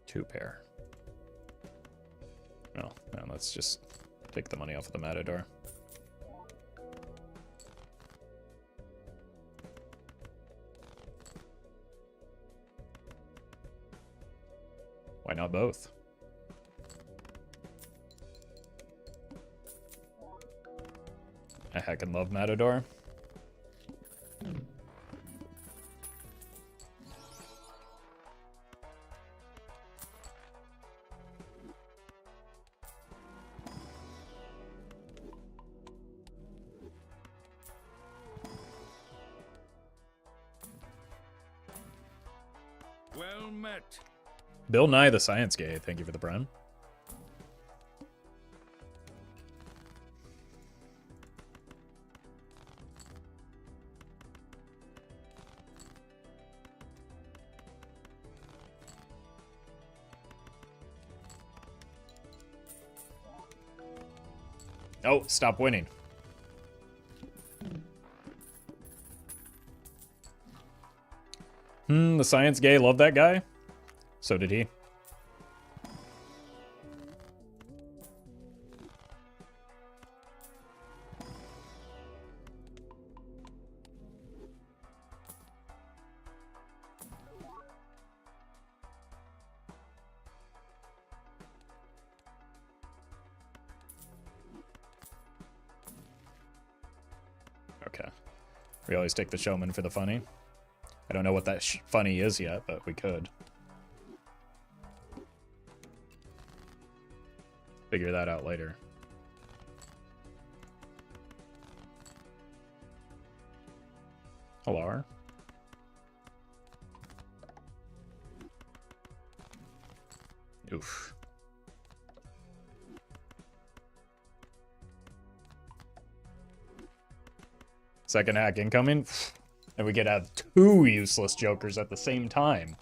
Two pair. Oh, no, let's just take the money off of the Matador. Why not both? I heckin' love Matador. Well met. Bill Nye the Science Gay, thank you for the prime. Oh, stop winning. The Science Gay loved that guy. So did he. Okay. We always take the Showman for the funny. I don't know what that funny is yet, but we could. Figure that out later. Hello. Oof. Second hack incoming. And we get to have 2 useless jokers at the same time.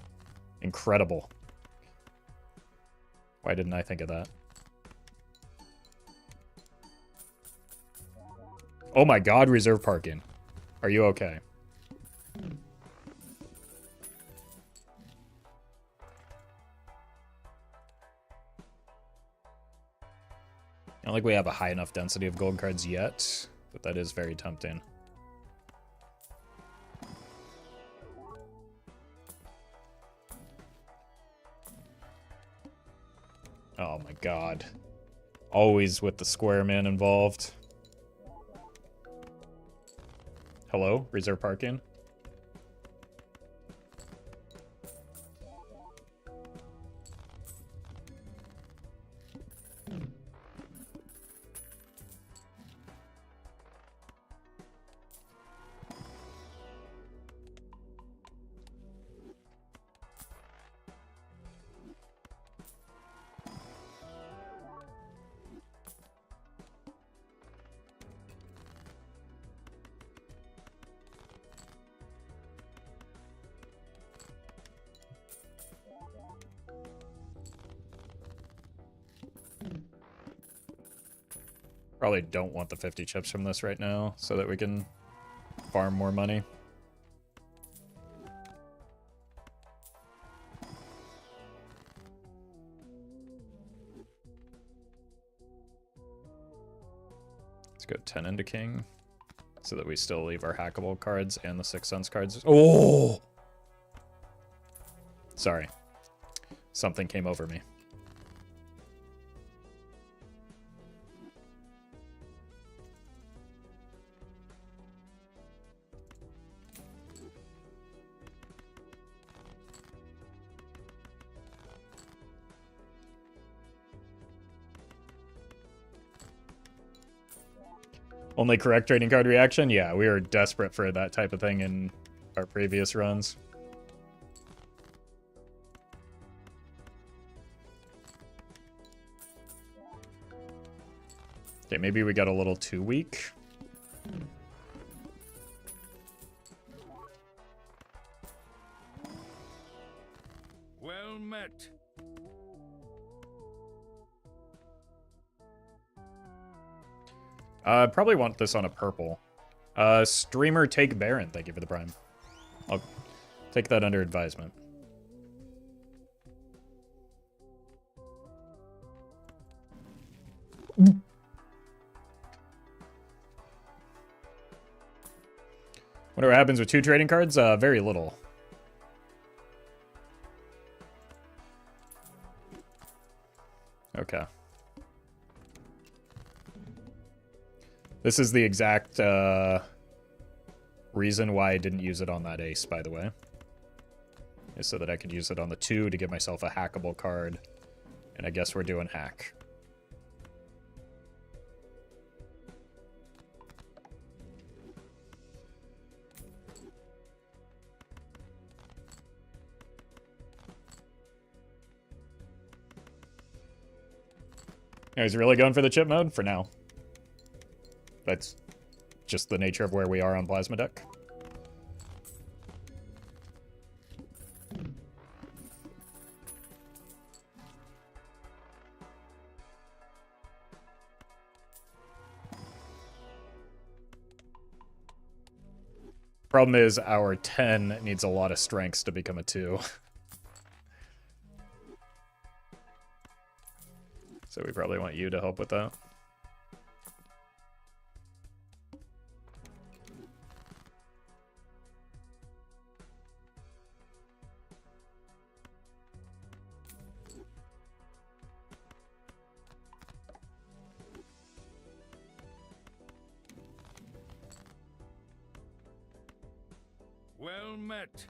Incredible. Why didn't I think of that? Oh my god, reserve parking. Are you okay? I don't think we have a high enough density of gold cards yet, but that is very tempting. Oh my god. Always with the square man involved. Hello? Reserve parking? Probably don't want the 50 chips from this right now so that we can farm more money. Let's go 10 into king so that we still leave our hackable cards and the 6 Sense cards. Oh! Sorry. Something came over me. Only correct trading card reaction? Yeah, we are desperate for that type of thing in our previous runs. Okay, maybe we got a little too weak. Well met. Probably want this on a purple. Streamer take Baron, thank you for the prime. I'll take that under advisement. Wonder what happens with 2 trading cards? Very little. Okay. This is the exact reason why I didn't use it on that ace, by the way. Is so that I could use it on the 2 to get myself a hackable card. And I guess we're doing hack. He's really going for the chip mode for now. That's just the nature of where we are on Plasma deck. Problem is our 10 needs a lot of strengths to become a 2. So we probably want you to help with that. Well met.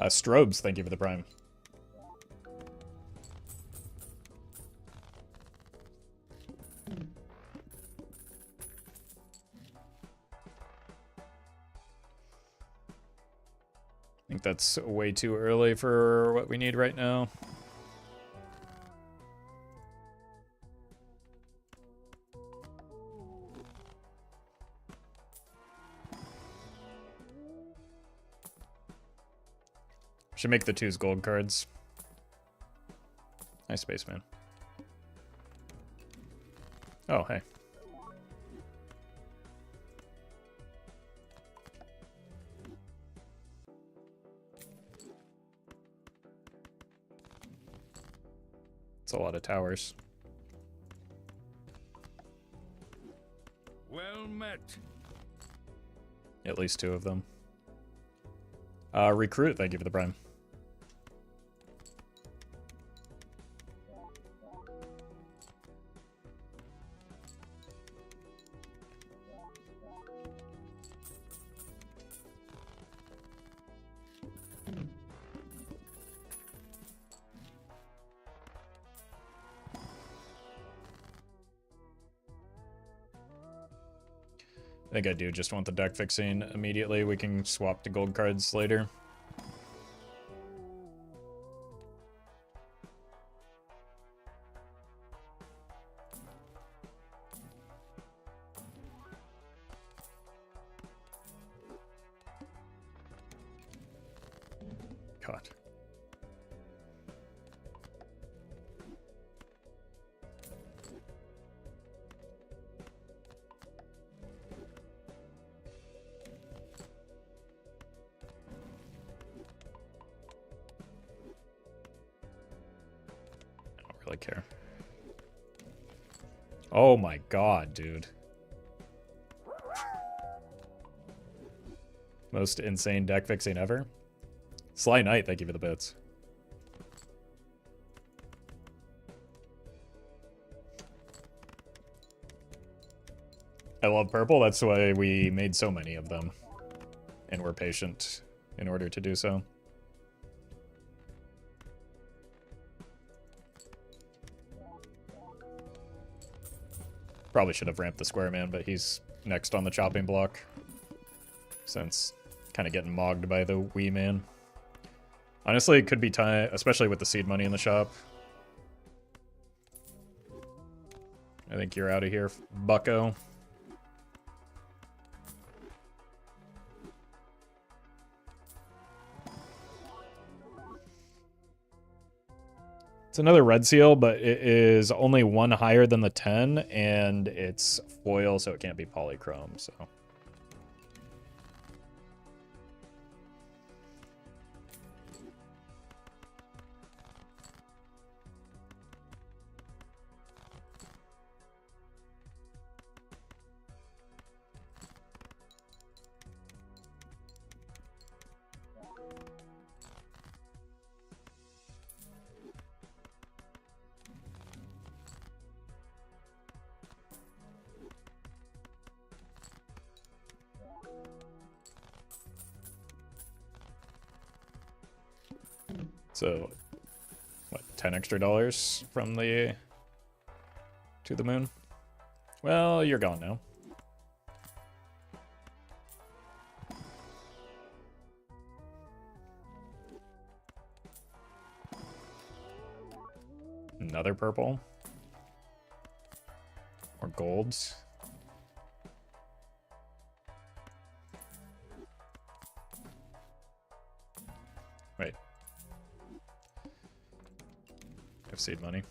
Strobes, thank you for the prime. I think that's way too early for what we need right now. Should make the 2s gold cards. Nice spaceman. Oh, hey. It's a lot of towers. Well met. At least 2 of them. Recruit, thank you for the prime. I think I do just want the deck fixing immediately. We can swap to gold cards later. God. Really care. Oh my god, dude. Most insane deck fixing ever. Sly Knight, thank you for the bits. I love purple, that's why we made so many of them. And we're patient in order to do so. Probably should have ramped the square man, but he's next on the chopping block. Since kind of getting mogged by the wee man. Honestly, it could be time, especially with the seed money in the shop. I think you're out of here, bucko. It's another red seal, but it is only one higher than the 10, and it's foil, so it can't be polychrome, so... So, what, $10 extra from the... to the moon? Well, you're gone now. Another purple. Or golds. Wait. I have seed money.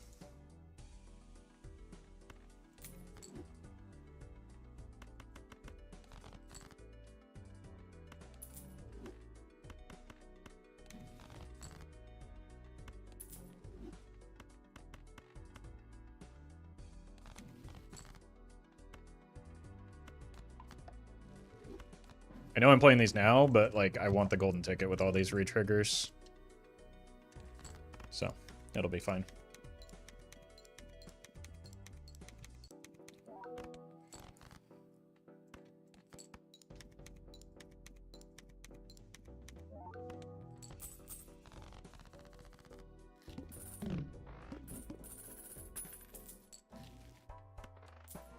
I know I'm playing these now, but like I want the golden ticket with all these re-triggers. So, it'll be fine.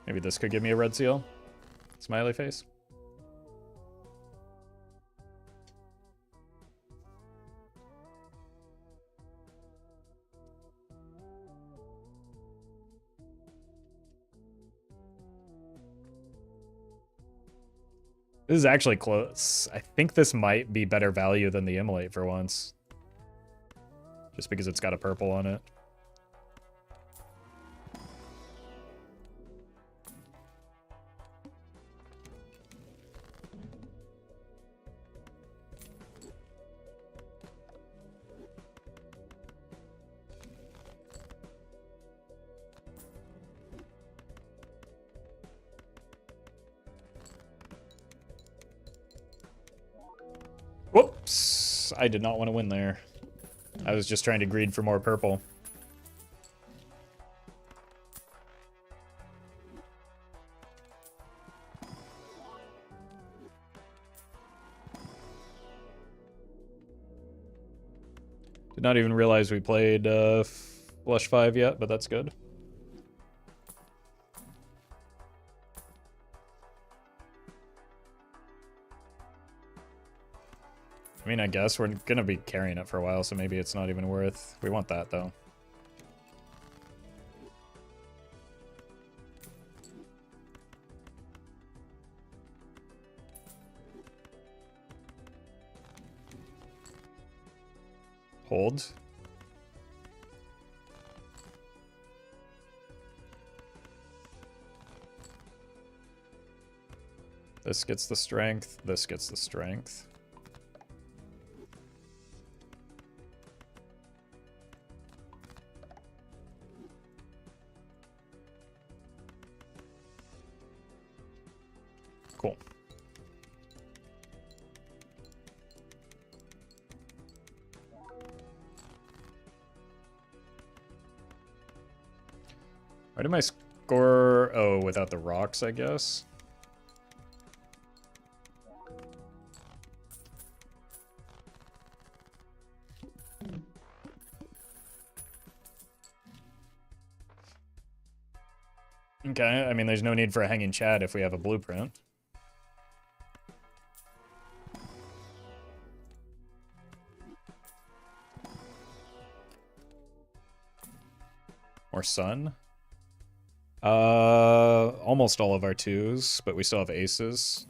Maybe this could give me a red seal. Smiley face. This is actually close. I think this might be better value than the immolate for once. Just because it's got a purple on it. Whoops! I did not want to win there. I was just trying to greed for more purple. Did not even realize we played Flush 5 yet, but that's good. I mean, I guess we're gonna be carrying it for a while, so maybe it's not even worth... We want that, though. Hold. This gets the strength, this gets the strength. Cool. Why did my score... Oh, without the rocks, I guess? Okay, I mean, there's no need for a hanging chat if we have a blueprint. Or sun. Almost all of our twos, but we still have aces.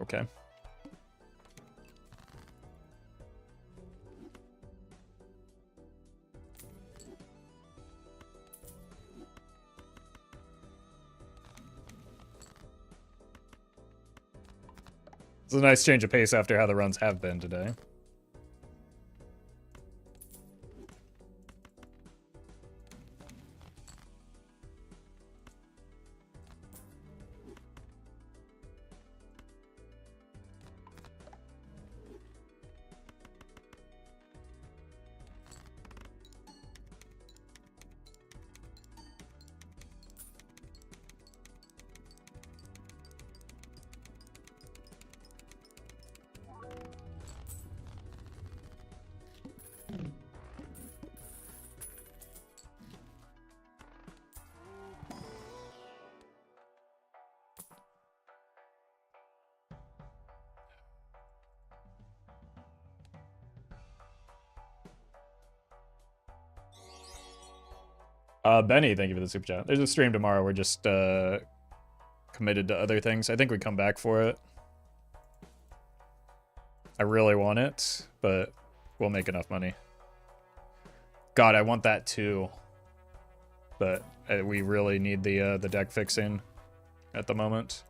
Okay. It's a nice change of pace after how the runs have been today. Benny, thank you for the super chat. There's a stream tomorrow. We're just committed to other things. I think we come back for it. I really want it, but we'll make enough money. God, I want that too. But we really need the deck fixing at the moment.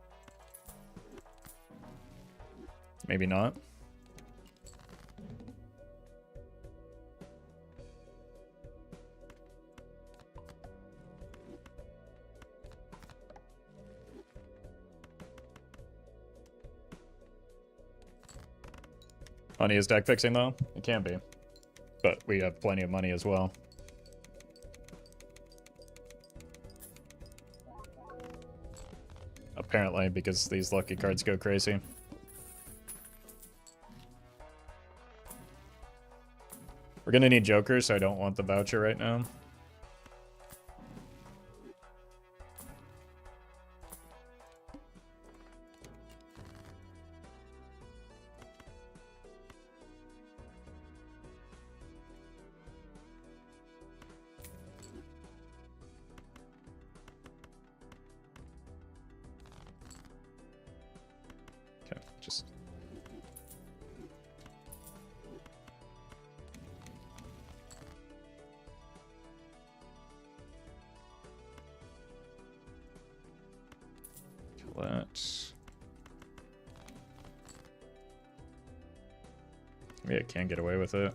Maybe not. Money is deck fixing though? It can be. But we have plenty of money as well. Apparently, because these lucky cards go crazy. We're gonna need jokers, so I don't want the voucher right now. Okay, just... That. Maybe I can get away with it.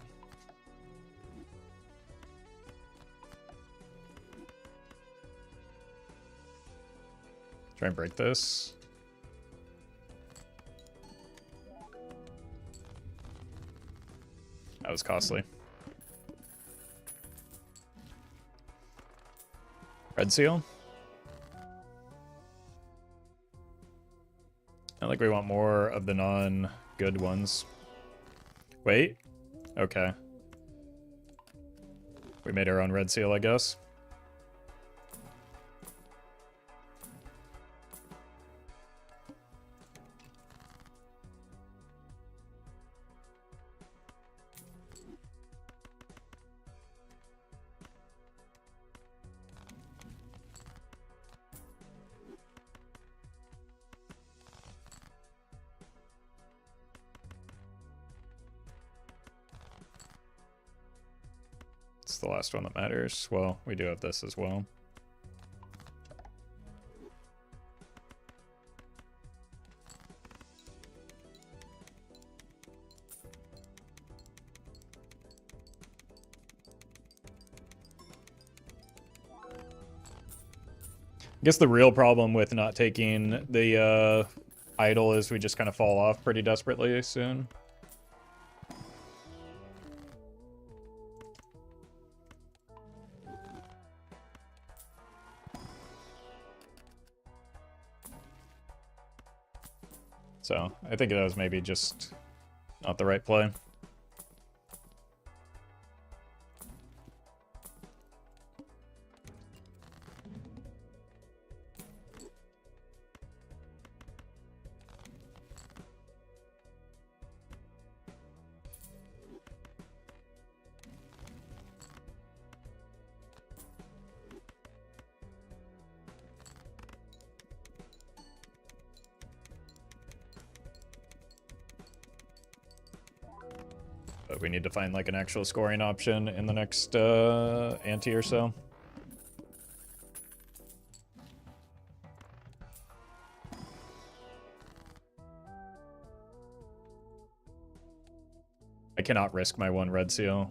Try and break this. That was costly. Red seal. I think we want more of the non-good ones. Wait. Okay. We made our own red seal, I guess. It's the last one that matters. Well, we do have this as well. I guess the real problem with not taking the idol is we just kind of fall off pretty desperately soon. So I think that was maybe just Not the right play. But we need to find like an actual scoring option in the next ante or so. I cannot risk my 1 red seal.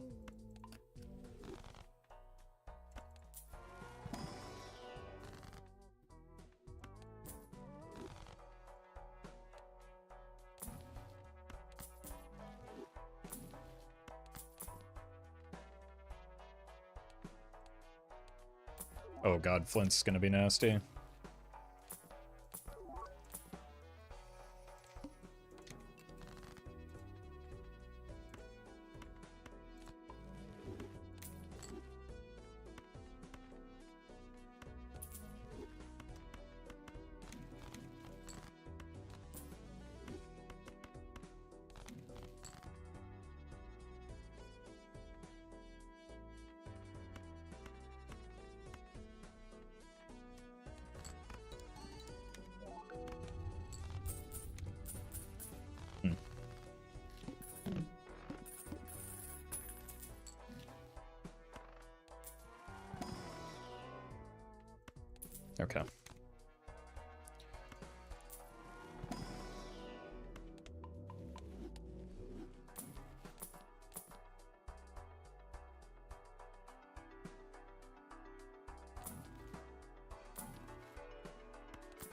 Oh god, Flint's gonna be nasty. Okay.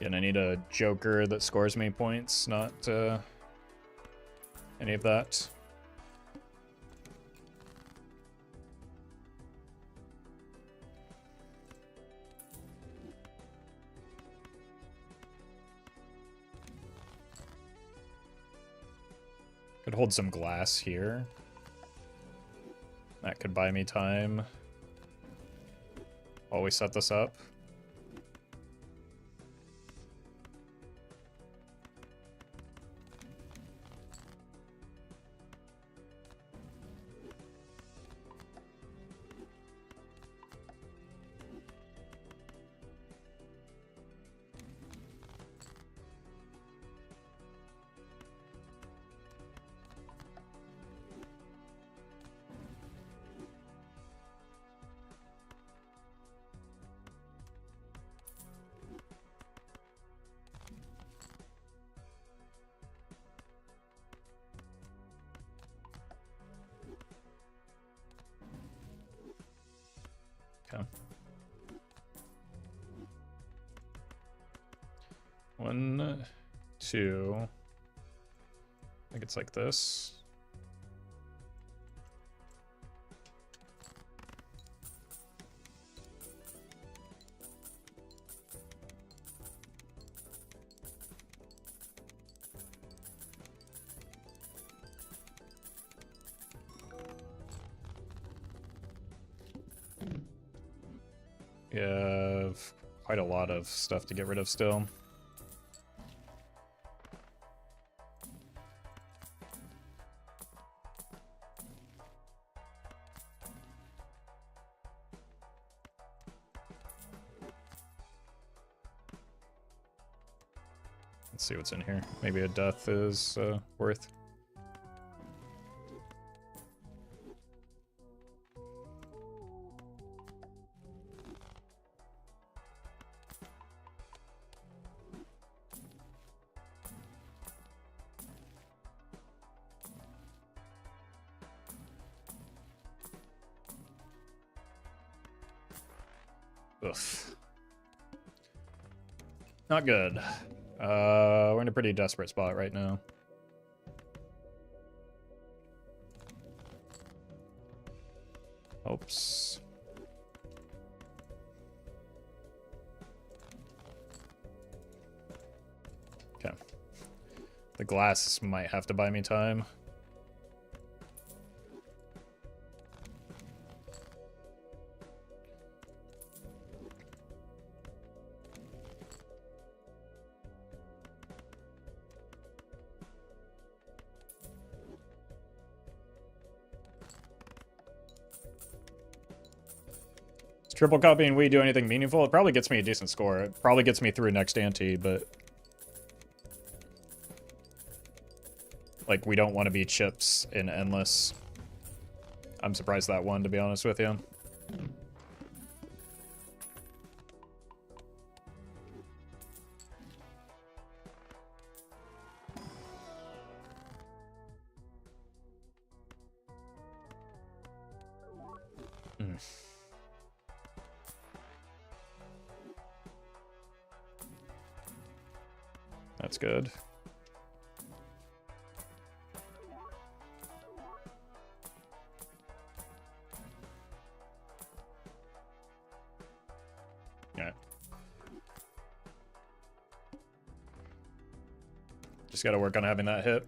And I need a joker that scores me points, not any of that. Could hold some glass here. That could buy me time while we set this up. Okay. 1, 2. I think it's like this. We have quite a lot of stuff to get rid of still. Let's see what's in here. Maybe a death is worth. Ugh. Not good. We're in a pretty desperate spot right now. Oops. Okay. The glass might have to buy me time. Triple copying we do anything meaningful? It probably gets me a decent score. It probably gets me through next ante, but... Like, we don't want to be chips in endless. I'm surprised that won, to be honest with you. That's good. Yeah. Just gotta work on having that hit.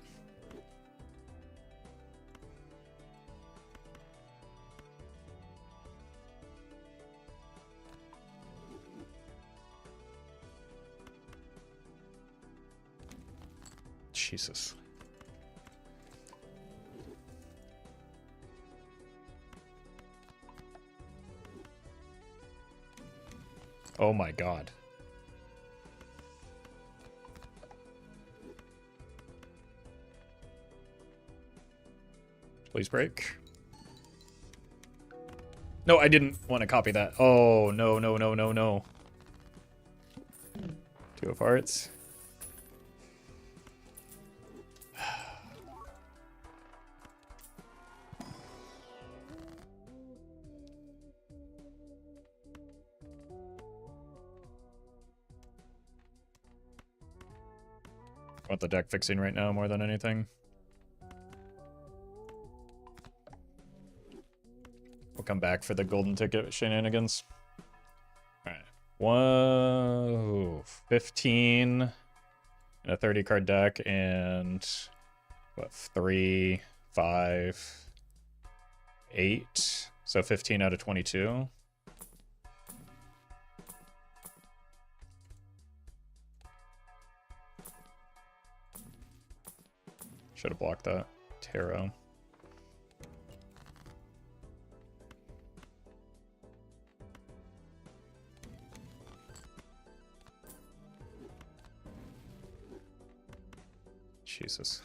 Jesus. Oh my god. Please break. No, I didn't want to copy that. Oh, no, no, no, no, no. 2 of hearts. Want the deck fixing right now more than anything. We'll come back for the golden ticket shenanigans. Alright. 15 in a 30 card deck, and what, 3, 5, 8. So 15 out of 22. Should have blocked that. Tarot. Jesus.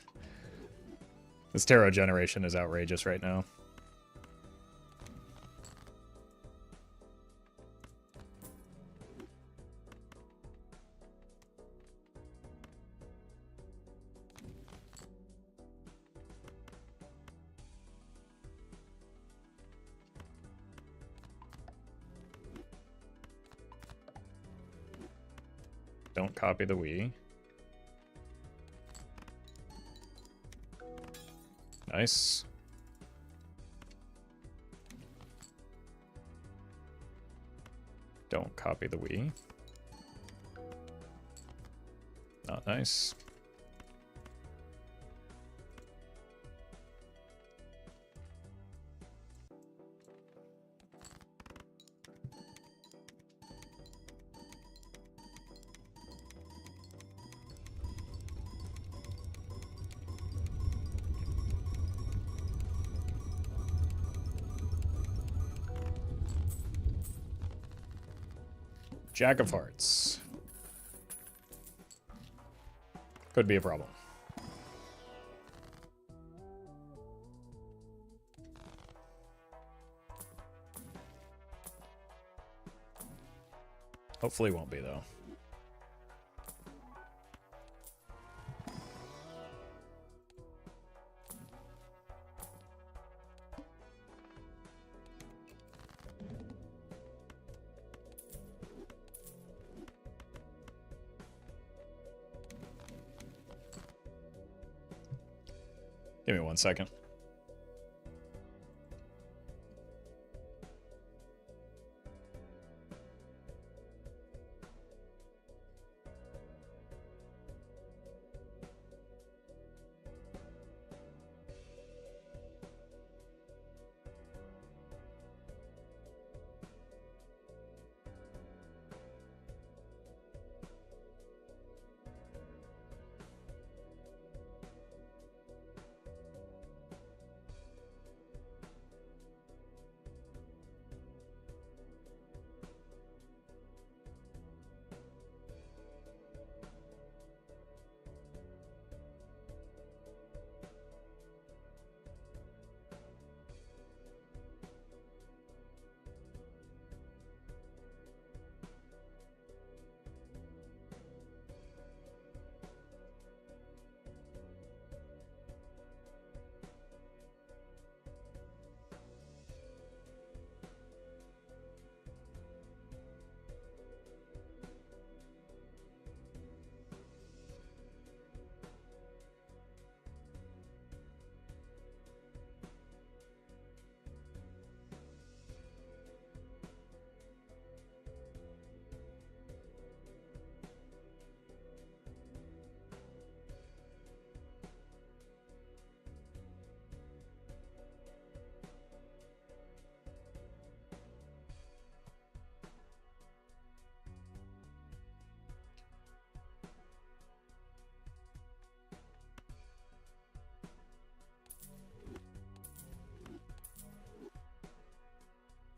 This tarot generation is outrageous right now. Don't copy the Wii. Nice. Don't copy the Wii. Not nice. Jack of Hearts. Could be a problem. Hopefully won't be, though. Give me 1 second.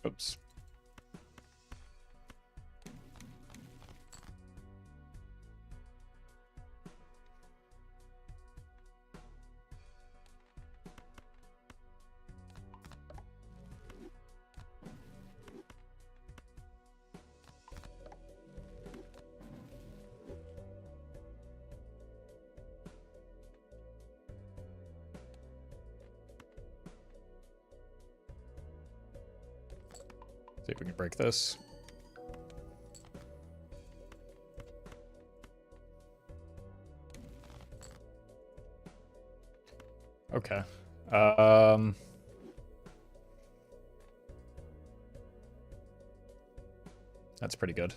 Oops. See if we can break this. Okay. That's pretty good.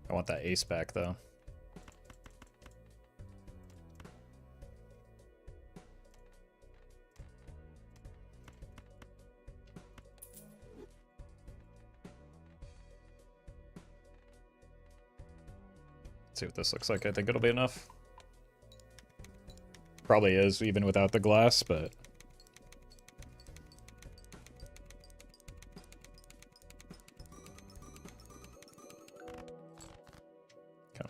I want that ace back, though. See what this looks like. I think it'll be enough. Probably is, even without the glass, but... Okay.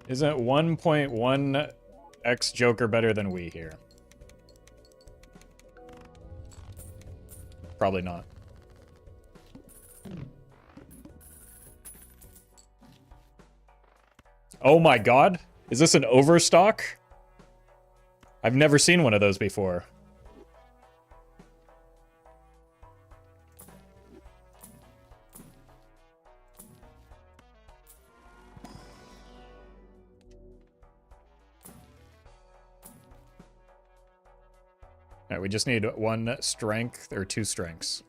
Isn't 1.1x Joker better than we here? Probably not. Oh my god! Is this an overstock? I've never seen one of those before. Alright, we just need one strength, or two strengths.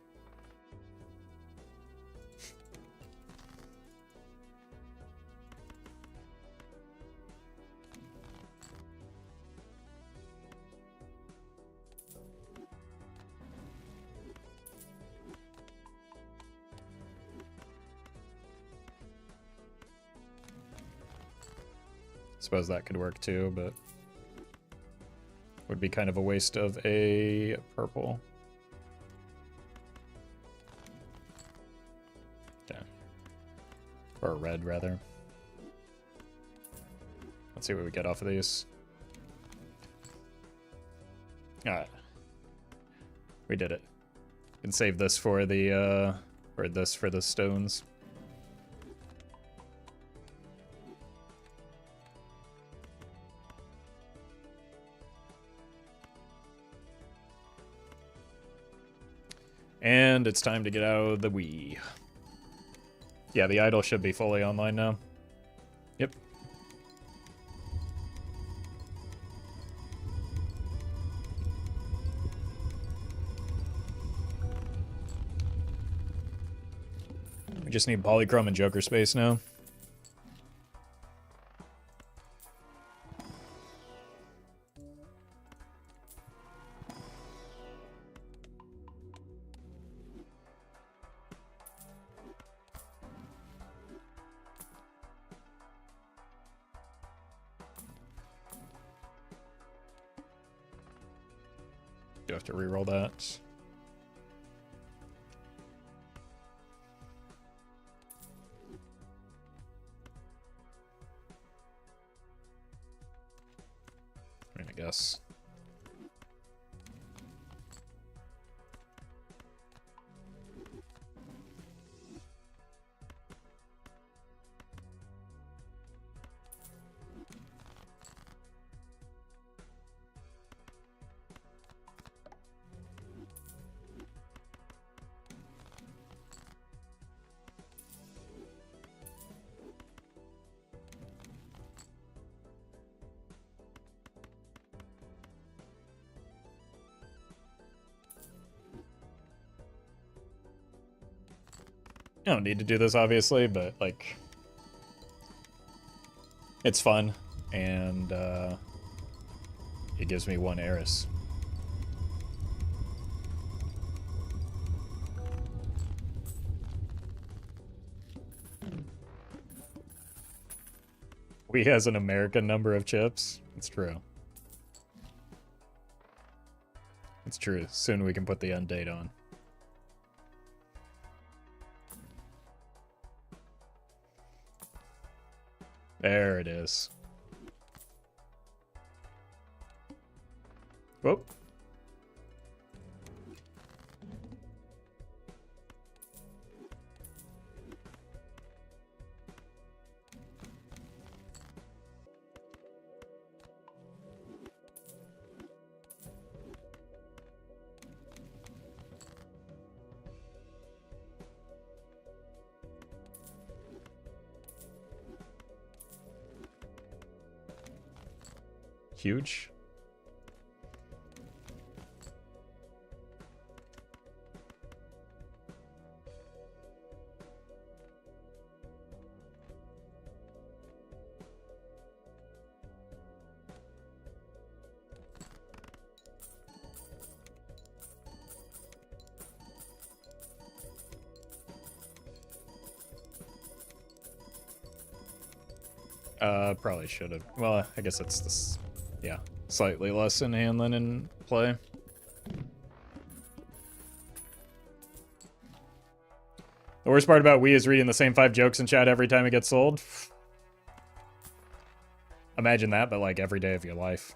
Suppose that could work too, but would be kind of a waste of a purple. Yeah. Or a red, rather. Let's see what we get off of these. Alright. We did it. Can save this for the, or this for the stones. And it's time to get out of the Wii. Yeah, the idol should be fully online now. Yep. We just need Polychrome and Joker space now. Do have to reroll that. I mean, I guess. I don't need to do this, obviously, but, like, it's fun, and it gives me one Eris. We has an American number of chips. It's true. It's true. Soon we can put the end date on. There it is. Whoop. Huge. Probably should have. Well, I guess it's this. Yeah, slightly less in hand than in play. The worst part about Wii is reading the same 5 jokes in chat every time it gets sold. Imagine that, but like every day of your life.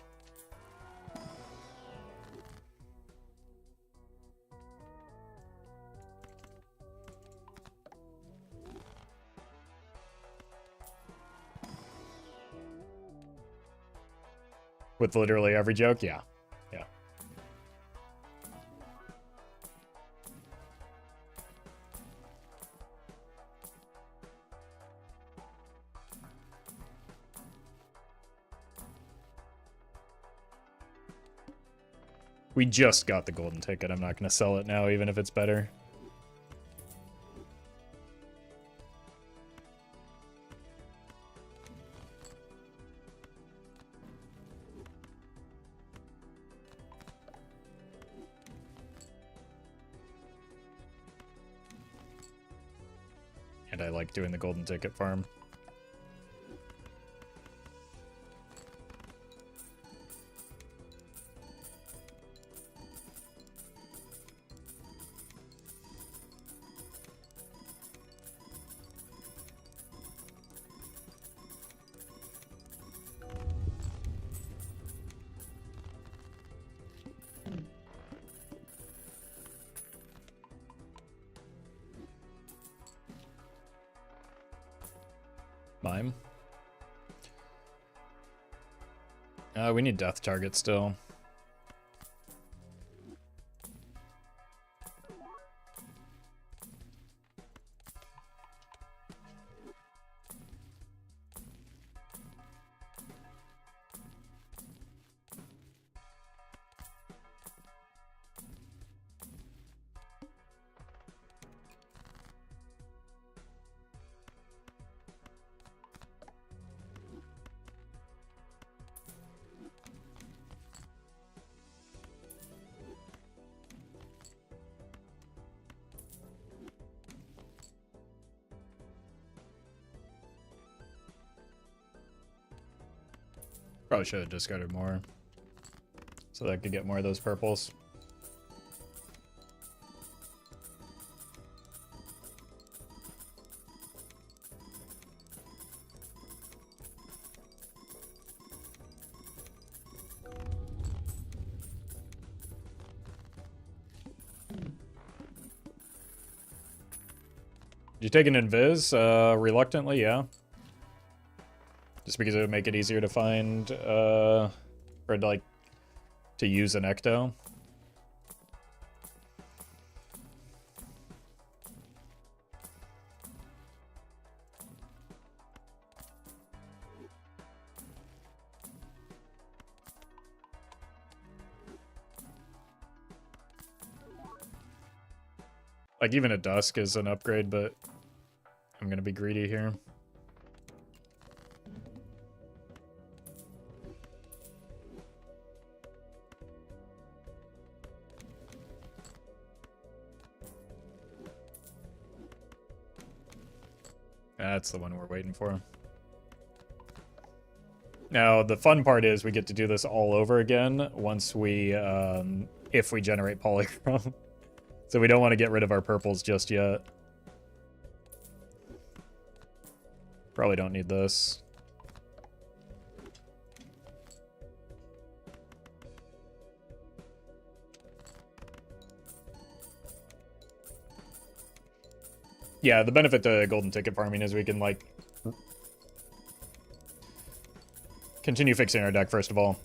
With literally every joke, yeah. Yeah. We just got the golden ticket. I'm not going to sell it now, even if it's better. And I like doing the golden ticket farm. Mime. We need death target still. Probably should have discarded more, so that I could get more of those purples. Did you take an invis? Reluctantly, yeah. Just because it would make it easier to find, or like, to use an ecto. Like, even a Dusk is an upgrade, but I'm gonna be greedy here. That's the one we're waiting for. Now, the fun part is we get to do this all over again once we, if we generate polychrome. So we don't want to get rid of our purples just yet. Probably don't need this. Yeah, the benefit to golden ticket farming is we can, like, continue fixing our deck, first of all.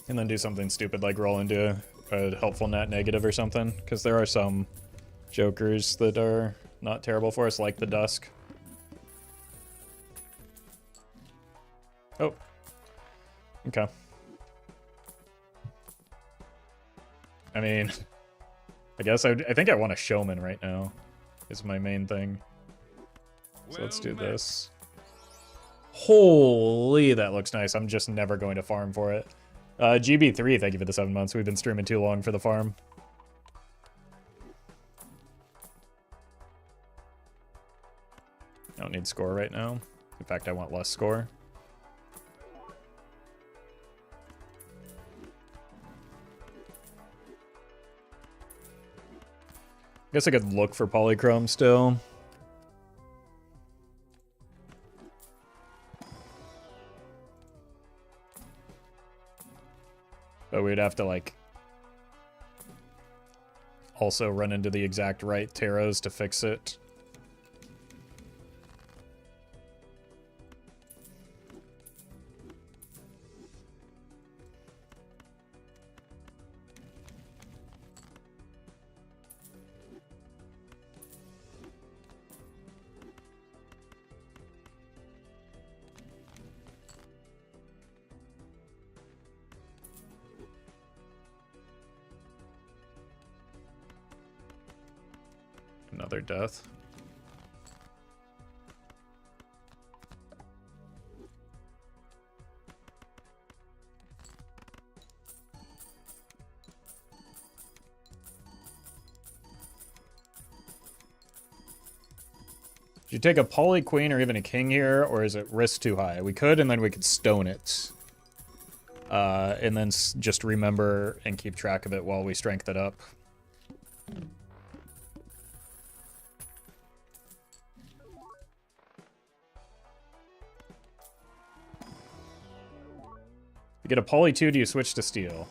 And then do something stupid like roll into a helpful net negative or something. Because there are some jokers that are not terrible for us, like the Dusk. Oh. Okay. I mean, I guess I think I want a Showman right now. Is my main thing. So let's do this. Holy, that looks nice. I'm just never going to farm for it. GB3, thank you for the 7 months. We've been streaming too long for the farm. I don't need score right now. In fact, I want less score. Guess I could look for polychrome still. But we'd have to, like, also run into the exact right tarots to fix it. Another death. Did you take a poly queen or even a king here, or is it risk too high? We could, and then we could stone it. And then just remember and keep track of it while we strength it up. You get a poly 2, do you switch to steel?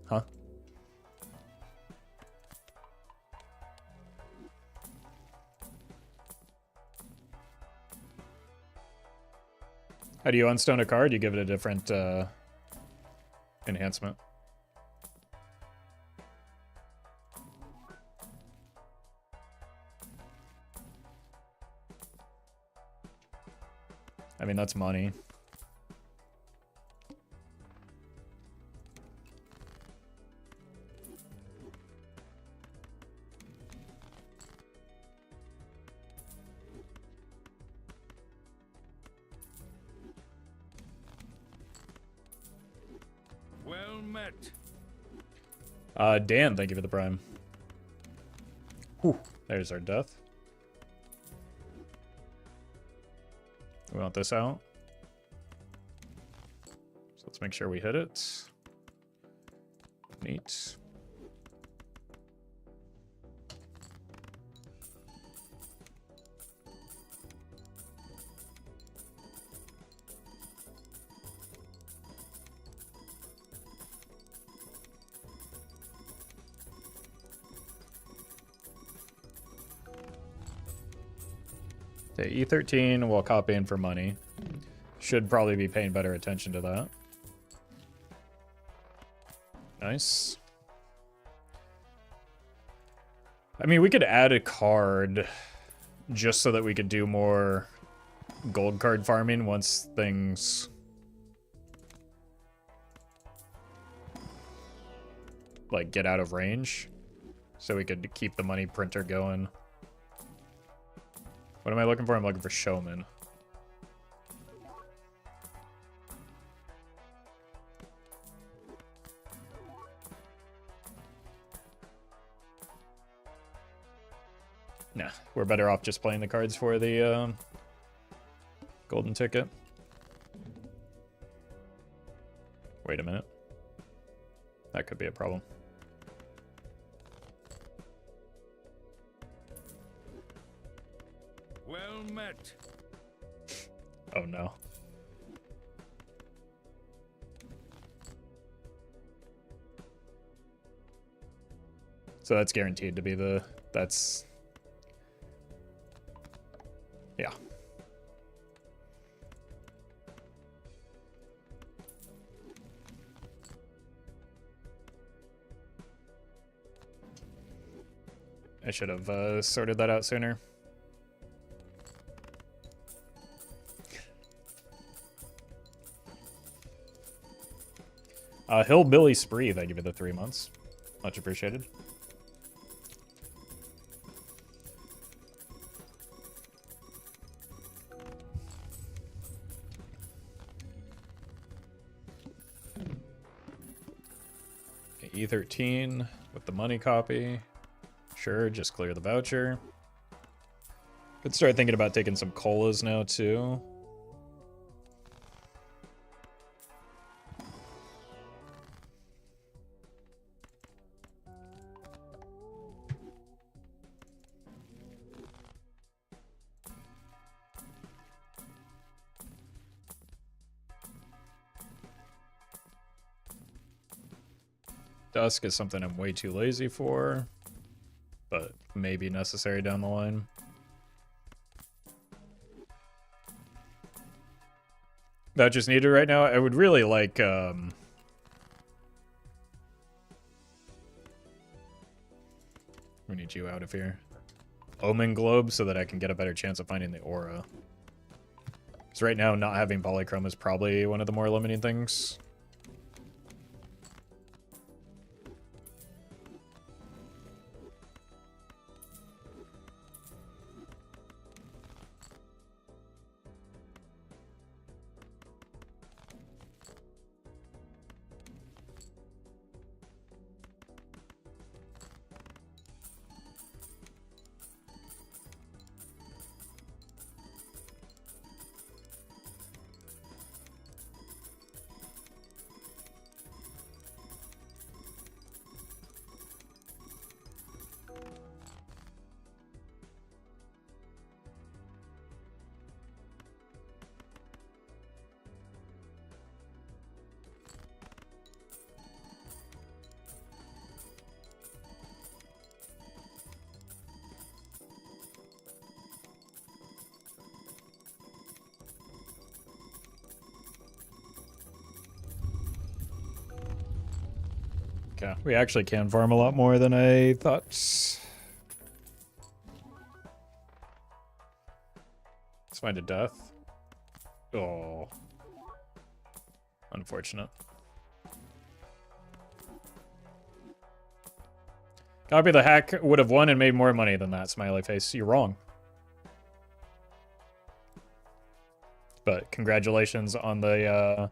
Huh? How do you unstone a card? You give it a different enhancement. I mean, that's money. Well met. Dan, thank you for the prime. Whew, there's our death. We want this out. So let's make sure we hit it. Neat. Okay, E13 while copying for money. Should probably be paying better attention to that. Nice. I mean, we could add a card just so that we could do more gold card farming once things like get out of range. So we could keep the money printer going. What am I looking for? I'm looking for Showman. Nah, we're better off just playing the cards for the golden ticket. Wait a minute. That could be a problem. Well met. Oh no. So that's guaranteed to be the... That's... Yeah. I should have sorted that out sooner. Hillbilly Spree, thank you for the 3 months. Much appreciated. Okay, E13 with the money copy. Sure, just clear the voucher. Could start thinking about taking some colas now, too. Dusk is something I'm way too lazy for, but maybe necessary down the line. Vouchers needed right now. I would really like we need you out of here. Omen Globe so that I can get a better chance of finding the aura. Because right now not having polychrome is probably one of the more limiting things. Okay, we actually can farm a lot more than I thought. Let's find a death. Oh. Unfortunate. Copy the hack would have won and made more money than that, smiley face. You're wrong. But congratulations on the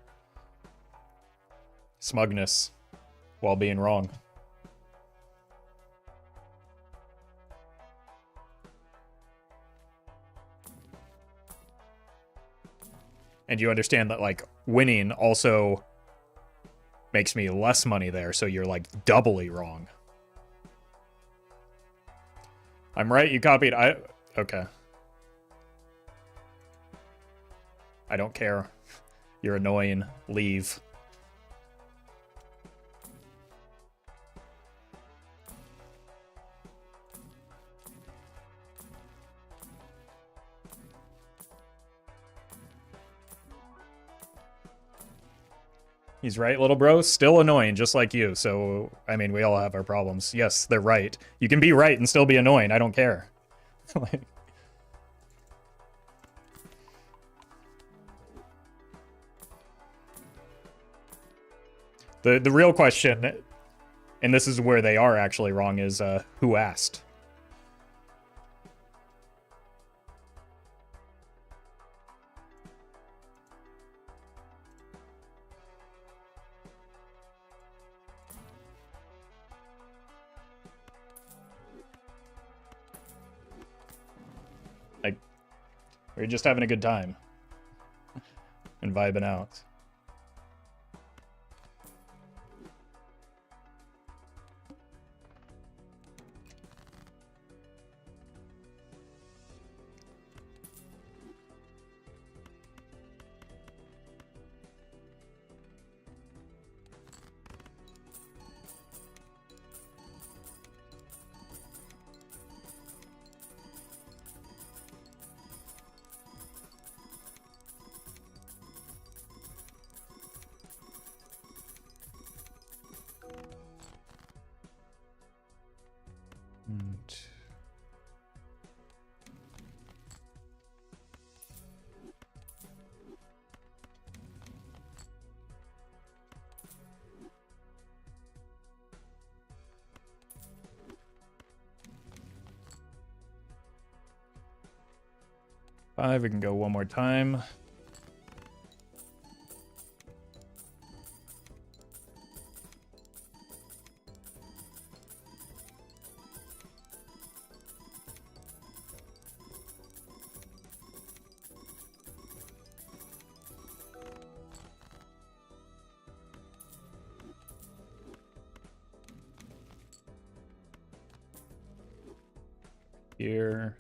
smugness while being wrong. And you understand that, like, winning also makes me less money there, so you're, like, doubly wrong. I'm right, you copied... Okay. I don't care. You're annoying. Leave. He's right, little bro. Still annoying, just like you. So, I mean, we all have our problems. Yes, they're right. You can be right and still be annoying. I don't care. Like... The real question, and this is where they are actually wrong, is who asked? Like, we're just having a good time and vibing out. 5, we can go one more time. Here.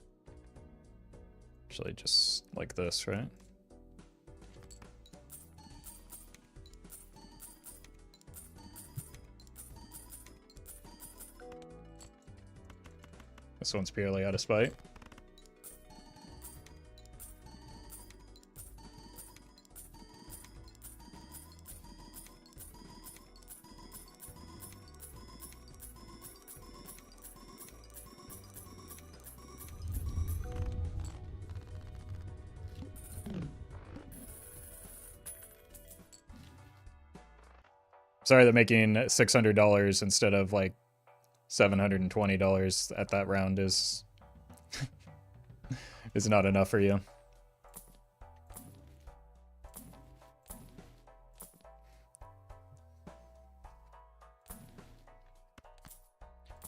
Actually, just like this, right? This one's purely out of spite. Sorry that making $600 instead of like $720 at that round is is not enough for you.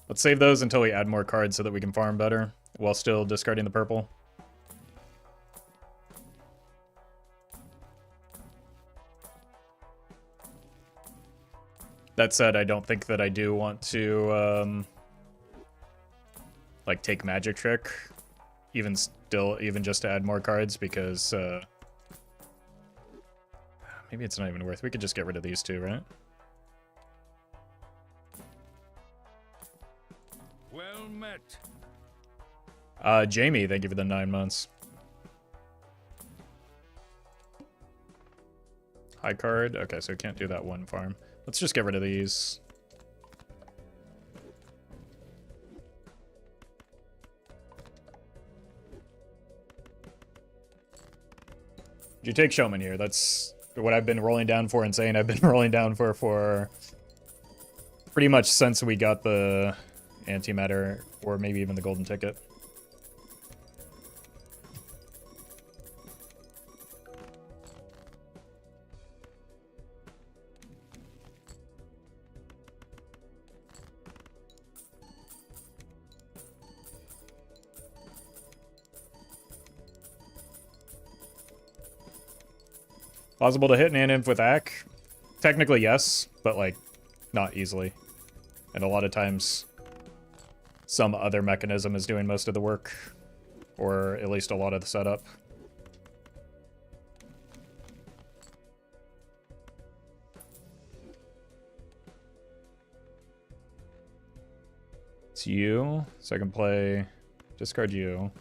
Let's save those until we add more cards so that we can farm better while still discarding the purple. That said, I don't think that I do want to like take Magic Trick, even just to add more cards, because maybe it's not even worth. We could just get rid of these two, right? Well met. Jamie, thank you for the 9 months. High card. Okay, so we can't do that one farm. Let's just get rid of these. You take Showman here. That's what I've been rolling down for and saying I've been rolling down for pretty much since we got the antimatter, or maybe even the golden ticket. Possible to hit an anew with Ack? Technically, yes, but, like, not easily. And a lot of times, some other mechanism is doing most of the work. Or at least a lot of the setup. It's you, so I can play... discard you.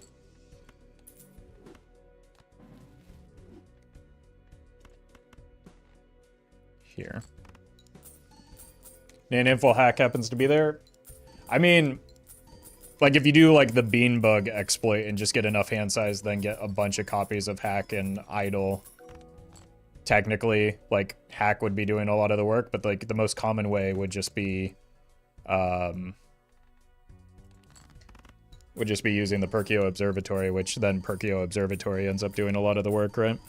Here. An info hack happens to be there. I mean, like if you do like the bean bug exploit and just get enough hand size, then get a bunch of copies of hack and idle. Technically, like hack would be doing a lot of the work, but like the most common way would just be using the Perkio Observatory, which then Perkio Observatory ends up doing a lot of the work, right?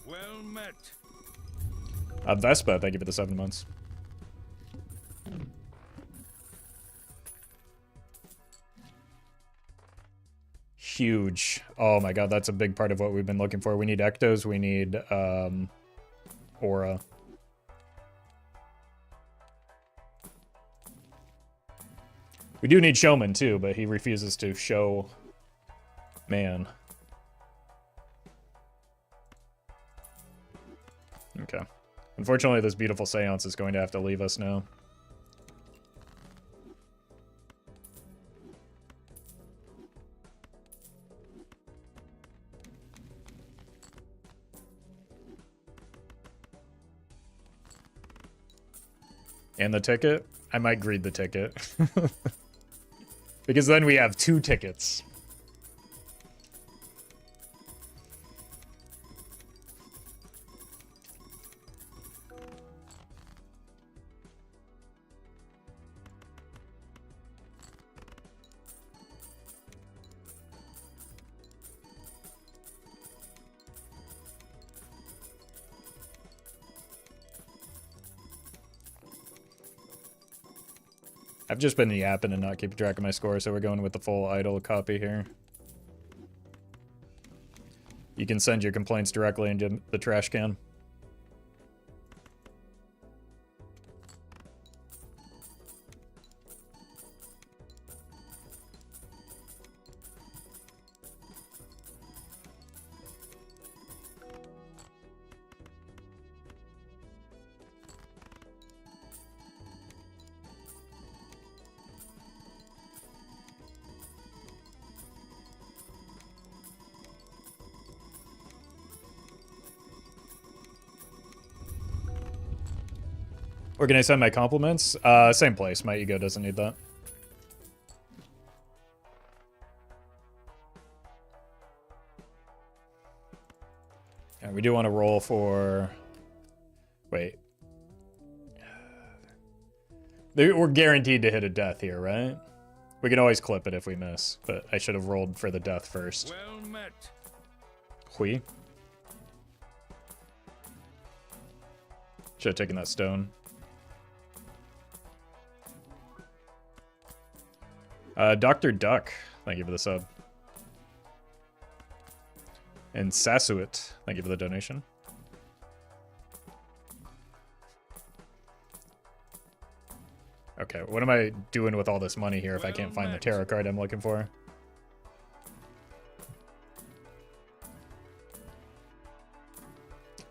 Well met. Vespa, thank you for the 7 months. Huge. Oh my god, that's a big part of what we've been looking for. We need Ectos, we need Aura. We do need Showman too, but he refuses to show man. Okay. Unfortunately, this beautiful seance is going to have to leave us now. And the ticket? I might greed the ticket. Because then we have 2 tickets. I've just been yapping and not keeping track of my score, so we're going with the full idle copy here. You can send your complaints directly into the trash can. Where can I send my compliments? Same place. My ego doesn't need that. And we do want to roll for... Wait. We're guaranteed to hit a death here, right? We can always clip it if we miss, but I should have rolled for the death first. Well met. Hui. Should have taken that stone. Dr. Duck, thank you for the sub. And Sasuit, thank you for the donation. Okay, what am I doing with all this money here if I can't find the tarot card I'm looking for?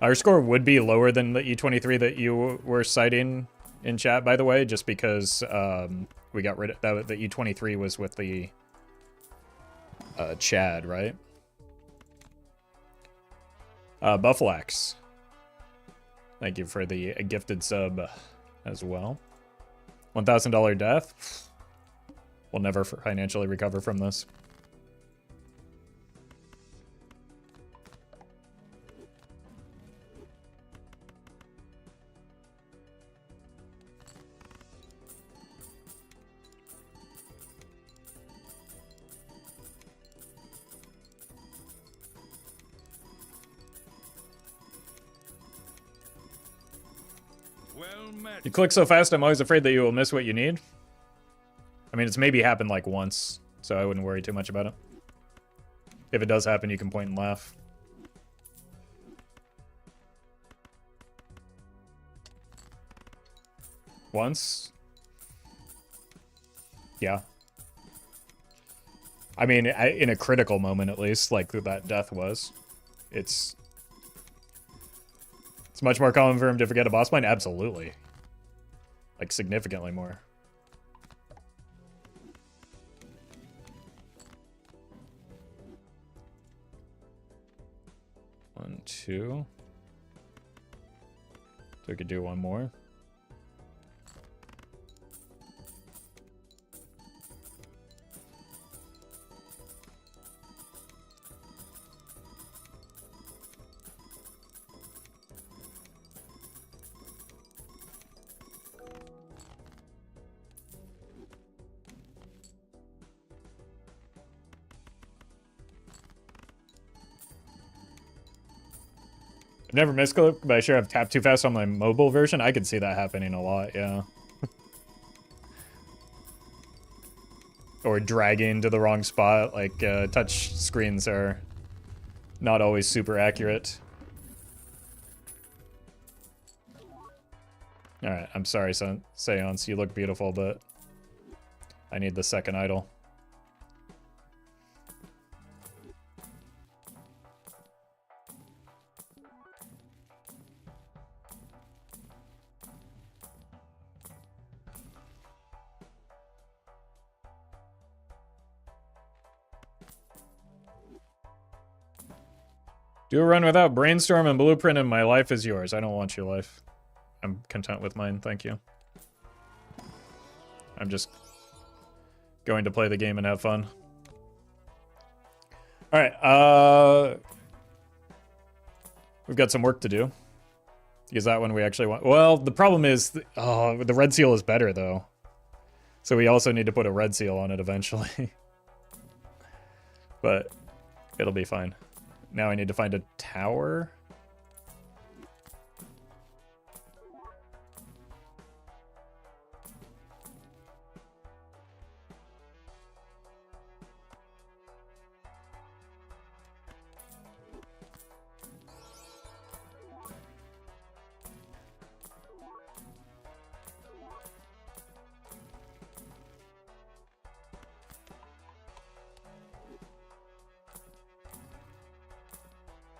Our score would be lower than the E23 that you were citing in chat, by the way, just because we got rid of that. The E23 was with the Chad, right? Buffalax, thank you for the gifted sub as well. $1,000 death. We'll never financially recover from this. Well met. You click so fast, I'm always afraid that you will miss what you need. I mean, it's maybe happened like once, so I wouldn't worry too much about it. If it does happen, you can point and laugh. Once? Yeah. I mean, in a critical moment, at least, like that death was. It's much more common for him to forget a boss fight? Absolutely. Like, significantly more. One, two. So we could do one more. I've never misclicked, but I sure have tapped too fast on my mobile version. I could see that happening a lot, yeah. Or dragging to the wrong spot. Like, touch screens are not always super accurate. Alright, I'm sorry, Seance. You look beautiful, but I need the second idol. Do a run without brainstorm and blueprint and my life is yours. I don't want your life. I'm content with mine, thank you. I'm just going to play the game and have fun. Alright, we've got some work to do. Because that one we actually want... Well, the problem is... the red seal is better, though. So we also need to put a red seal on it eventually. But it'll be fine. Now I need to find a tower.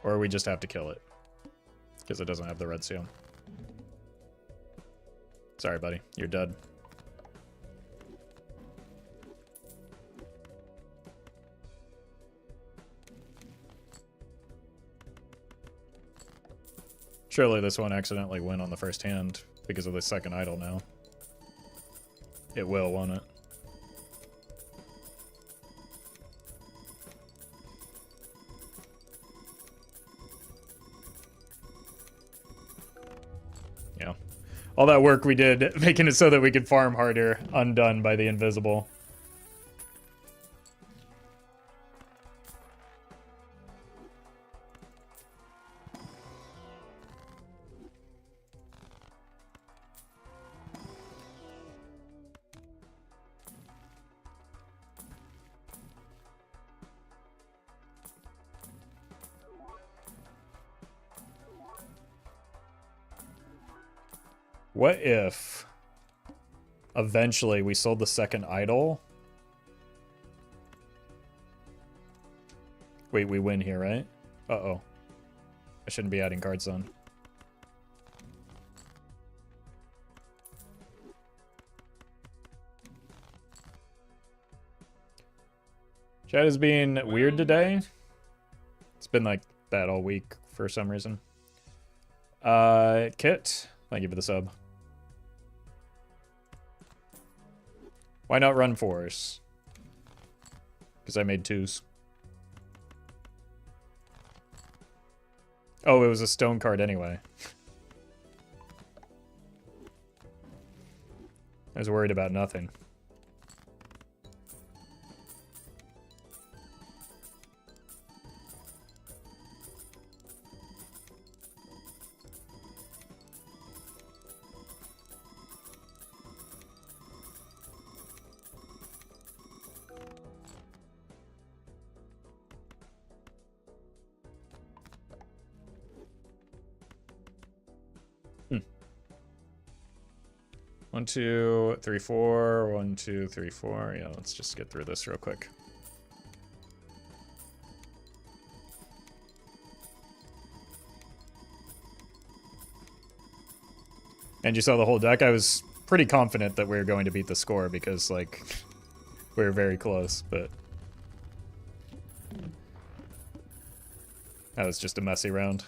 Or we just have to kill it. Because it doesn't have the red seal. Sorry, buddy. You're dead. Surely this won't accidentally win on the first hand because of the second idol now. It will, won't it? Yeah. All that work we did making it so that we could farm harder, undone by the invisible. What if eventually we sold the second idol? Wait, we win here, right? Uh-oh. I shouldn't be adding cards on. Chat is being weird today. It's been like that all week for some reason. Kit, thank you for the sub. Why not run fours? Because I made twos. Oh, it was a stone card anyway. I was worried about nothing. One, two, three, four. 1, 2, 3, 4. Yeah, let's just get through this real quick. And you saw the whole deck. I was pretty confident that we were going to beat the score because, like, we were very close, but that was just a messy round.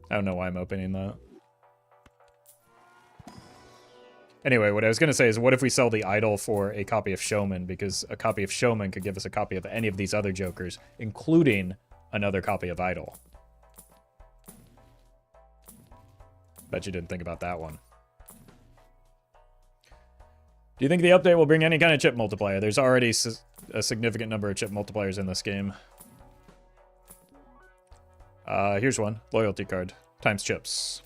I don't know why I'm opening that. Anyway, what I was going to say is, what if we sell the idol for a copy of Showman? Because a copy of Showman could give us a copy of any of these other jokers, including another copy of idol. Bet you didn't think about that one. Do you think the update will bring any kind of chip multiplier? There's already a significant number of chip multipliers in this game. Here's one. Loyalty card. Times chips.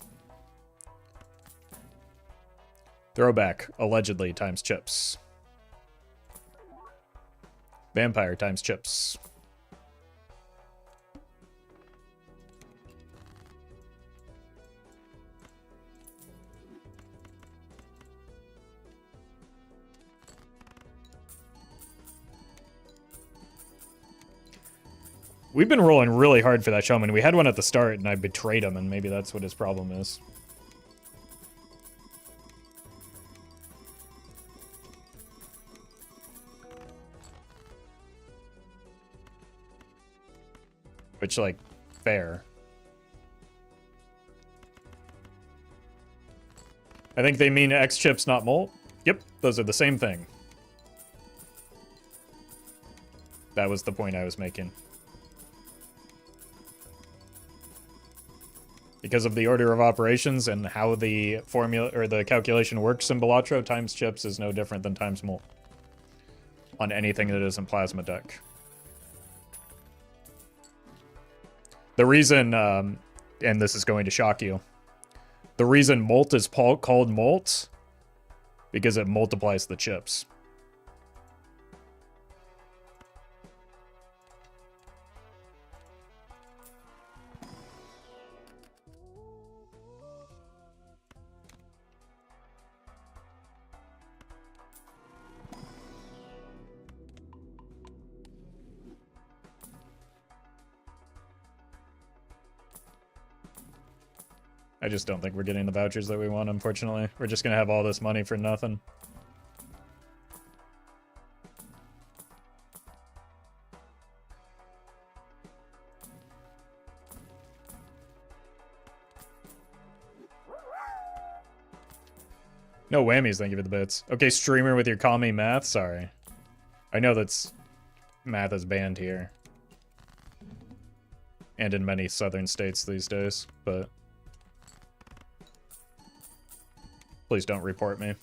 Throwback. Allegedly times chips. Vampire times chips. We've been rolling really hard for that Showman. We had one at the start, and I betrayed him, and maybe that's what his problem is. Which, like, fair. I think they mean X chips, not molt. Yep, those are the same thing. That was the point I was making. Because of the order of operations and how the formula or the calculation works in Balatro, times chips is no different than times molt on anything that isn't plasma deck. The reason, and this is going to shock you, the reason molt is called molt because it multiplies the chips. I just don't think we're getting the vouchers that we want, unfortunately. We're just gonna have all this money for nothing. No whammies, thank you for the bits. Okay, streamer with your call me math, sorry. I know that's... math is banned here. And in many southern states these days, but... please don't report me.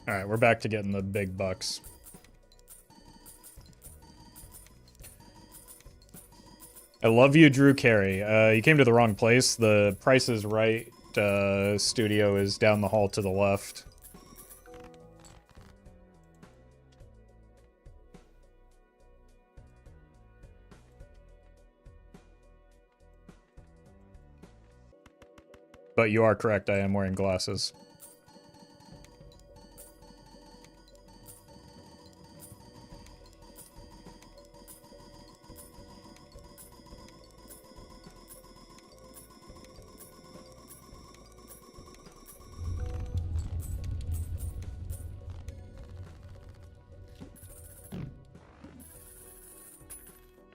Alright, we're back to getting the big bucks. I love you, Drew Carey. You came to the wrong place. The Price is Right studio is down the hall to the left. But you are correct, I am wearing glasses.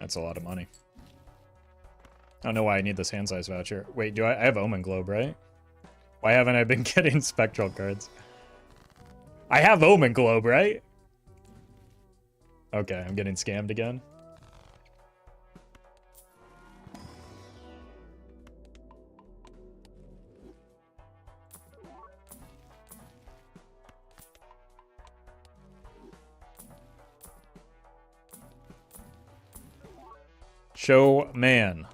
That's a lot of money. I don't know why I need this hand size voucher. Wait, I have Omen Globe, right? Why haven't I been getting spectral cards? I have Omen Globe, right? Okay, I'm getting scammed again. Showman.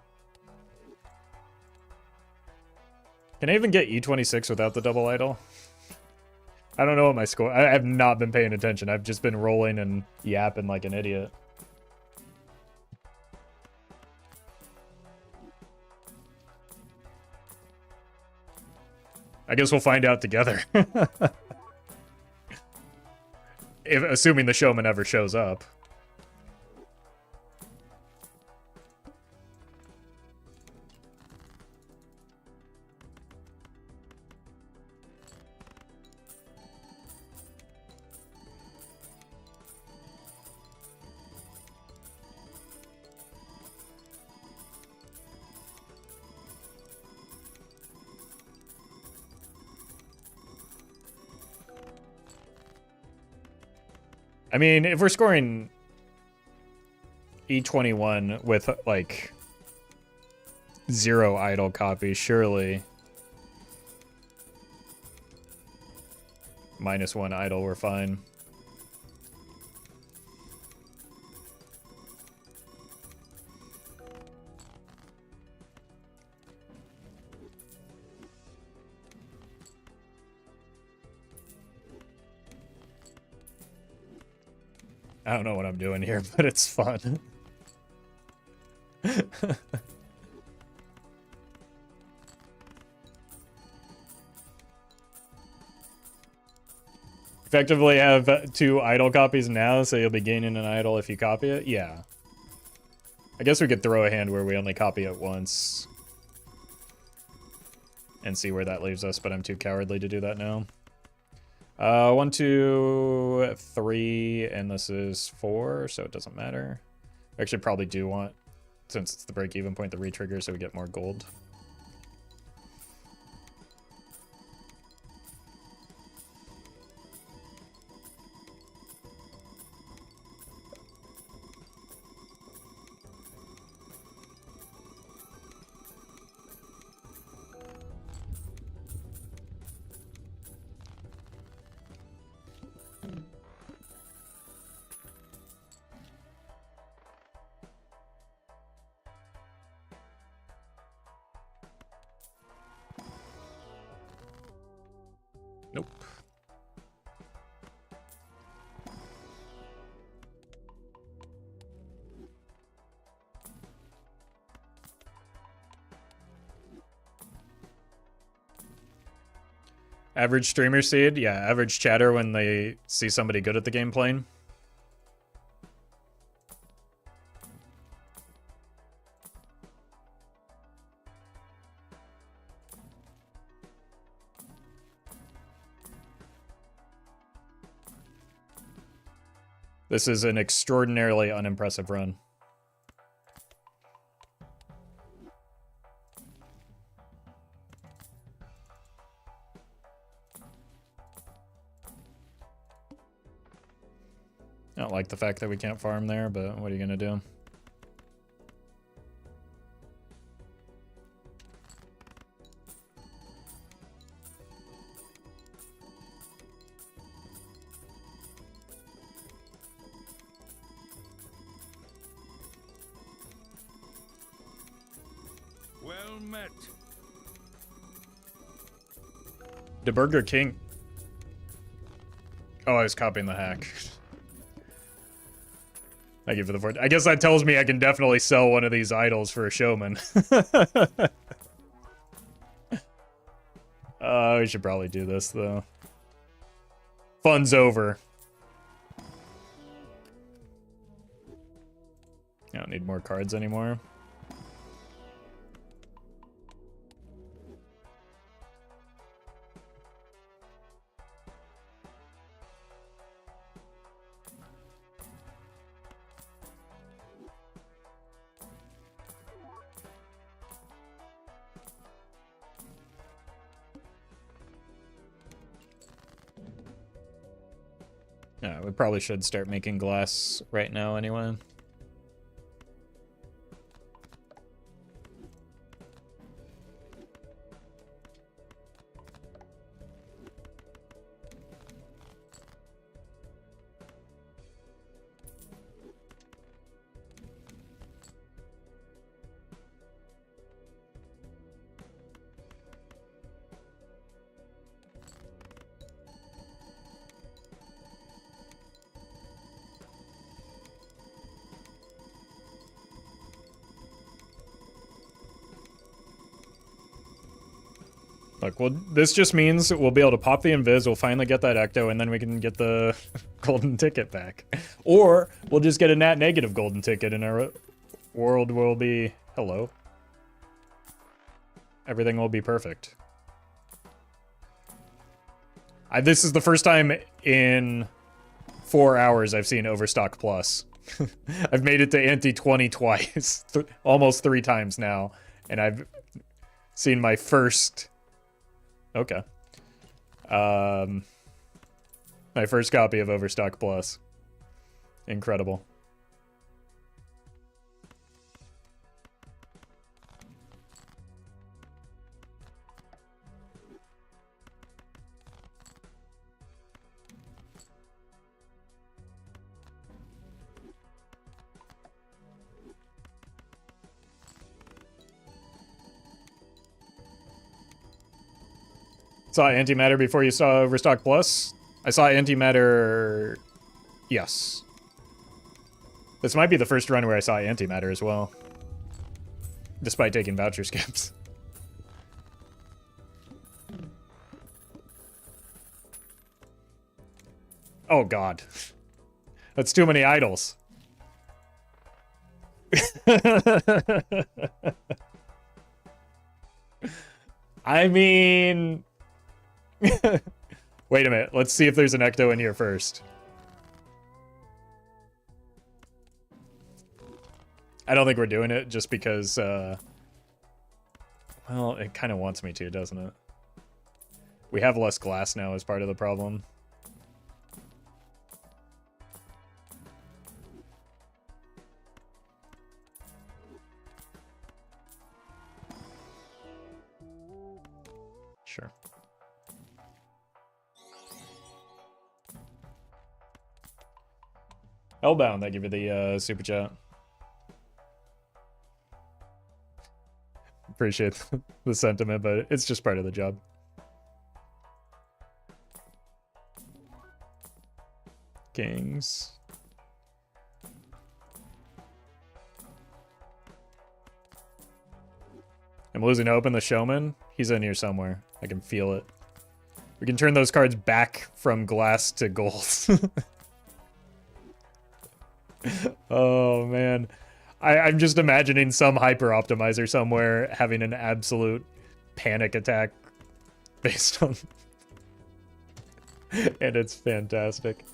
Can I even get E26 without the double idol? I don't know what my score... I have not been paying attention. I've just been rolling and yapping like an idiot. I guess we'll find out together. Assuming the Showman ever shows up. I mean, if we're scoring E21 with, like, 0 idle copies, surely -1 idle, we're fine. I don't know what I'm doing here, but it's fun. Effectively have 2 idle copies now, so you'll be gaining an idle if you copy it? Yeah. I guess we could throw a hand where we only copy it once. And see where that leaves us, but I'm too cowardly to do that now. 1, 2, 3, and this is 4, so it doesn't matter. We actually probably do want, since it's the break-even point, the re-trigger, so we get more gold. Average streamer seed? Yeah, average chatter when they see somebody good at the game playing. This is an extraordinarily unimpressive run. I don't like the fact that we can't farm there, but what are you gonna do? Well met. The Burger King. Oh, I was copying the hack. Thank you for the 4. I guess that tells me I can definitely sell one of these idols for a showman. We should probably do this, though. Fun's over. I don't need more cards anymore. Yeah, we probably should start making glass right now anyway. Look, well, this just means we'll be able to pop the invis, we'll finally get that ecto, and then we can get the golden ticket back. Or we'll just get a nat negative golden ticket and our world will be... Hello. Everything will be perfect. This is the first time in 4 hours I've seen Overstock Plus. I've made it to anti-20 twice. Almost 3 times now. And I've seen my first... Okay. My first copy of Overstock Plus. Incredible. Saw Antimatter before you saw Overstock Plus? I saw Antimatter... Yes. This might be the first run where I saw Antimatter as well. Despite taking voucher skips. Oh god. That's too many idols. I mean... Wait a minute. Let's see if there's an ecto in here first. I don't think we're doing it just because, well, it kind of wants me to, doesn't it? We have less glass now as part of the problem. Sure. Hellbound, thank you for the super chat. Appreciate the sentiment, but it's just part of the job. Kings. I'm losing hope in the Showman. He's in here somewhere. I can feel it. We can turn those cards back from glass to gold. Oh, man. I'm just imagining some hyper optimizer somewhere having an absolute panic attack based on... And it's fantastic.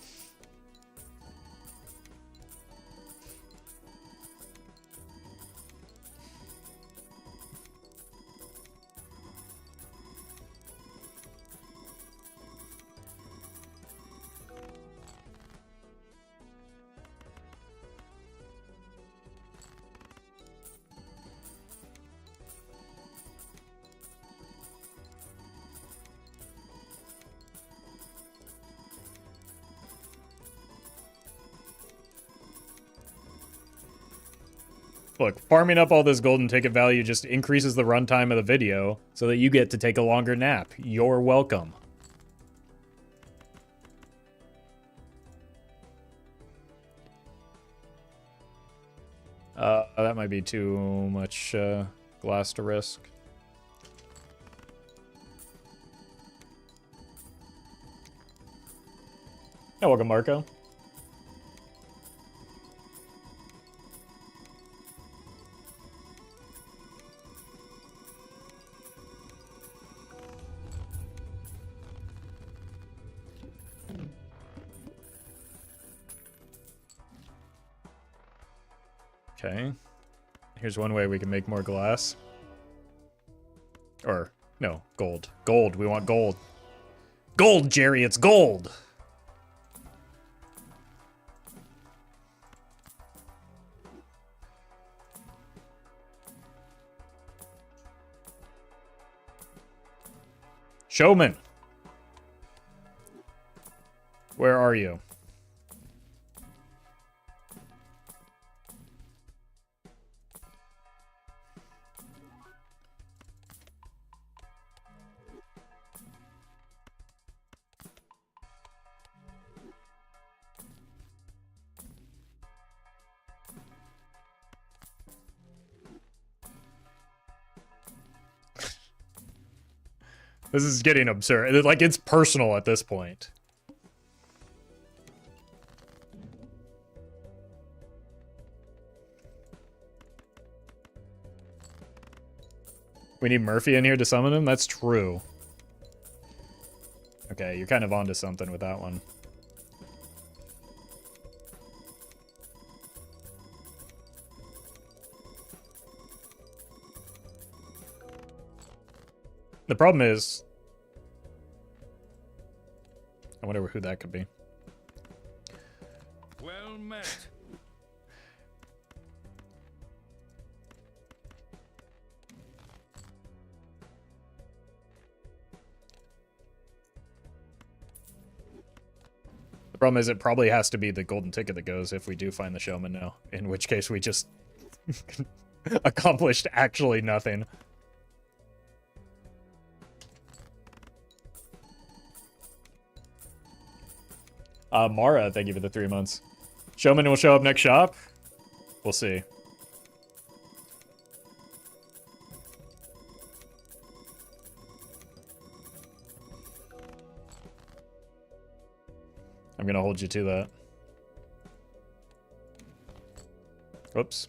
Look, farming up all this golden ticket value just increases the runtime of the video so that you get to take a longer nap. You're welcome. That might be too much glass to risk. Yeah, welcome, Marco. Okay. Here's one way we can make more glass. Or, no, gold. Gold, we want gold. Gold, Jerry, it's gold! Showman! Where are you? This is getting absurd. Like, it's personal at this point. We need Murphy in here to summon him? That's true. Okay, you're kind of onto something with that one. The problem is... I wonder who that could be. Well met. The problem is it probably has to be the golden ticket that goes if we do find the Showman now. In which case we just accomplished actually nothing. Mara, thank you for the 3 months. Showman will show up next shop? We'll see. I'm gonna hold you to that. Whoops.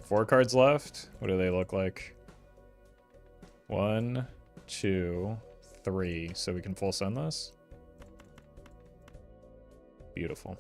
4 cards left. What do they look like? 1, 2, 3. So we can full send this? Beautiful.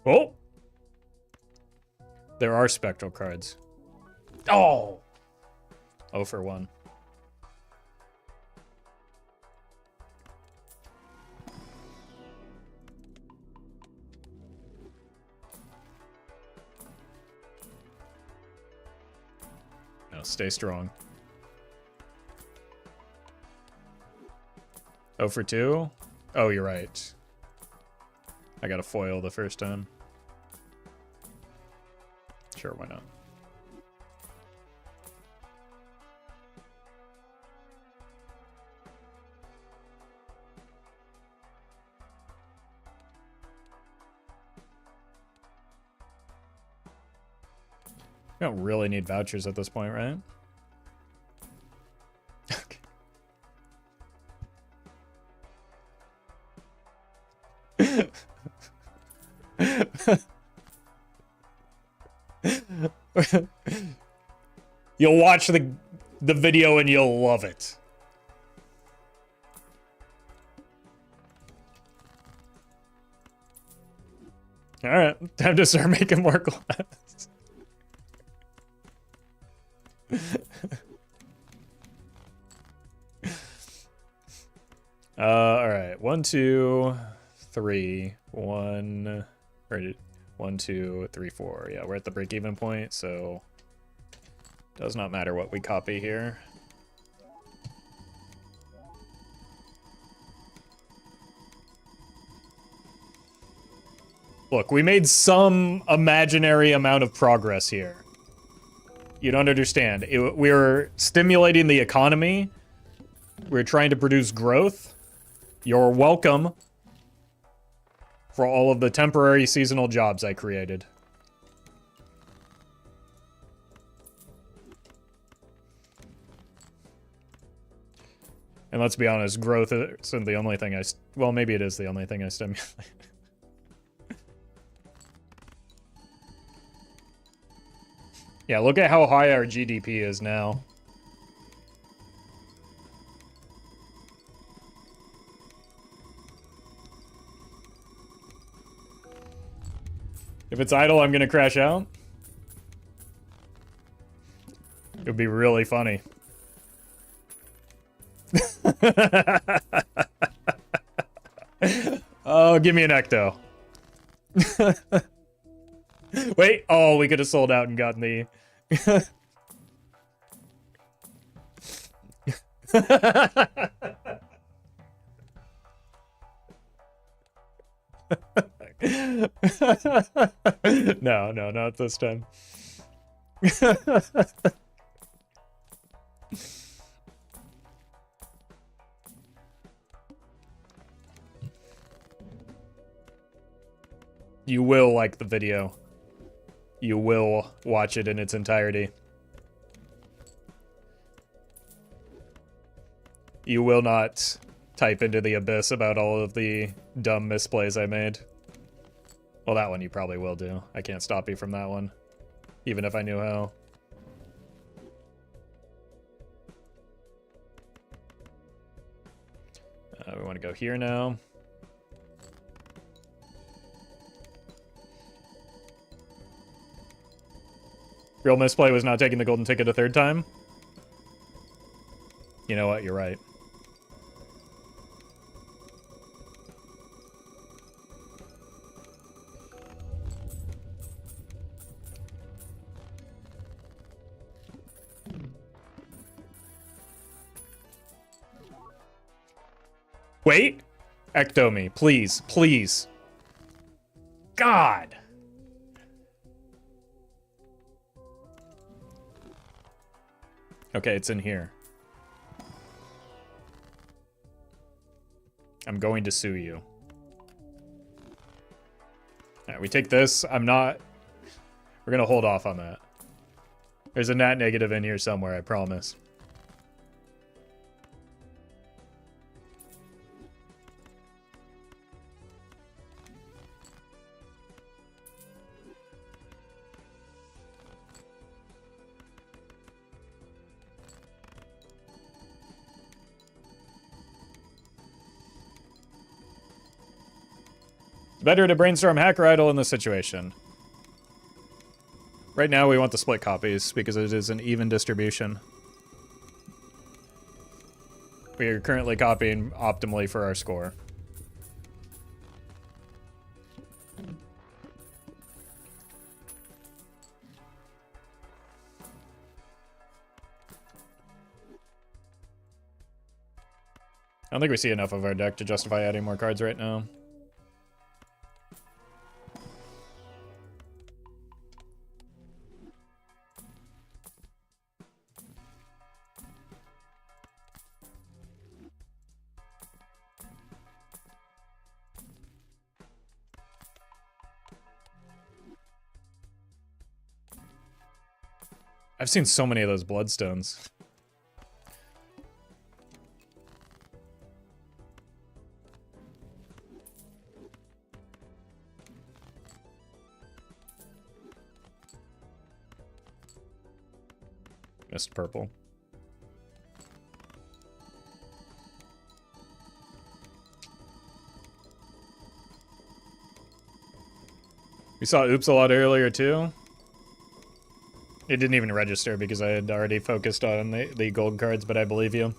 Oh! There are spectral cards. Oh! 0 for 1. No, stay strong. 0 for 2? Oh, you're right. I got a foil the first time. Sure, why not? We don't really need vouchers at this point, right? Okay. You'll watch the video and you'll love it. All right, time to start making more glass. All right, 1, 2, 3, 1, ready. 1, 2, 3, 4. Yeah, we're at the break-even point, so does not matter what we copy here. Look, we made some imaginary amount of progress here. You don't understand. We're stimulating the economy. We're trying to produce growth. You're welcome for all of the temporary seasonal jobs I created. And let's be honest, growth isn't the only thing well, maybe it is the only thing I stimulate. Yeah, look at how high our GDP is now. If it's idle, I'm gonna crash out. It would be really funny. Oh, give me an ecto. Wait, oh, we could have sold out and gotten the... No, not this time. You will like the video. You will watch it in its entirety. You will not type into the abyss about all of the dumb misplays I made. Well, that one you probably will do. I can't stop you from that one, even if I knew how. We want to go here now. Real misplay was not taking the golden ticket a third time. You know what? You're right. Wait! Ecto me, please, please. God! Okay, it's in here. I'm going to sue you. Alright, we take this. We're gonna hold off on that. There's a nat negative in here somewhere, I promise. Better to brainstorm hacker idol in this situation. Right now we want the split copies because it is an even distribution. We are currently copying optimally for our score. I don't think we see enough of our deck to justify adding more cards right now. I've seen so many of those bloodstones. Missed purple. We saw oops a lot earlier too. It didn't even register because I had already focused on the gold cards, but I believe you.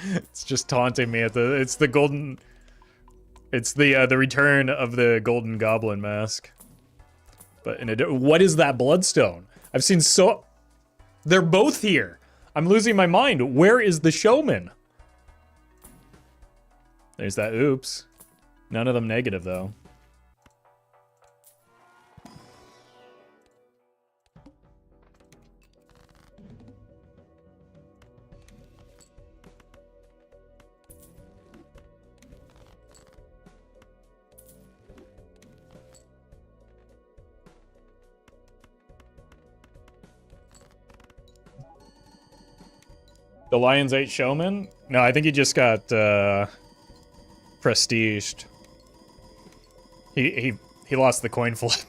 It's just taunting me at the. It's the golden. It's the return of the golden goblin mask. But what is that bloodstone? I've seen so. They're both here. I'm losing my mind. Where is the showman? There's that oops. None of them negative though. The Lions 8 Showman? No, I think he just got prestiged. He lost the coin flip.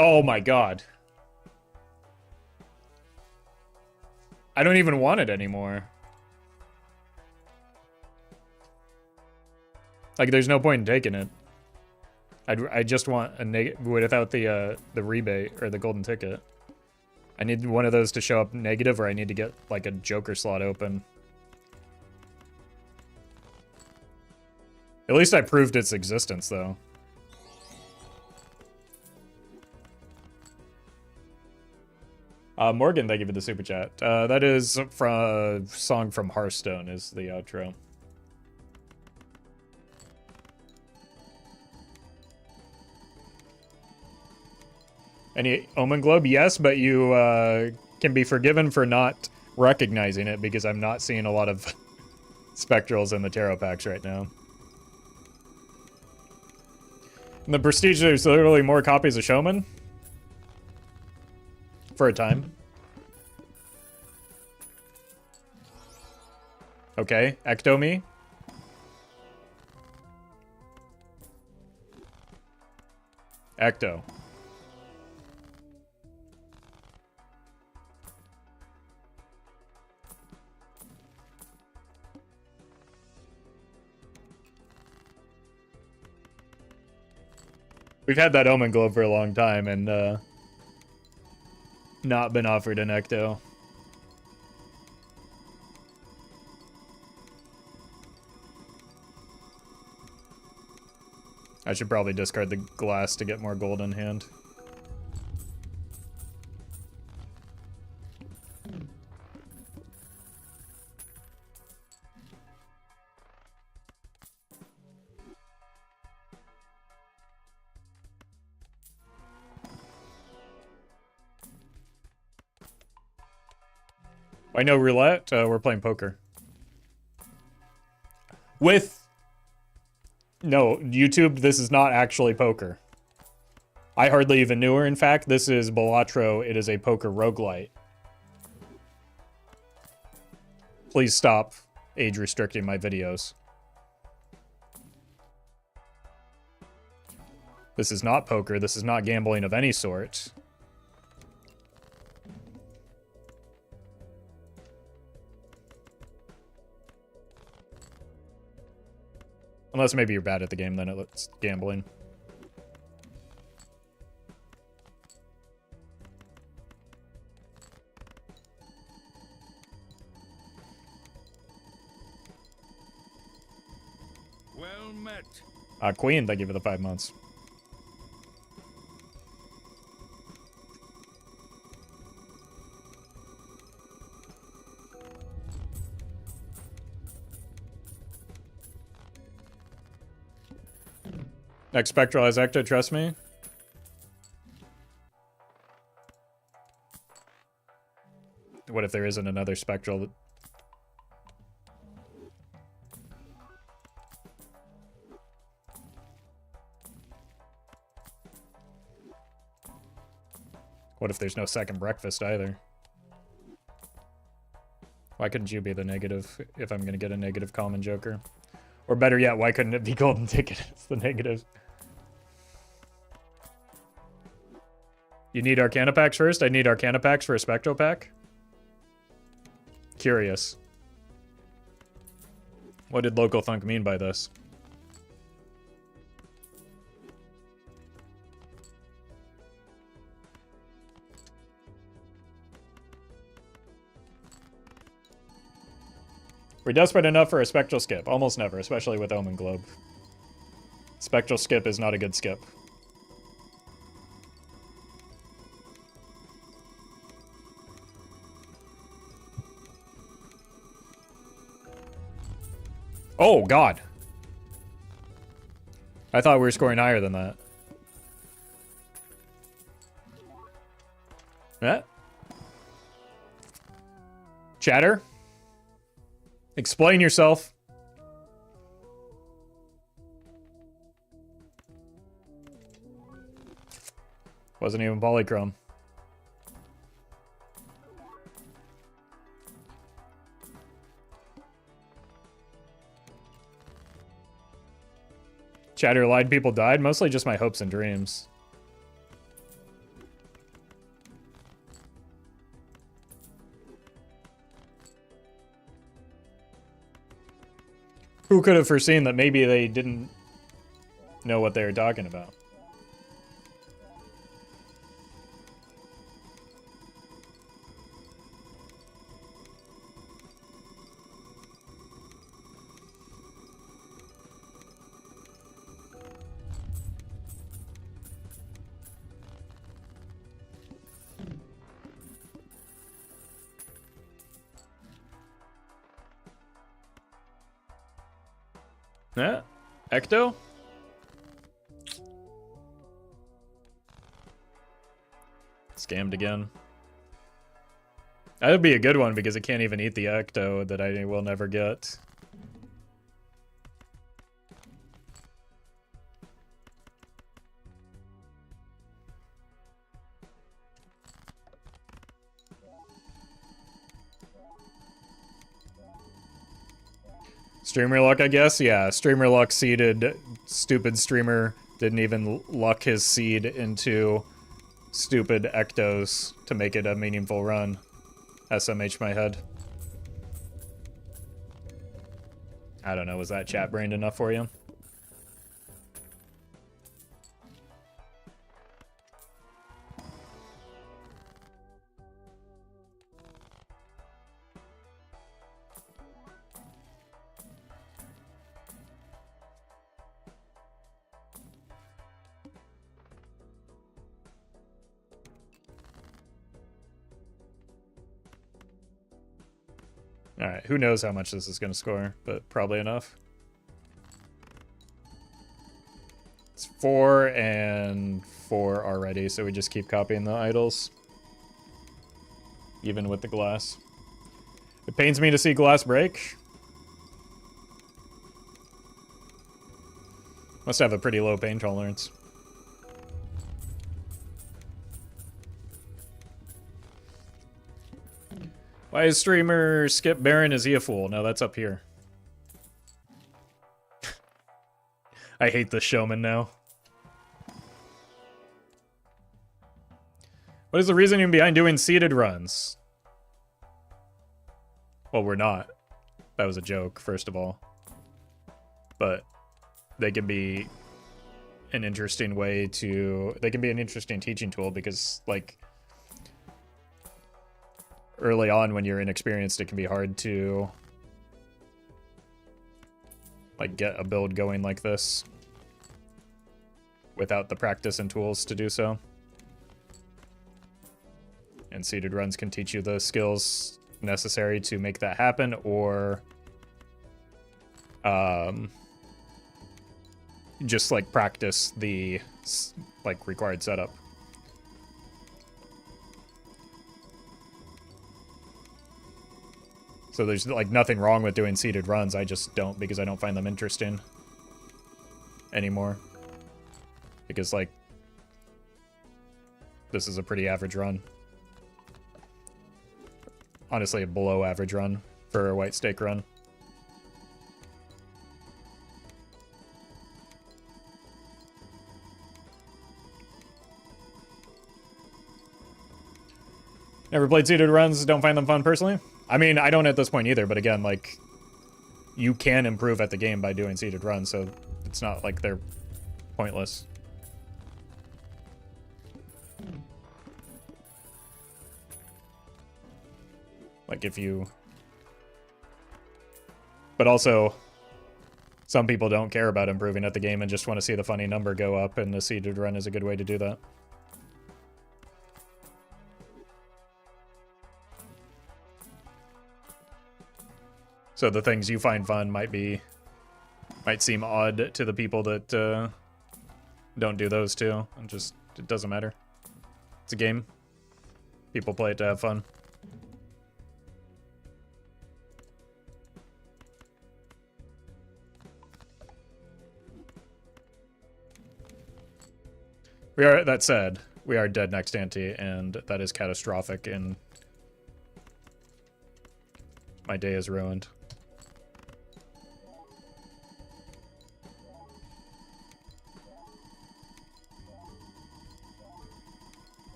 Oh my god. I don't even want it anymore. Like, there's no point in taking it. I just want a without the rebate or the golden ticket. I need one of those to show up negative, or I need to get like a Joker slot open. At least I proved its existence, though. Morgan, thank you for the super chat. That is from a song from Hearthstone is the outro. Any Omen Globe? Yes, but you can be forgiven for not recognizing it because I'm not seeing a lot of spectrals in the tarot packs right now. In the Prestige, there's literally more copies of Showman. For a time. Okay, Ectomy. Ecto. We've had that Omen Globe for a long time, and not been offered an Ecto. I should probably discard the glass to get more gold in hand. I know roulette. We're playing poker. With... No, YouTube, this is not actually poker. I hardly even knew her, in fact. This is Balatro. It is a poker roguelite. Please stop age restricting my videos. This is not poker. This is not gambling of any sort. Unless maybe you're bad at the game, then it's gambling. Well met. Queen, thank you for the 5 months. Next Spectral has Ecto, trust me. What if there isn't another Spectral that... What if there's no second breakfast either? Why couldn't you be the negative if I'm gonna get a negative common Joker? Or better yet, why couldn't it be Golden Ticket? It's the negative. You need Arcana packs first? I need Arcana packs for a Spectral pack? Curious. What did Local Thunk mean by this? We're desperate enough for a Spectral skip. Almost never, especially with Omen Globe. Spectral skip is not a good skip. Oh, God. I thought we were scoring higher than that. Yeah. Chatter? Explain yourself. Wasn't even polychrome. Chatter lied, people died. Mostly just my hopes and dreams. Who could have foreseen that maybe they didn't know what they were talking about? Yeah, Ecto? Scammed again. That would be a good one because it can't even eat the Ecto that I will never get. Streamer luck, I guess? Yeah, streamer luck seeded. Stupid streamer didn't even luck his seed into stupid Ectos to make it a meaningful run. SMH my head. I don't know, was that chat-brained enough for you? Alright, who knows how much this is going to score, but probably enough. It's 4 and 4 already, so we just keep copying the idols. Even with the glass. It pains me to see glass break. Must have a pretty low pain tolerance. Why is streamer Skip Baron? Is he a fool? No, that's up here. I hate the Showman now. What is the reasoning behind doing seeded runs? Well, we're not. That was a joke, first of all. But they can be an interesting way to... They can be an interesting teaching tool because, like, early on when you're inexperienced, it can be hard to, like, get a build going like this without the practice and tools to do so. And seeded runs can teach you the skills necessary to make that happen, or just like practice the like required setup. So there's like nothing wrong with doing seeded runs. I just don't, because I don't find them interesting anymore. Because like this is a pretty average run. Honestly, a below average run for a white stake run. Never played seeded runs, don't find them fun personally. I mean, I don't at this point either, but again, like, you can improve at the game by doing seeded runs, so it's not like they're pointless. Like, if you... But also, some people don't care about improving at the game and just want to see the funny number go up, and the seeded run is a good way to do that. So the things you find fun might seem odd to the people that don't do those too. And just, it doesn't matter. It's a game. People play it to have fun. That said, we are dead next ante, and that is catastrophic, and my day is ruined.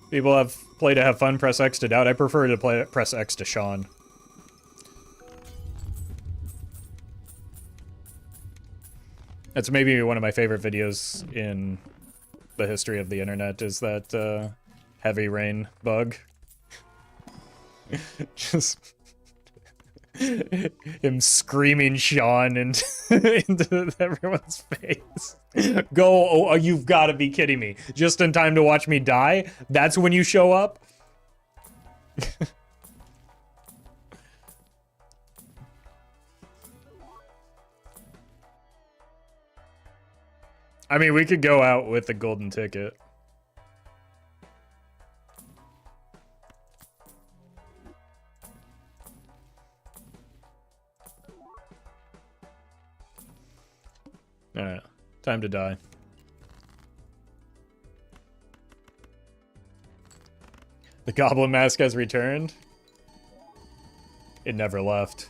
People have play to have fun, press X to doubt. I prefer to press X to Sean. That's maybe one of my favorite videos in the history of the internet, is that heavy rain bug. Just him screaming Sean into everyone's face. Go, oh, you've got to be kidding me. Just in time to watch me die? That's when you show up? I mean, we could go out with the golden ticket. Alright, time to die. The goblin mask has returned. It never left.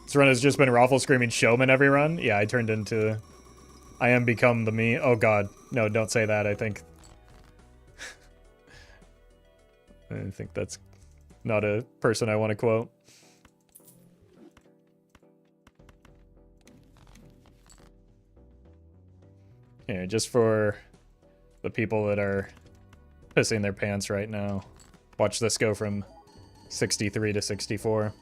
This run has just been Roffle screaming Showman every run. Yeah, I turned into... I am become the me. Oh god. No, don't say that, I think. I think that's not a person I want to quote. Here, just for the people that are pissing their pants right now. Watch this go from 63 to 64.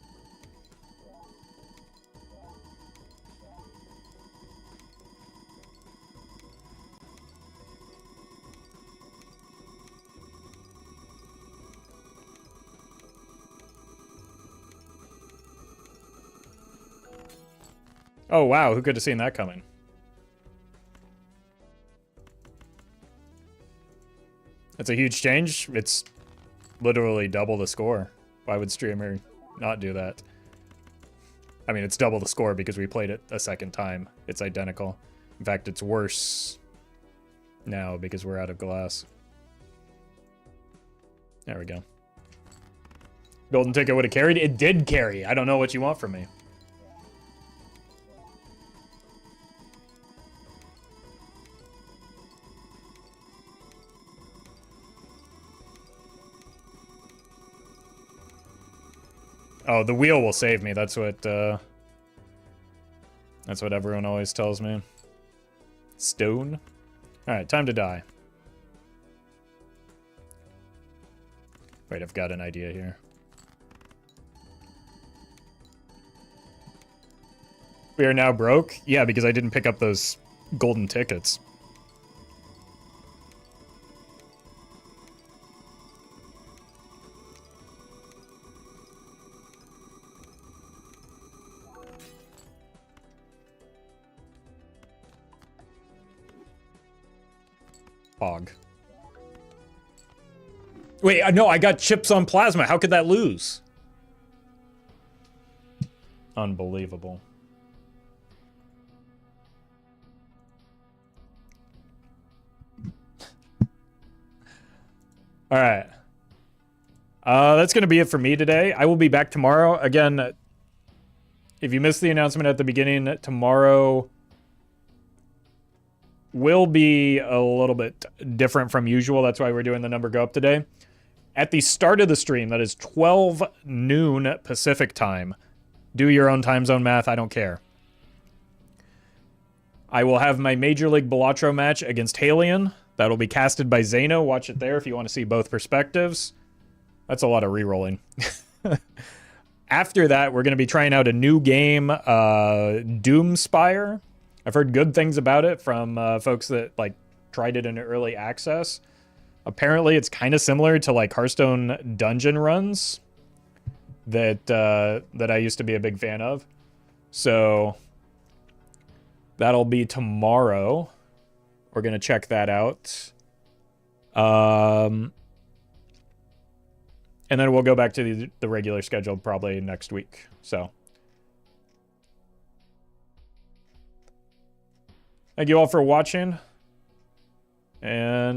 Oh wow, who could have seen that coming? It's a huge change. It's literally double the score. Why would streamer not do that? I mean, it's double the score because we played it a second time. It's identical. In fact, it's worse now because we're out of glass. There we go. Golden ticket would have carried. It did carry. I don't know what you want from me. Oh, the wheel will save me. That's what everyone always tells me. Stone. All right, time to die. Wait, I've got an idea here. We are now broke? Yeah, because I didn't pick up those golden tickets. Pog. Wait, no, I got chips on plasma. How could that lose? Unbelievable. All right. That's going to be it for me today. I will be back tomorrow. Again, if you missed the announcement at the beginning, tomorrow will be a little bit different from usual. That's why we're doing the number go up today. At the start of the stream, that is 12 noon Pacific time. Do your own time zone math. I don't care. I will have my Major League Balatro match against Halion. That'll be casted by Zeno. Watch it there if you want to see both perspectives. That's a lot of re-rolling. After that, we're going to be trying out a new game, Doomspire. I've heard good things about it from folks that like tried it in early access. Apparently, it's kind of similar to like Hearthstone dungeon runs that I used to be a big fan of. So that'll be tomorrow. We're going to check that out. And then we'll go back to the regular schedule probably next week. So thank you all for watching. And